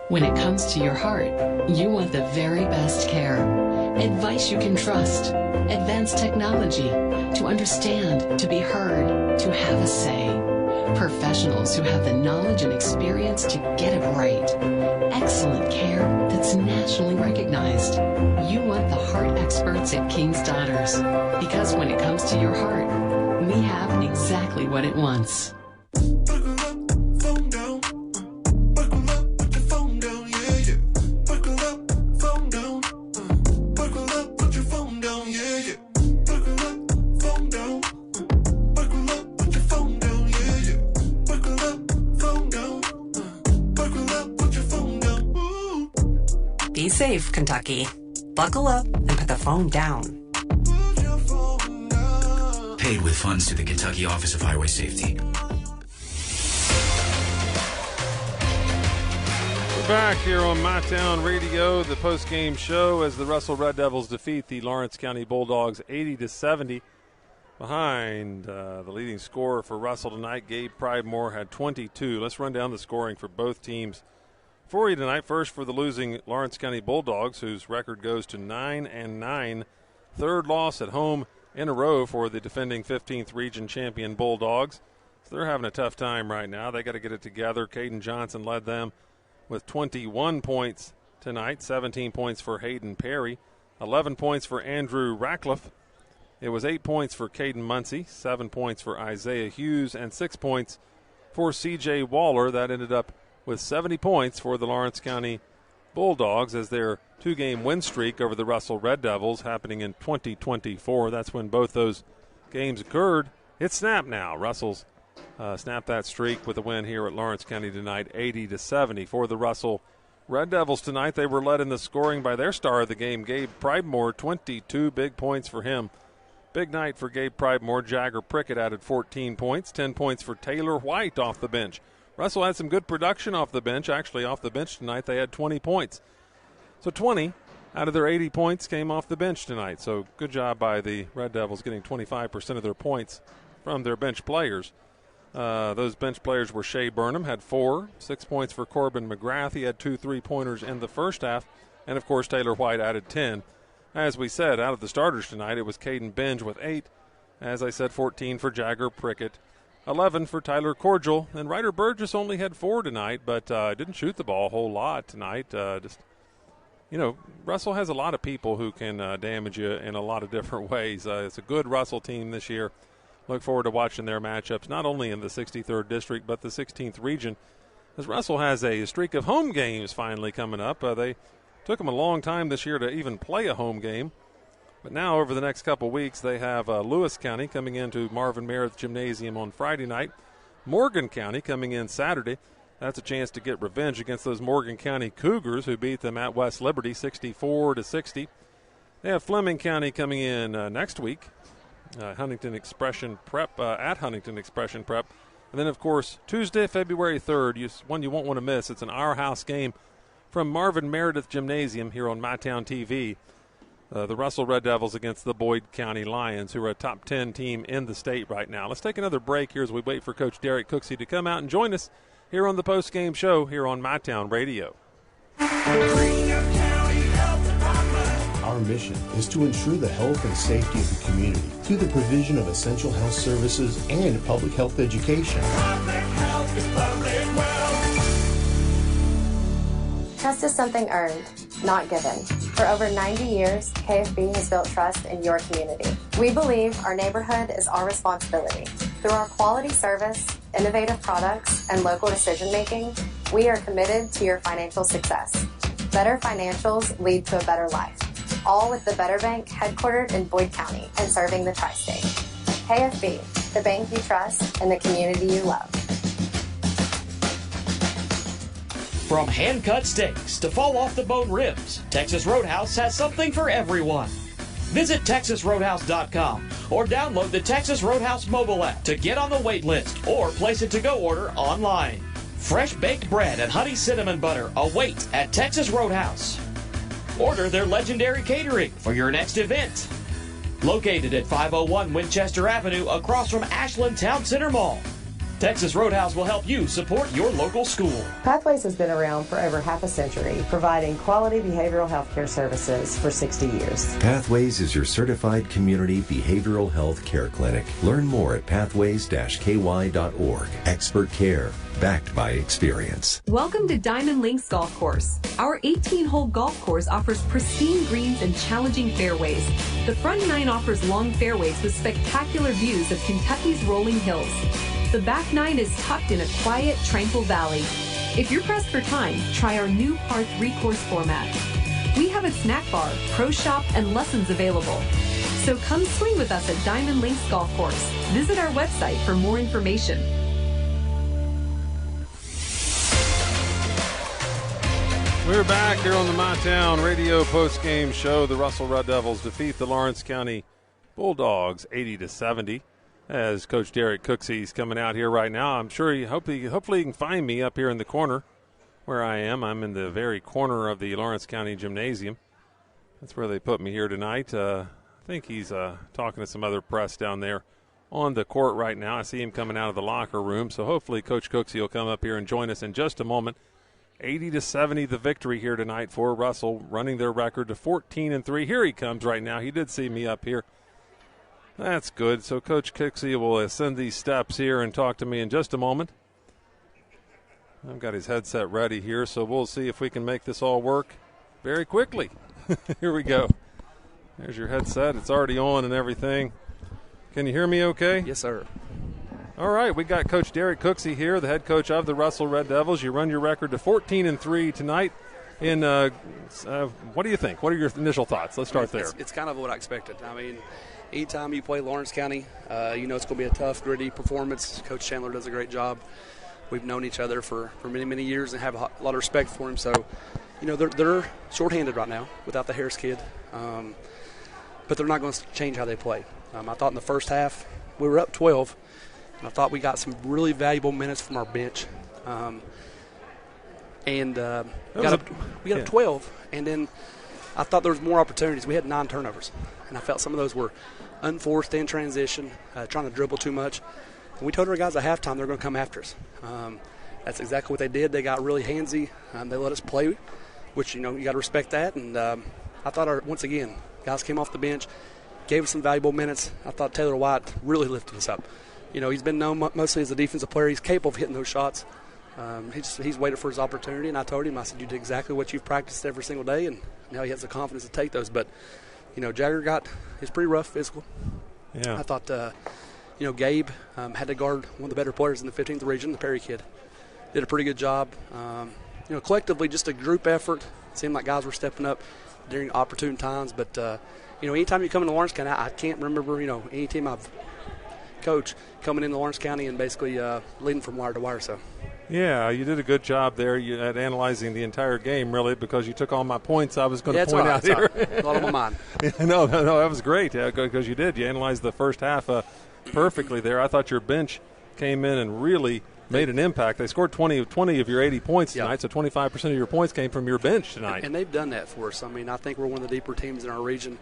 when it comes to your heart, you want the very best care. Advice you can trust. Advanced technology. To understand, to be heard, to have a say. Professionals who have the knowledge and experience to get it right. Excellent care that's nationally recognized. You want the heart experts at King's Daughters. Because when it comes to your heart, we have exactly what it wants. Be safe, Kentucky. Buckle up and put the phone down. Paid with funds to the Kentucky Office of Highway Safety. We're back here on MyTown Radio, the post-game show as the Russell Red Devils defeat the Lawrence County Bulldogs 80-70. Behind the leading scorer for Russell tonight, Gabe Pridemore had 22. Let's run down the scoring for both teams for you tonight. First for the losing Lawrence County Bulldogs, whose record goes to 9-9. Third loss at home in a row for the defending 15th region champion Bulldogs. So they're having a tough time right now. They got to get it together. Caden Johnson led them with 21 points tonight, 17 points for Hayden Perry, 11 points for Andrew Ratcliffe. It was 8 points for Caden Muncie, 7 points for Isaiah Hughes, and 6 points for C.J. Waller. That ended up with 70 points for the Lawrence County Bulldogs as their two-game win streak over the Russell Red Devils happening in 2024. That's when both those games occurred. It's snapped now. Russell's snapped that streak with a win here at Lawrence County tonight, 80-70. For the Russell Red Devils tonight, they were led in the scoring by their star of the game, Gabe Pridemore, 22 big points for him. Big night for Gabe Pridemore. Jagger Prickett added 14 points, 10 points for Taylor White off the bench. Russell had some good production off the bench. Actually, off the bench tonight, they had 20 points. So 20 out of their 80 points came off the bench tonight. So good job by the Red Devils getting 25% of their points from their bench players. Those bench players were Shea Burnham, had 4, 6 points for Corbin McGrath. He had 2 3-pointers in the first half. And, of course, Taylor White added 10. As we said, out of the starters tonight, it was Caden Benj with 8. As I said, 14 for Jagger Prickett, 11 for Tyler Cordial. And Ryder Burgess only had 4 tonight, but didn't shoot the ball a whole lot tonight. Russell has a lot of people who can damage you in a lot of different ways. It's a good Russell team this year. Look forward to watching their matchups, not only in the 63rd District, but the 16th Region, as Russell has a streak of home games finally coming up. They took them a long time this year to even play a home game. But now, over the next couple weeks, they have Lewis County coming into Marvin Meredith Gymnasium on Friday night. Morgan County coming in Saturday. That's a chance to get revenge against those Morgan County Cougars who beat them at West Liberty 64-60. They have Fleming County coming in next week. Huntington Expression Prep at Huntington Expression Prep. And then, of course, Tuesday, February 3rd, one you won't want to miss. It's an Our House game from Marvin Meredith Gymnasium here on MyTown TV. The Russell Red Devils against the Boyd County Lions, who are a top 10 team in the state right now. Let's take another break here as we wait for Coach Derek Cooksey to come out and join us here on the post-game show here on MyTown Radio. Our mission is to ensure the health and safety of the community through the provision of essential health services and public health education. Public health is public wealth. Trust is something earned, not given. For over 90 years, KFB has built trust in your community. We believe our neighborhood is our responsibility. Through our quality service, innovative products, and local decision-making, we are committed to your financial success. Better financials lead to a better life. All with the Better Bank, headquartered in Boyd County and serving the tri-state. KFB, the bank you trust and the community you love. From hand-cut steaks to fall-off-the-bone ribs, Texas Roadhouse has something for everyone. Visit TexasRoadhouse.com or download the Texas Roadhouse mobile app to get on the wait list or place a to-go order online. Fresh baked bread and honey cinnamon butter await at Texas Roadhouse. Order their legendary catering for your next event. Located at 501 Winchester Avenue across from Ashland Town Center Mall. Texas Roadhouse will help you support your local school. Pathways has been around for over half a century, providing quality behavioral health care services for 60 years. Pathways is your certified community behavioral health care clinic. Learn more at pathways-ky.org. Expert care, backed by experience. Welcome to Diamond Links Golf Course. Our 18-hole golf course offers pristine greens and challenging fairways. The front nine offers long fairways with spectacular views of Kentucky's rolling hills. The back nine is tucked in a quiet, tranquil valley. If you're pressed for time, try our new par 3 course format. We have a snack bar, pro shop, and lessons available. So come swing with us at Diamond Links Golf Course. Visit our website for more information. We're back here on the MyTown Radio post-game show. The Russell Red Devils defeat the Lawrence County Bulldogs 80-70. As Coach Derek Cooksey's coming out here right now, I'm sure hopefully you can find me up here in the corner where I am. I'm in the very corner of the Lawrence County Gymnasium. That's where they put me here tonight. I think he's talking to some other press down there on the court right now. I see him coming out of the locker room, so hopefully Coach Cooksey will come up here and join us in just a moment. 80-70 the victory here tonight for Russell, running their record to 14-3. Here he comes right now. He did see me up here. That's good. So Coach Cooksey will ascend these steps here and talk to me in just a moment. I've got his headset ready here, so we'll see if we can make this all work very quickly. Here we go. There's your headset. It's already on and everything. Can you hear me okay? Yes, sir. All right, we got Coach Derek Cooksey here, the head coach of the Russell Red Devils. You run your record to 14-3 tonight. What do you think? What are your initial thoughts? Let's start there. It's kind of what I expected. I mean, anytime you play Lawrence County, you know it's going to be a tough, gritty performance. Coach Chandler does a great job. We've known each other for many, many years and have a lot of respect for him. So, you know, they're shorthanded right now without the Harris kid. But they're not going to change how they play. I thought in the first half we were up 12, and I thought we got some really valuable minutes from our bench. We got up 12, and then I thought there was more opportunities. We had 9 turnovers, and I felt some of those were unforced in transition, trying to dribble too much. And we told our guys at halftime they're going to come after us. That's exactly what they did. They got really handsy. They let us play, which, you know, you got to respect that. And I thought, once again, guys came off the bench, gave us some valuable minutes. I thought Taylor White really lifted us up. You know, he's been known mostly as a defensive player. He's capable of hitting those shots. He's waited for his opportunity, and I told him, I said, you did exactly what you've practiced every single day, and now he has the confidence to take those. But, Jagger he's pretty rough physical. Yeah. I thought, Gabe had to guard one of the better players in the 15th region, the Perry kid. Did a pretty good job. Collectively, just a group effort. It seemed like guys were stepping up during opportune times. But, anytime you come into Lawrence County, I can't remember, any team I've coached coming into Lawrence County and basically leading from wire to wire. So. Yeah, you did a good job there at analyzing the entire game, really, because you took all my points I was going to point out here. A lot on my mind. No, that was great, because you did. You analyzed the first half perfectly there. I thought your bench came in and really made an impact. They scored 20 of your 80 points tonight, so 25% of your points came from your bench tonight. And they've done that for us. I mean, I think we're one of the deeper teams in our region.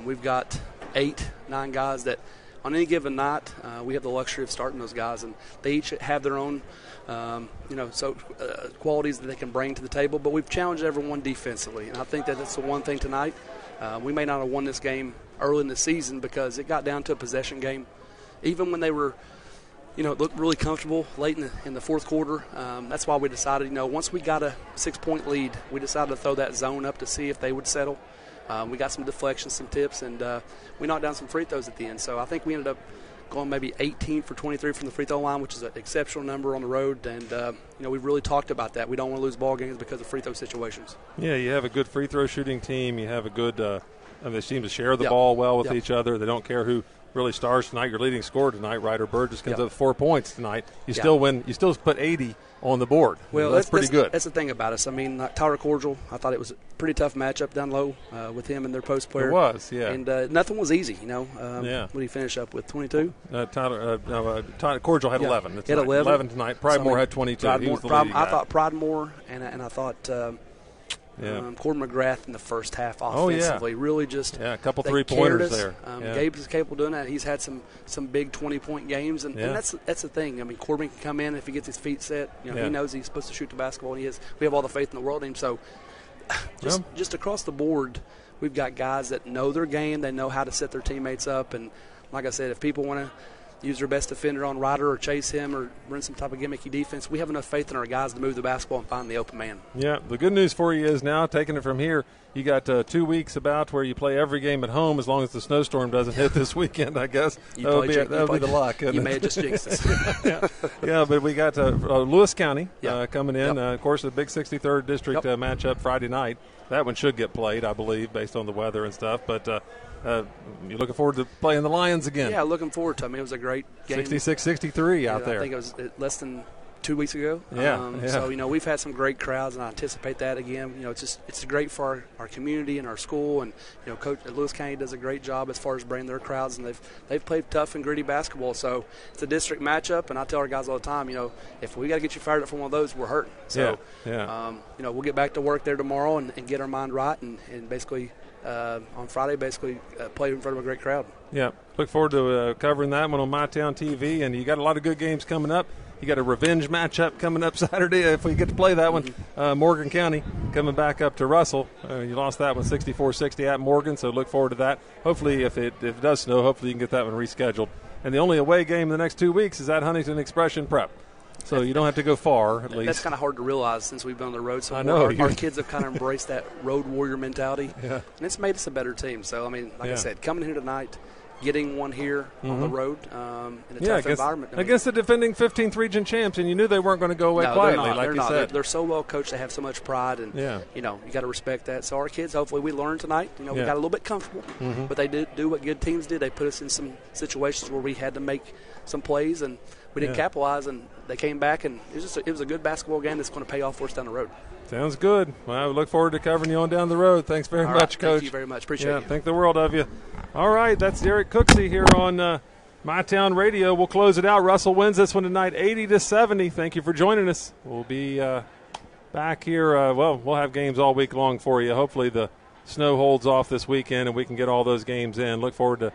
We've got 8-9 guys that on any given night we have the luxury of starting those guys, and they each have their own qualities that they can bring to the table. But we've challenged everyone defensively, and I think that's the one thing tonight. We may not have won this game early in the season because it got down to a possession game. Even when they were looked really comfortable late in the fourth quarter. That's why we decided, once we got a 6-point lead, we decided to throw that zone up to see if they would settle. We got some deflections, some tips, and we knocked down some free throws at the end. So I think we ended up going maybe 18 for 23 from the free throw line, which is an exceptional number on the road. And, we've really talked about that. We don't want to lose ball games because of free throw situations. Yeah, you have a good free throw shooting team. You have a good they seem to share the ball well with each other. They don't care who really stars tonight. Your leading scorer tonight, Ryder Burgess, comes up with 4 points tonight. You still win. You still put 80 on the board. Well, that's pretty good. That's the thing about us. I mean, like Tyler Cordial, I thought it was a pretty tough matchup down low with him and their post player. It was, yeah. And nothing was easy, What did he finish up with, 22? Tyler Cordial had 11. He had 11 tonight. Pridemore had 22. He was the leading guy. I thought Pridemore and I thought Corbin McGrath in the first half offensively really just a couple 3-pointers there. Gabe is capable of doing that. He's had some big 20-point games, and that's the thing. I mean, Corbin can come in if he gets his feet set. He knows he's supposed to shoot the basketball. And we have all the faith in the world in him. So just across the board, we've got guys that know their game. They know how to set their teammates up. And like I said, if people want to use their best defender on Ryder or chase him or run some type of gimmicky defense, we have enough faith in our guys to move the basketball and find the open man. Yeah, the good news for you is now, taking it from here, you got 2 weeks about where you play every game at home as long as the snowstorm doesn't hit this weekend, I guess. That'll be the luck. You may have just jinxed us. Yeah, but we got Lewis County coming in. Of course, the big 63rd District matchup Friday night. That one should get played, I believe, based on the weather and stuff. But you're looking forward to playing the Lions again. Yeah, looking forward to it. I mean, it was a great game. 66-63 out there. I think it was less than 2 weeks ago. Yeah. So, we've had some great crowds, and I anticipate that again. It's great for our community and our school. And, Coach Lewis County does a great job as far as bringing their crowds, and they've played tough and gritty basketball. So it's a district matchup, and I tell our guys all the time, if we got to get you fired up for one of those, we're hurting. So, we'll get back to work there tomorrow and get our mind right and basically on Friday play in front of a great crowd. Yeah, look forward to covering that one on MyTown TV. And you got a lot of good games coming up. You got a revenge matchup coming up Saturday if we get to play that one. Morgan County coming back up to Russell. You lost that one 64-60 at Morgan, so look forward to that. Hopefully, if it does snow, hopefully you can get that one rescheduled. And the only away game in the next 2 weeks is at Huntington Expression Prep. So you don't have to go far, at least. That's kind of hard to realize since we've been on the road. So I know. Our kids have kind of embraced that road warrior mentality. Yeah. And it's made us a better team. So, I mean, like I said, coming here tonight, getting one here on the road in a tough environment. Against the defending 15th region champs, and you knew they weren't going to go away quietly, like you said. They're so well coached. They have so much pride, and you got to respect that. So our kids, hopefully we learned tonight. We got a little bit comfortable, but they did do what good teams did. They put us in some situations where we had to make some plays, and we didn't capitalize, and they came back, and it was a good basketball game that's going to pay off for us down the road. Sounds good. Well, we look forward to covering you on down the road. Thanks very much, Coach. Thank you very much. Appreciate it. Think the world of you. All right, that's Derek Cooksey here on MyTown Radio. We'll close it out. Russell wins this one tonight, 80-70. Thank you for joining us. We'll be back here. We'll have games all week long for you. Hopefully the snow holds off this weekend and we can get all those games in. Look forward to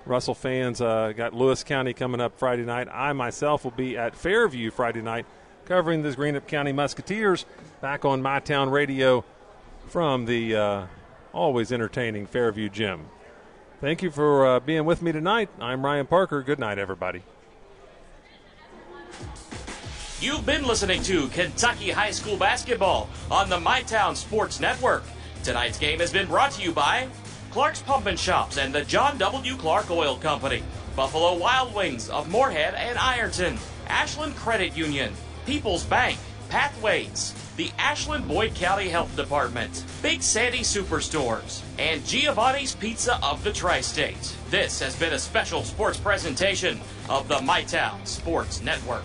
Russell fans. Got Lewis County coming up Friday night. I myself will be at Fairview Friday night covering the Greenup County Musketeers back on MyTown Radio from the always entertaining Fairview Gym. Thank you for being with me tonight. I'm Ryan Parker. Good night, everybody. You've been listening to Kentucky High School Basketball on the MyTown Sports Network. Tonight's game has been brought to you by Clark's Pump and Shops and the John W. Clark Oil Company, Buffalo Wild Wings of Moorhead and Ironton, Ashland Credit Union, People's Bank, Pathways, the Ashland Boyd County Health Department, Big Sandy Superstores, and Giovanni's Pizza of the Tri-State. This has been a special sports presentation of the MyTown Sports Network.